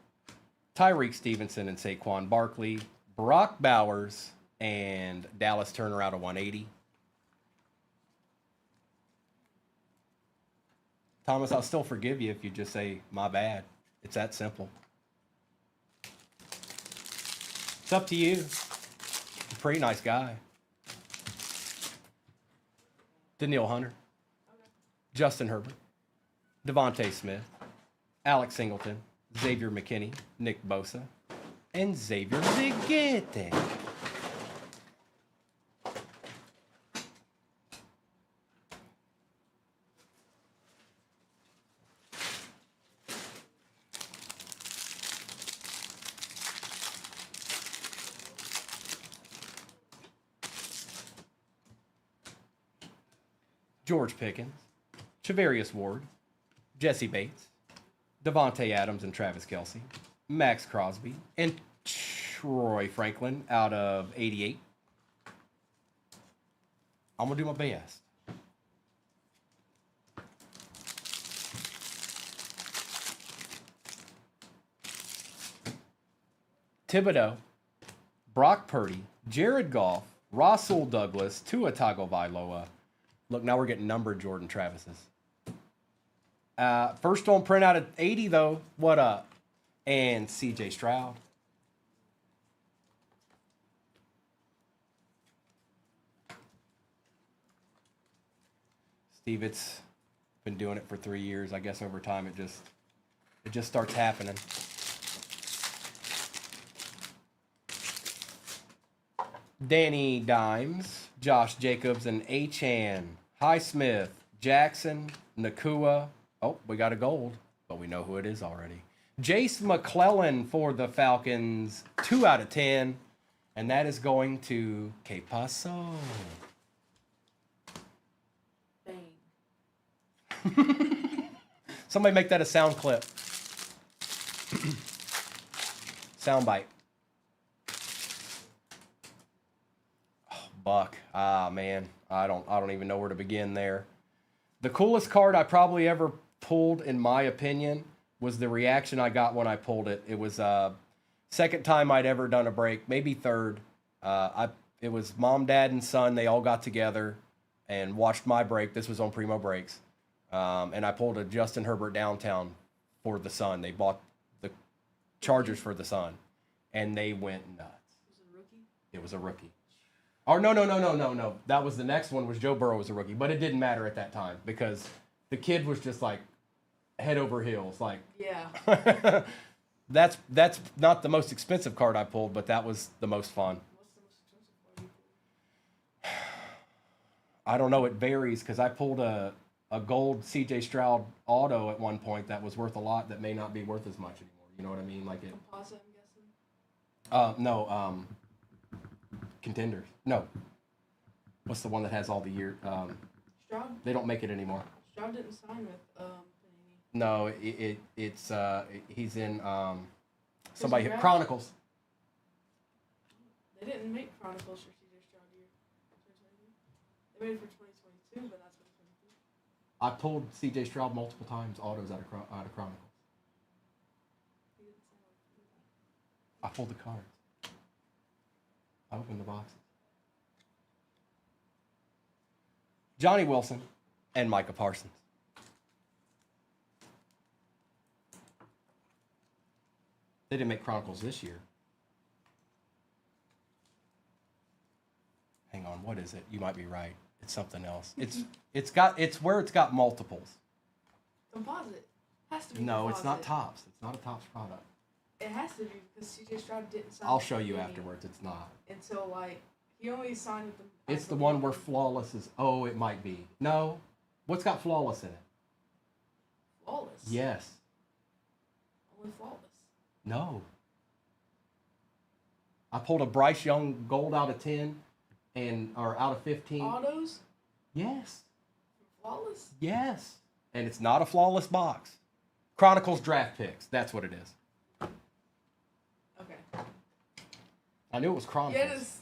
Tyreek Stevenson and Saquon Barkley, Brock Bowers, and Dallas Turner out of 180. Thomas, I'll still forgive you if you just say, my bad. It's that simple. It's up to you. He's a pretty nice guy. Daniil Hunter. Justin Herbert. Devontae Smith. Alex Singleton. Xavier McKinney. Nick Bosa. And Xavier Zigete. George Pickens, Chavarius Ward, Jesse Bates, Devontae Adams and Travis Kelce, Max Crosby, and Troy Franklin out of 88. I'm going to do my best. Thibodeau, Brock Purdy, Jared Goff, Rasul Douglas, Tua Tagovailoa. Look, now we're getting numbered Jordan Travis's. First on print out of 80, though. What up? And CJ Stroud. Steve, it's been doing it for 3 years. I guess over time it just starts happening. Danny Dimes, Josh Jacobs, and Achan, Highsmith, Jackson, Nakua. Oh, we got a gold, but we know who it is already. Jace McClellan for the Falcons, 2 out of 10. And that is going to Que Paso. Bang. Somebody make that a sound clip. Soundbite. Buck. Ah, man. I don't even know where to begin there. The coolest card I probably ever pulled, in my opinion, was the reaction I got when I pulled it. It was second time I'd ever done a break, maybe third. It was mom, dad, and son. They all got together and watched my break. This was on Primo Breaks. And I pulled a Justin Herbert downtown for the son. They bought the Chargers for the son. And they went nuts. Was it a rookie? It was a rookie. Oh, no. That was the next one, was Joe Burrow was a rookie. But it didn't matter at that time because the kid was just like head over heels. Like, yeah. That's not the most expensive card I pulled, but that was the most fun. What's the most expensive card you pulled? I don't know. It varies because I pulled a gold CJ Stroud auto at one point that was worth a lot that may not be worth as much anymore. You know what I mean? Like it. Composite, I'm guessing? No. Contenders. No. What's the one that has all the year? Stroud? They don't make it anymore. Stroud didn't sign with Panini. No, it's he's in somebody Draft? Chronicles. They didn't make Chronicles for CJ Stroud year. 2022. They made it for 2022, but that's 2023. I pulled CJ Stroud multiple times, autos out of Chronicles. He didn't sign with Panini. I pulled the cards. I opened the boxes. Johnny Wilson and Micah Parsons. They didn't make Chronicles this year. Hang on, what is it? You might be right. It's something else. It's where it's got multiples. Composite. Has to be No, composite. it's not Topps. It's not a Topps product. It has to be because CJ Stroud didn't sign I'll with show you Panini afterwards. It's not. Until, like, he only signed with them. It's the one where Flawless is. Oh, it might be. No. What's got Flawless in it? Flawless? Yes. Only Flawless. No. I pulled a Bryce Young gold out of 10 or out of 15. Autos? Yes. Flawless? Yes. And it's not a Flawless box. Chronicles draft picks. That's what it is. Okay. I knew it was Chronicles. Yeah, it's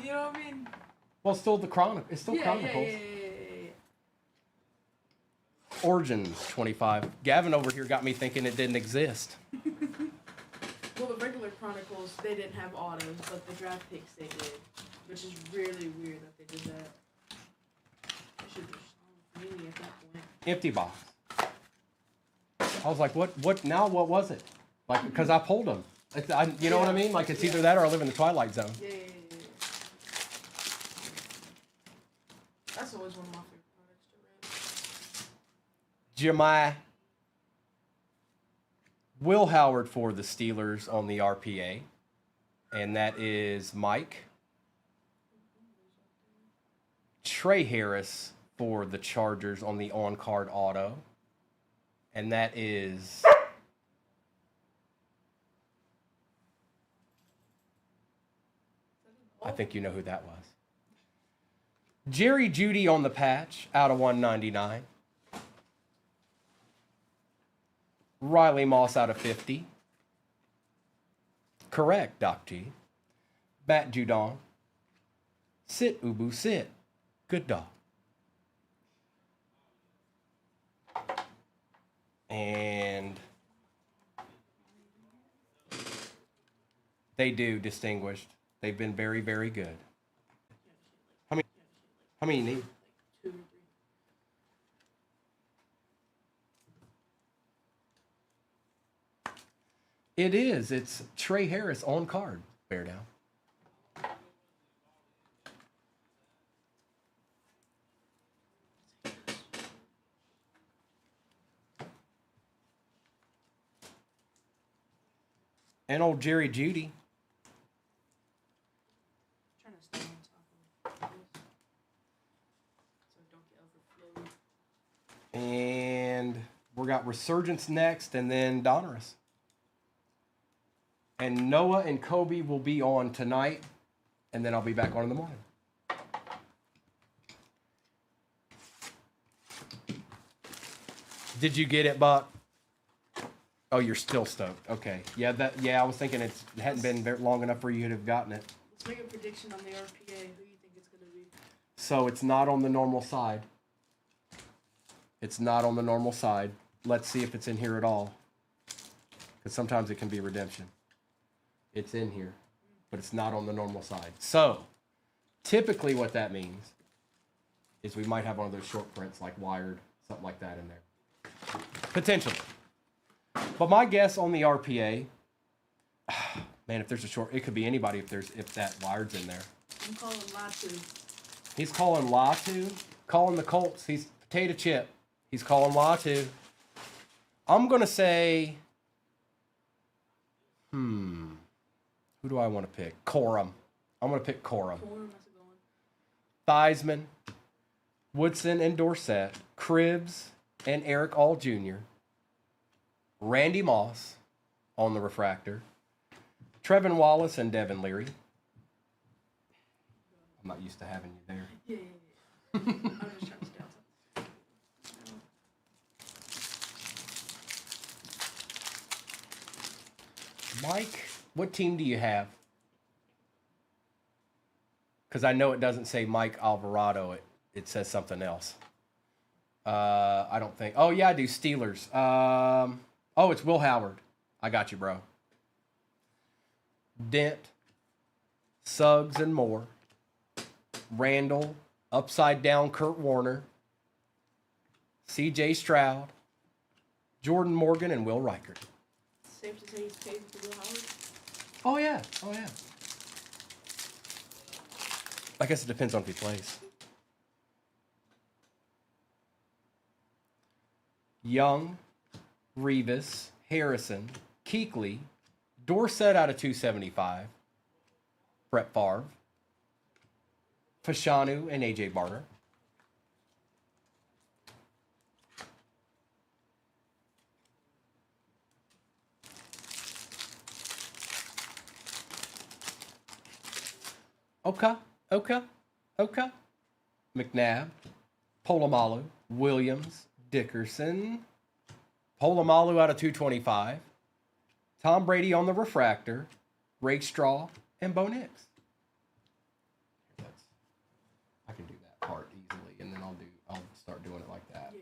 you know what I mean? Well, it's still the Chronicle. It's still Chronicles. Yeah. Origins 25. Gavin over here got me thinking it didn't exist. Well, the regular Chronicles, they didn't have autos, but the draft picks they did, which is really weird that they did that. I should just Panini at that point. Empty box. I was like, what now? What was it? Like, because I pulled them. You know what I mean? Like, it's either that or I live in the Twilight Zone. Yeah. That's always one of my favorite products to read. Jemai. Will Howard for the Steelers on the RPA. And that is Mike. Trey Harris for the Chargers on the on-card auto. And that is... I think you know who that was. Jerry Jeudy on the patch, out of 199. Riley Moss out of 50. Correct, Doc G. Bat Judon. Sit, Ubu, sit. Good dog. And they do, distinguished. They've been very, very good. How many you need? 2 or 3. It is. It's Trey Harris on card. Bear down. And old Jerry Jeudy. Trying to stay on top of this so it don't get overflowed. And we got Resurgence next, and then Donruss. And Noah and Kobe will be on tonight, and then I'll be back on in the morning. Did you get it, Buck? Oh, you're still stoked. Okay. Yeah, I was thinking it hadn't been very long enough for you to have gotten it. Let's make a prediction on the RPA. Who do you think it's going to be? So it's not on the normal side. It's not on the normal side. Let's see if it's in here at all. Because sometimes it can be redemption. It's in here, but it's not on the normal side. So typically what that means is we might have one of those short prints like Wired, something like that in there. Potentially. But my guess on the RPA, man, if there's a short, it could be anybody if that Wired's in there. I'm calling Latu. He's calling Latu, calling the Colts. He's potato chip. He's calling Latu. I'm going to say, who do I want to pick? Corum. I'm going to pick Corum. That's a good one. Theismann, Woodson and Dorsett, Cribbs and Eric All Jr., Randy Moss on the refractor, Trevin Wallace and Devin Leary. I'm not used to having you there. Yeah. I'm just trying to stay on top. Mike, what team do you have? Because I know it doesn't say Mike Alvarado. It says something else. I don't think. Oh, yeah, I do. Steelers. Oh, it's Will Howard. I got you, bro. Dent, Suggs and Moore, Randall, upside down Kurt Warner, C.J. Stroud, Jordan Morgan, and Will Reichert. Safe to say he's paid for Will Howard? Oh, yeah. Oh, yeah. I guess it depends on if he plays. Young, Revis, Harrison, Kuechly, Dorsett out of 275, Brett Favre, Fashanu, and A.J. Barner. Okay. McNabb, Polamalu, Williams, Dickerson, Polamalu out of 225, Tom Brady on the refractor, Rakestraw, and Bo Nix. I can do that part easily, and then I'll start doing it like that.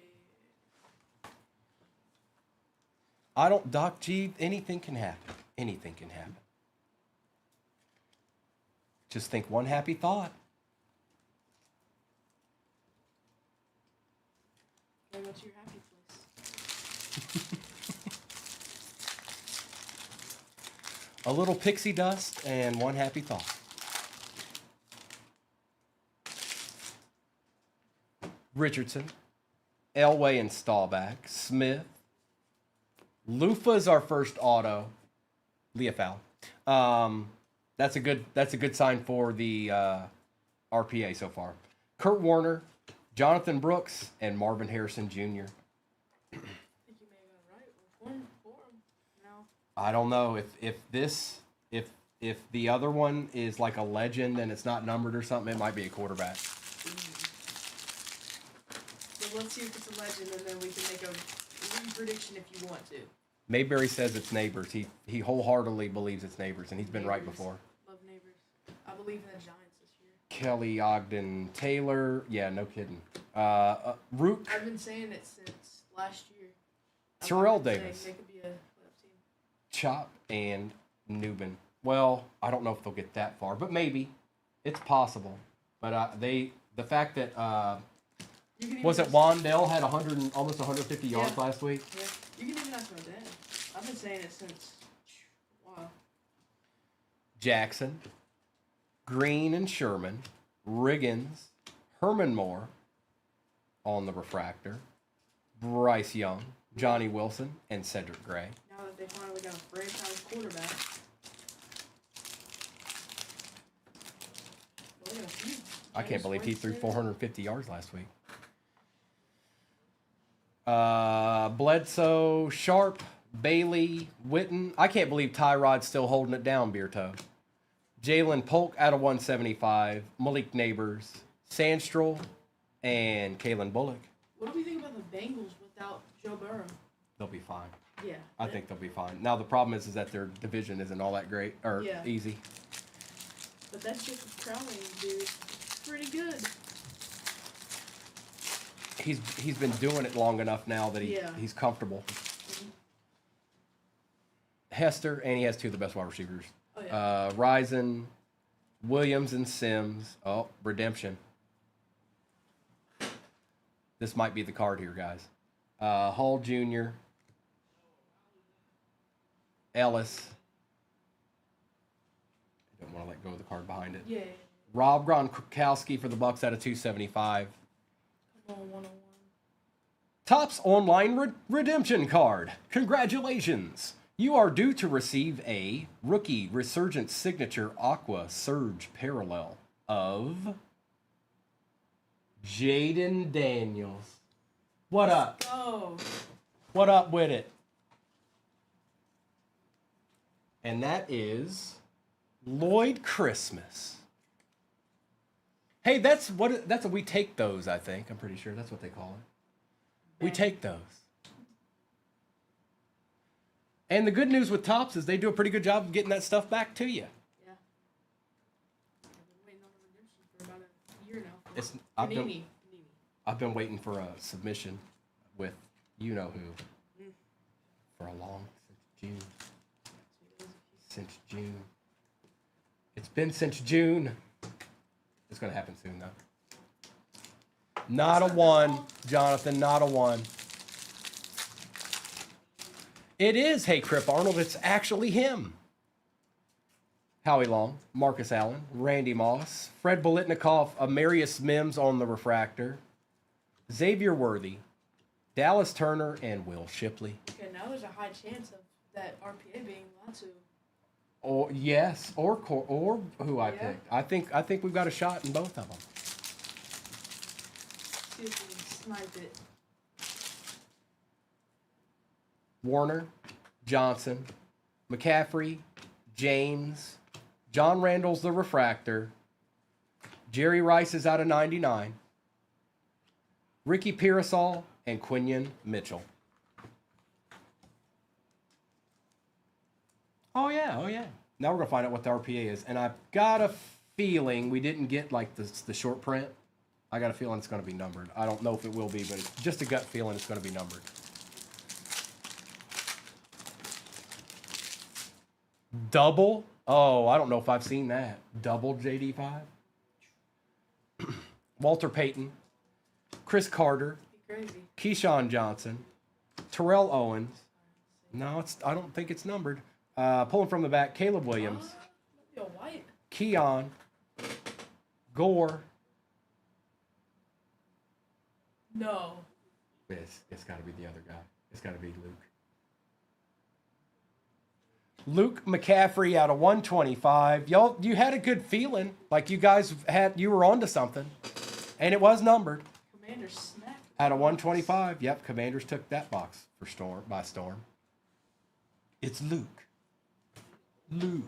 Yeah. Doc G, anything can happen. Anything can happen. Just think one happy thought. Go to your happy place. a little pixie dust, and one happy thought. Richardson, Elway and Staubach, Smith. Lufa's our first auto. Leah Fowl. That's a good sign for the RPA so far. Kurt Warner, Jonathan Brooks, and Marvin Harrison Jr. I think you may have got right with one for him now. I don't know if the other one is like a legend and it's not numbered or something, it might be a quarterback. So let's see if it's a legend, and then we can make a prediction if you want to. Mayberry says it's Neighbors. He wholeheartedly believes it's Neighbors, and he's been right Neighbors. before. Love Neighbors. I believe in the Giants this year. Kelly Ogden Taylor. Yeah, no kidding. Rook. I've been saying it since last year. Terrell Davis. They could be a playoff team. Chop and Newman. Well, I don't know if they'll get that far, but maybe. It's possible. But the fact that was it Wandell had almost 150 yards Yeah. last week? Yeah, you can even ask my dad. I've been saying it since a while. Jackson, Green and Sherman, Riggins, Herman Moore on the refractor, Bryce Young, Johnny Wilson, and Cedric Gray. Now that they finally got a franchise quarterback. Well, they got a few. I can't believe he threw Winston. 450 yards last week. Bledsoe, Sharp, Bailey, Witten. I can't believe Tyrod's still holding it down, Beer Toe. Jalen Polk out of 175. Malik Neighbors, Sandstrel, and Kalen Bullock. What do we think about the Bengals without Joe Burrow? They'll be fine. Yeah. I think they'll be fine. Now, the problem is that their division isn't all that great or Yeah. easy. But that Jacob Crowley dude, pretty good. He's been doing it long enough now that Yeah. he's comfortable. Mhm. Hester, and he has two of the best wide receivers. Oh, yeah. Risen, Williams, and Sims. Oh, redemption. This might be the card here, guys. Hall Jr., Ellis. I don't want to let go of the card behind it. Yeah. Rob Gronkowski for the Bucks out of 275. Come on, 101. Topps online redemption card. Congratulations. You are due to receive a rookie resurgence signature Aqua Surge parallel of Jaden Daniels. What up? Oh. What up with it? And that is Lloyd Christmas. Hey, that's what we take those, I think. I'm pretty sure that's what they call it. We take those. And the good news with Topps is they do a pretty good job of getting that stuff back to you. Yeah. I've been waiting on the redemption for about a year now. It's Panini. I've been waiting for a submission with you know who for a long since June. Since June. It's been since June. It's gonna happen soon though. Not a one, Jonathan. Not a one. It is. Hey, Crip Arnold. It's actually him. Howie Long, Marcus Allen, Randy Moss, Fred Bolitnikoff, Amarius Mims on the refractor, Xavier Worthy, Dallas Turner, and Will Shipley. Okay, now there's a high chance of that RPA being Latu. Or yes, or who I Yeah. picked. I think we've got a shot in both of them. See if we can snipe it. Warner, Johnson, McCaffrey, James, John Randall's the refractor, Jerry Rice is out of 99, Ricky Pearsall, and Quinion Mitchell. Oh yeah. Now we're gonna find out what the RPA is, and I've got a feeling we didn't get like the short print. I got a feeling it's gonna be numbered. I don't know if it will be, but it's just a gut feeling it's gonna be numbered. Double? Oh, I don't know if I've seen that. Double JD5? Walter Payton, Chris Carter, Be crazy. Keyshawn Johnson, Terrell Owens. No, I don't think it's numbered. Pulling from the back, Caleb Williams, Yo, white. Keon, Gore. No. It's got to be the other guy. It's got to be Luke. Luke McCaffrey out of 125. Y'all, you had a good feeling, like you guys you were onto something, and it was numbered. Commander smacked. Out of 125. Yep, Commanders took that box by storm. It's Luke. Luke.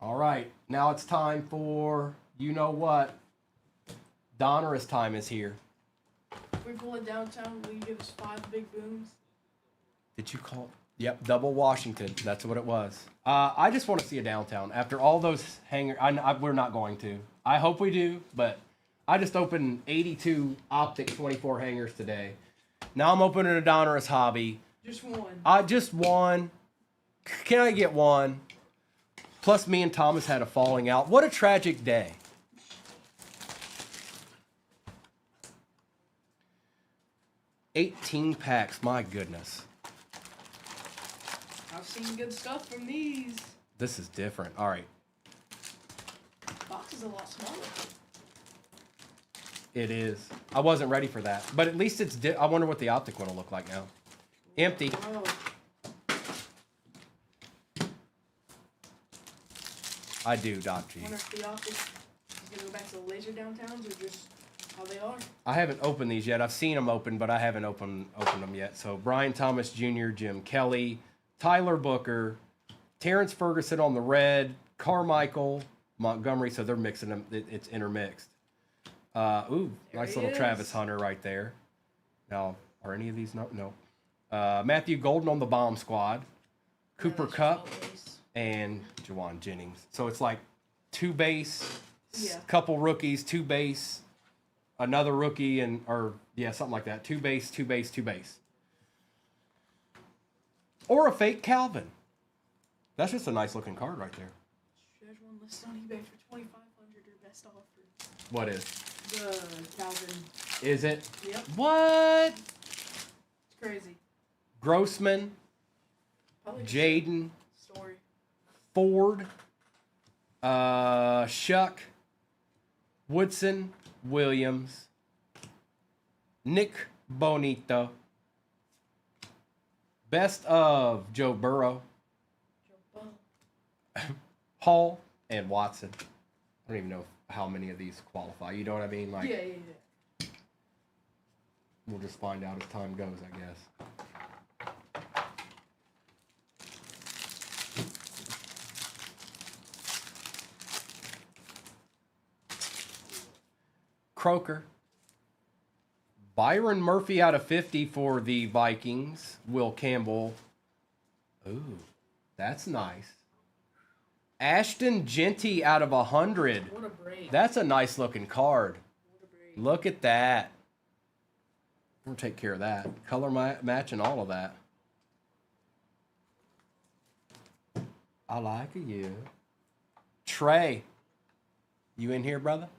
All right, now it's time for you know what. Donruss time is here. If we pull it downtown, will you give us 5 big booms? Did you call? Yep, double Washington. That's what it was. I just want to see a downtown after all those hangers. We're not going to. I hope we do, but I just opened 82 Optic 24 hangers today. Now I'm opening a Donruss hobby. Just one. Just one. Can I get one? Plus, me and Thomas had a falling out. What a tragic day. $18 packs. My goodness. I've seen good stuff from these. This is different. All right. Box is a lot smaller. It is. I wasn't ready for that. But at least it's... I wonder what the Optic one will look like now. Empty. Oh. I do, Doc G. I wonder if the Optic is going to go back to the laser downtowns or just how they are. I haven't opened these yet. I've seen them open, but I haven't opened them yet. So Brian Thomas Jr., Jim Kelly, Tyler Booker, Terrence Ferguson on the red, Carmichael, Montgomery. So they're mixing them. It's intermixed. Ooh, There nice he little is. Travis Hunter right there. Now, are any of these? No. Matthew Golden on the bomb squad, Cooper that's Kupp, just all base. and Jawan Jennings. So it's like 2 base, Yeah. couple rookies, 2 base, another rookie, something like that. 2 base, 2 base, 2 base. Or a fake Calvin. That's just a nice looking card right there. There's one listed on eBay for $2,500 or best offer. What is? The Calvin. Is it? Yep. What? It's crazy. Grossman, Probably just Jaden, a story. Ford, Shuck, Woodson, Williams, Nick Bonito, best of Joe Burrow, Joe Bell. Hall, and Watson. I don't even know how many of these qualify. You know what I mean? Like, Yeah. we'll just find out as time goes, I guess. Croker. Byron Murphy out of 50 for the Vikings. Will Campbell. Ooh, that's nice. Ashton Genty out of 100. What a break. That's a nice looking card. What a break. Look at that. We'll take care of that. Color match and all of that. I like you. Trey. You in here, brother?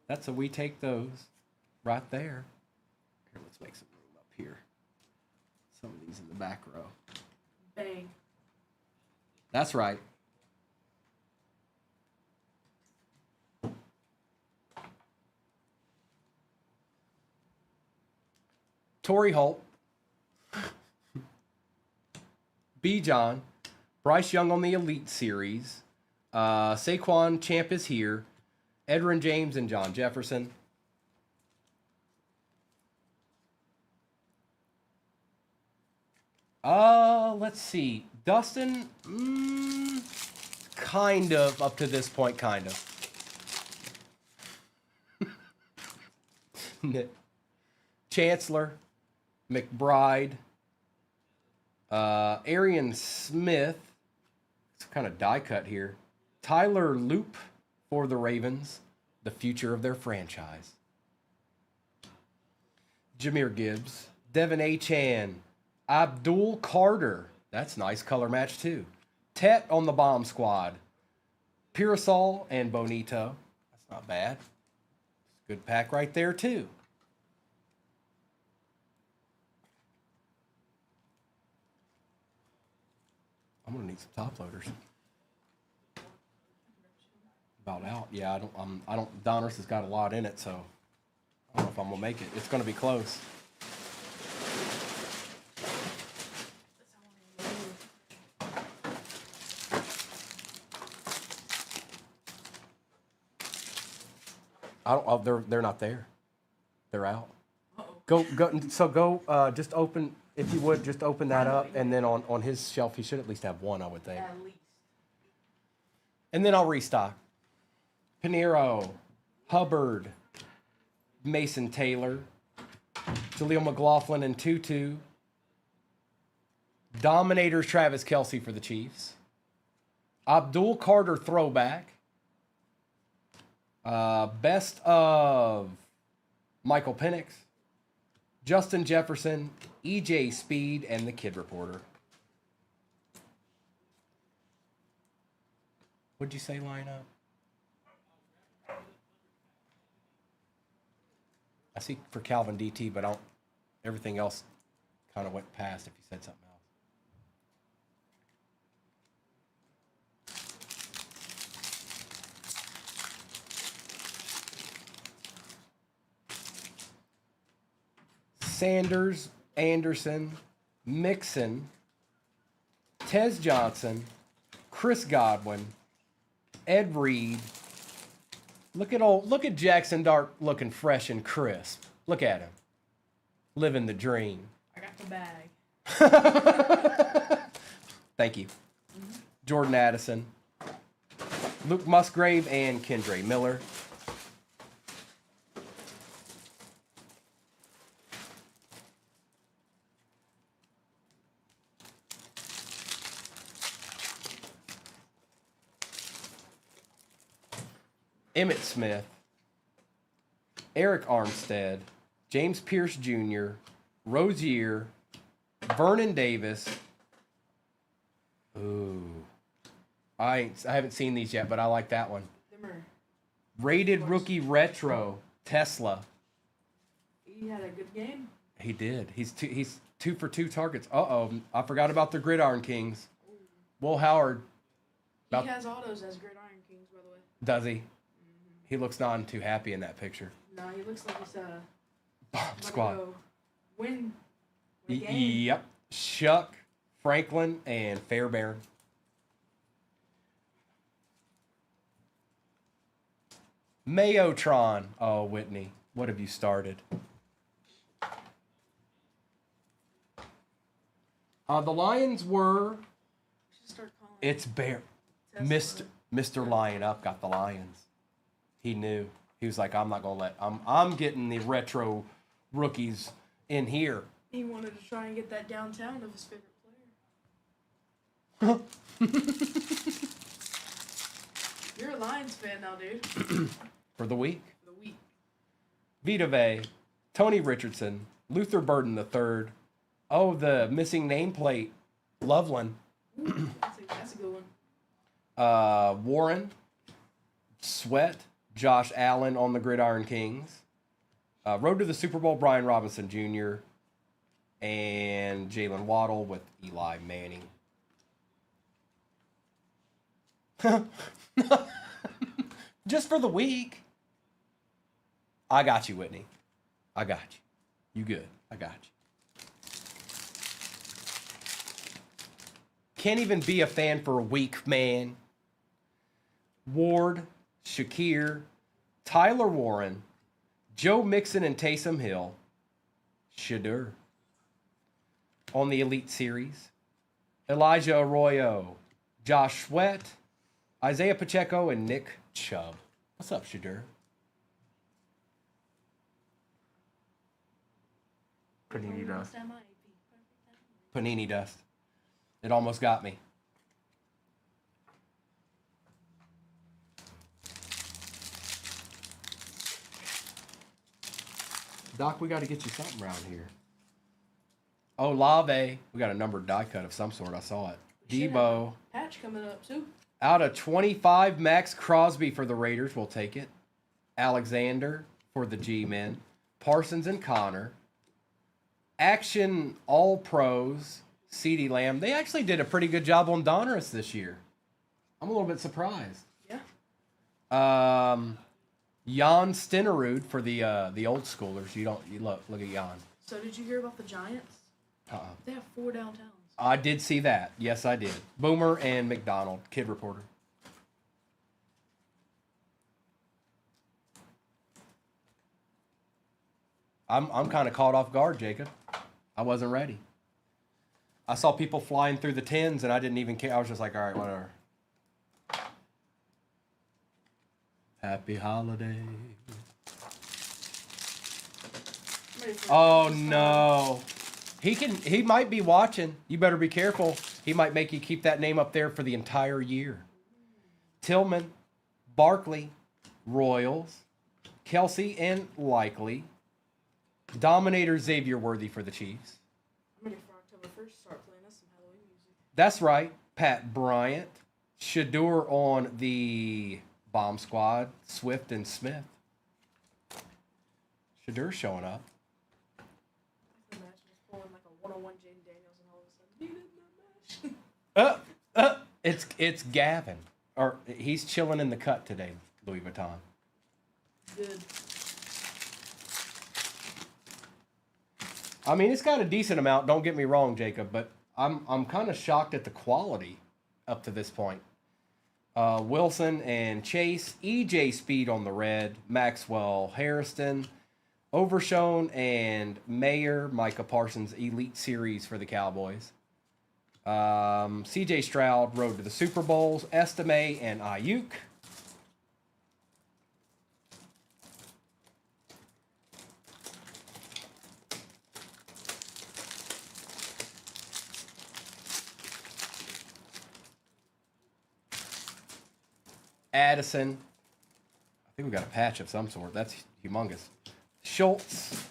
That's a we take those right there. Here, let's make some room up here. Some of these in the back row. Bang. That's right. Torrey Holt. B. John. Bryce Young on the Elite Series. Saquon Champ is here. Edrin James and John Jefferson. Let's see. Dustin, kind of up to this point, kind of. Chancellor, McBride, Arian Smith. It's kind of die cut here. Tyler Loop for the Ravens, the future of their franchise. Jahmyr Gibbs, Devin Achan, Abdul Carter. That's nice color match too. Tet on the bomb squad. Pearsall and Bonito. That's not bad. Good pack right there too. I'm gonna need some top loaders. About out. Yeah, I don't. Donruss has got a lot in it, so I don't know if I'm gonna make it. It's gonna be close. I don't. Oh, they're not there. They're out. Go. So go. Just open. If you would, just open that up, and then on his shelf, he should at least have one, I would think. At least. And then I'll restock. Pinheiro, Hubbard, Mason Taylor, Jaleel McLaughlin and Tutu. Dominators Travis Kelce for the Chiefs. Abdul Carter throwback. Best of Michael Penix, Justin Jefferson, EJ Speed, and the Kid Reporter. What'd you say, line up? I see for Calvin DT, but everything else kind of went past if you said something else. Sanders, Anderson, Mixon, Tez Johnson, Chris Godwin, Ed Reed. Look at Jackson Dart looking fresh and crisp. Look at him. Living the dream. I got the bag. Thank you. Jordan Addison, Luke Musgrave, and Kendre Miller. Emmitt Smith, Eric Armstead, James Pierce Jr., Rozier, Vernon Davis. Ooh. I haven't seen these yet, but I like that one. Rated rookie retro, Tesla. He had a good game. He did. He's 2 for 2 targets. Uh-oh. I forgot about the Gridiron Kings. Will Howard. He has autos as Gridiron Kings, by the way. Does he? He looks not too happy in that picture. No, he looks like he's Bomb squad. Win a game. Yep. Shuck, Franklin, and Fairbairn. Mayotron. Oh, Whitney, what have you started? The Lions were. It's Bear. Mr. Lion Up got the Lions. He knew. He was like, I'm not gonna let. I'm getting the retro rookies in here. He wanted to try and get that downtown of his favorite player. You're a Lions fan now, dude. For the week. For the week. Vita Vea, Tony Richardson, Luther Burden III. Oh, the missing nameplate, Loveland. Ooh, that's a good one. Warren, Sweat, Josh Allen on the Gridiron Kings. Road to the Super Bowl, Brian Robinson Jr. And Jalen Waddle with Eli Manning. Just for the week. I got you, Whitney. I got you. You good. I got you. Can't even be a fan for a week, man. Ward, Shakir, Tyler Warren, Joe Mixon and Taysom Hill, Shadur. On the Elite Series, Elijah Arroyo, Josh Sweat, Isaiah Pacheco, and Nick Chubb. What's up, Shadur? Panini dust. Panini dust. It almost got me. Doc, we got to get you something around here. Oh, Lave. We got a numbered die cut of some sort. I saw it. Debo. Patch coming up, too. Out of 25, Max Crosby for the Raiders. We'll take it. Alexander for the G-Men. Parsons and Connor. Action All-Pros. CeeDee Lamb. They actually did a pretty good job on Donruss this year. I'm a little bit surprised. Yeah. Jan Stenerud for the old schoolers. You look at Jan. So did you hear about the Giants? They have 4 downtowns. I did see that. Yes, I did. Boomer and McDonald, Kid Reporter. I'm kind of caught off guard, Jacob. I wasn't ready. I saw people flying through the tens, and I didn't even care. I was just like, all right, whatever. Happy holiday. Oh no. He might be watching. You better be careful. He might make you keep that name up there for the entire year. Tillman, Barkley, Royals, Kelsey, and Likely. Dominator Xavier Worthy for the Chiefs. I'm ready for October 1st. Start playing us some Halloween music. That's right. Pat Bryant. Shador on the bomb squad. Swift and Smith. Shador showing up. I can imagine just pulling like a 101 Jaden Daniels and all of a sudden, needed my match. It's Gavin. Or he's chilling in the cut today, Louis Vuitton. Good. I mean, it's got a decent amount. Don't get me wrong, Jacob, but I'm kind of shocked at the quality up to this point. Wilson and Chase, EJ Speed on the red, Maxwell Harrison, Overshone and Mayer, Micah Parsons Elite Series for the Cowboys. CJ Stroud, road to the Super Bowls, Estime and Ayuk. Addison. I think we got a patch of some sort. That's humongous. Schultz.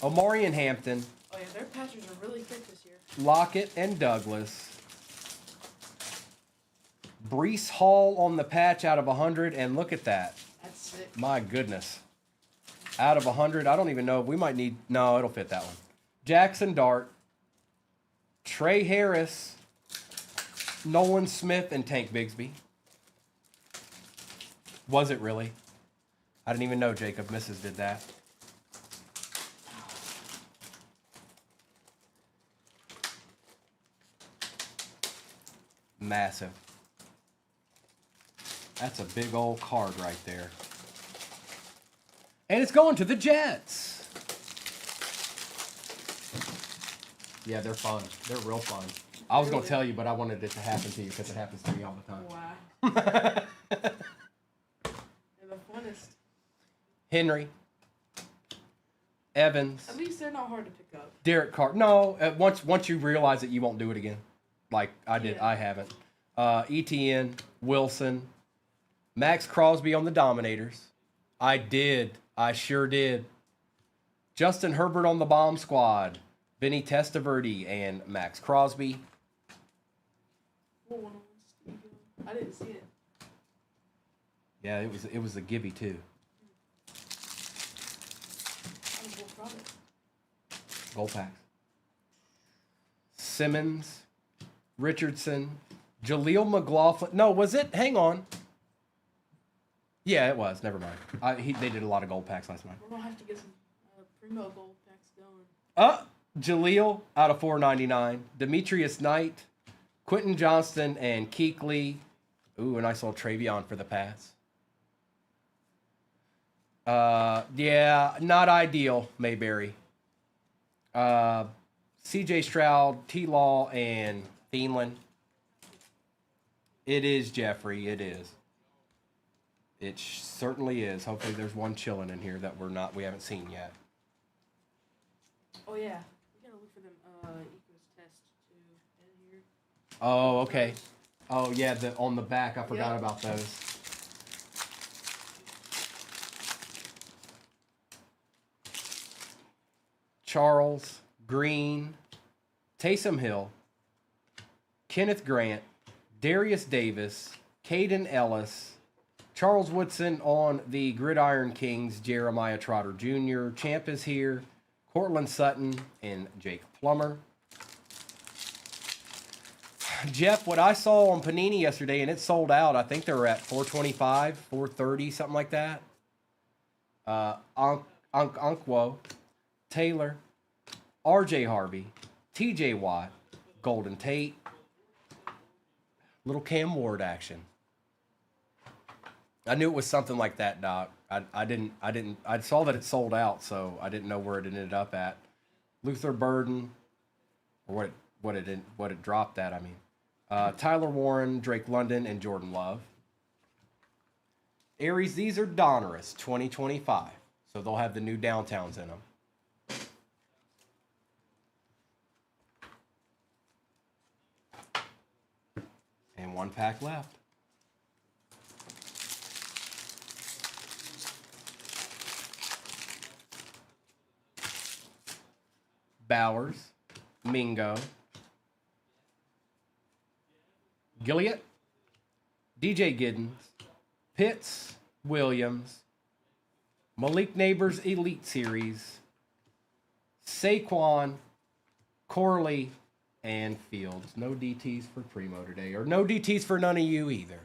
Omari and Hampton. Oh yeah, their patches are really thick this year. Lockett and Douglas. Brees Hall on the patch out of 100, and look at that. That's sick. My goodness. Out of 100, I don't even know. We might need... No, it'll fit that one. Jackson Dart. Trey Harris. Nolan Smith and Tank Bigsby. Was it really? I didn't even know Jacob Mrs. did that. Massive. That's a big old card right there. And it's going to the Jets. Yeah, they're fun. They're real fun. I was going to tell you, but I wanted it to happen to you because it happens to me all the time. Wow. They're the funnest. Henry. Evans. At least they're not hard to pick up. Derek Carr. No, once you realize it, you won't do it again. Like I did. Yeah. I haven't. ETN. Wilson. Max Crosby on the Dominators. I did. I sure did. Justin Herbert on the Bomb Squad. Vinny Testaverde and Max Crosby. Oh, I didn't see it. Yeah, it was a Gibby too. Gold packs. Simmons, Richardson, Jaleel McLaughlin. No, was it? Hang on. Yeah, it was. Never mind. They did a lot of gold packs last night. We're gonna have to get some Primo gold packs going. Jaleel out of 499. Demetrius Knight, Quentin Johnston, and Keekly. Ooh, a nice little Travion for the pass. Yeah, not ideal, Mayberry. CJ Stroud, T-Law, and Thielen. It is, Jeffrey. It is. It certainly is. Hopefully there's one chilling in here that we haven't seen yet. Oh, yeah. We gotta look for them Ecos test too in here. Oh, okay. Oh, yeah, on the back. I forgot about those. Charles, Green, Taysom Hill, Kenneth Grant, Darius Davis, Caden Ellis, Charles Woodson on the Gridiron Kings, Jeremiah Trotter Jr., Champ is here, Cortland Sutton, and Jake Plummer. Jeff, what I saw on Panini yesterday, and it sold out. I think they were at 425, 430, something like that. Unkwo, Taylor, R.J. Harvey, T.J. Watt, Golden Tate, little Cam Ward action. I knew it was something like that, Doc. I saw that it sold out, so I didn't know where it ended up at. Luther Burden, or what it dropped at. I mean, Tyler Warren, Drake London, and Jordan Love. Aries, these are Donruss 2025, so they'll have the new downtowns in them. And one pack left. Bowers, Mingo, Gilliott, DJ Giddens, Pitts, Williams, Malik Neighbors Elite Series, Saquon, Corley, and Fields. No DTs for Primo today, or no DTs for none of you either.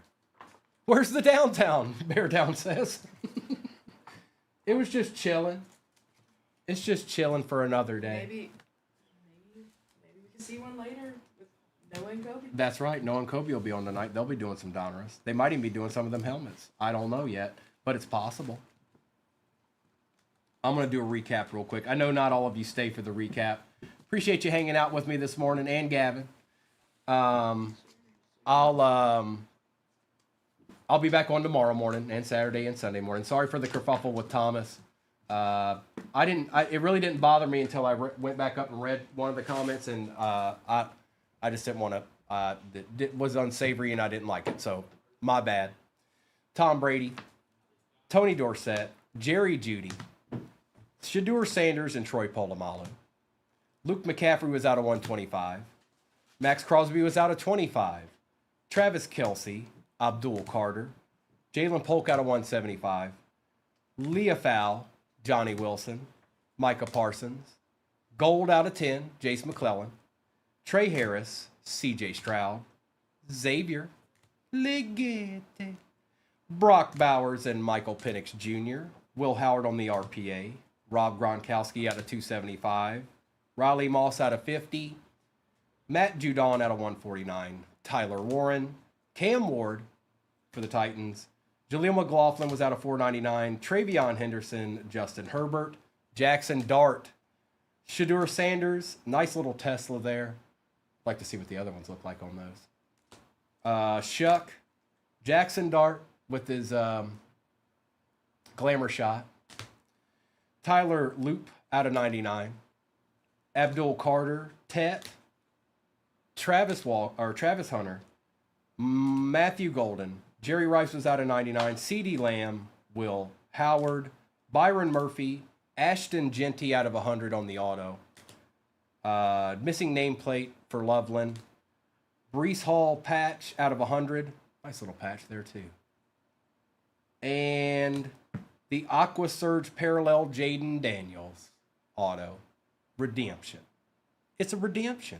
Where's the downtown? Bear Down says. It was just chilling. It's just chilling for another day. Maybe we can see one later with Noah and Kobe. That's right. Noah and Kobe will be on tonight. They'll be doing some Donruss. They might even be doing some of them helmets. I don't know yet, but it's possible. I'm going to do a recap real quick. I know not all of you stay for the recap. Appreciate you hanging out with me this morning, and Gavin. I'll be back on tomorrow morning and Saturday and Sunday morning. Sorry for the kerfuffle with Thomas. It really didn't bother me until I went back up and read one of the comments, and I just didn't want to. It was unsavory, and I didn't like it. So my bad. Tom Brady, Tony Dorsett, Jerry Jeudy, Shedeur Sanders, and Troy Polamalu. Luke McCaffrey was out of 125. Max Crosby was out of 25. Travis Kelce, Abdul Carter, Jalen Polk out of 175. Leah Fowl, Johnny Wilson, Micah Parsons, Gold out of 10, Jace McClellan, Trey Harris, C.J. Stroud, Xavier, Ligette, Brock Bowers and Michael Penix Jr., Will Howard on the RPA, Rob Gronkowski out of 275, Riley Moss out of 50, Matt Judon out of 149, Tyler Warren, Cam Ward for the Titans, Jaleel McLaughlin was out of 499. Travion Henderson, Justin Herbert, Jackson Dart, Shedeur Sanders. Nice little Tesla there. Like to see what the other ones look like on those. Shuck, Jackson Dart with his glamour shot. Tyler Loop out of 99. Abdul Carter, Tet, Travis Hunter, Matthew Golden. Jerry Rice was out of 99. CeeDee Lamb, Will Howard, Byron Murphy, Ashton Genty out of 100 on the auto. Missing nameplate for Loveland. Brees Hall patch out of 100. Nice little patch there too. And the Aqua Surge Parallel Jaden Daniels auto. Redemption. It's a redemption.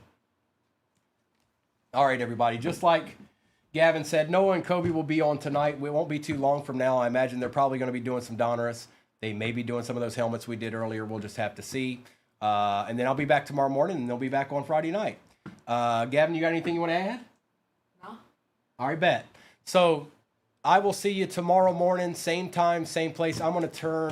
All right, everybody. Just like Gavin said, Noah and Kobe will be on tonight. It won't be too long from now. I imagine they're probably going to be doing some Donruss. They may be doing some of those helmets we did earlier. We'll just have to see. And then I'll be back tomorrow morning, and they'll be back on Friday night. Gavin, you got anything you want to add? No. All right, bet. So I will see you tomorrow morning, same time, same place. I'm going to turn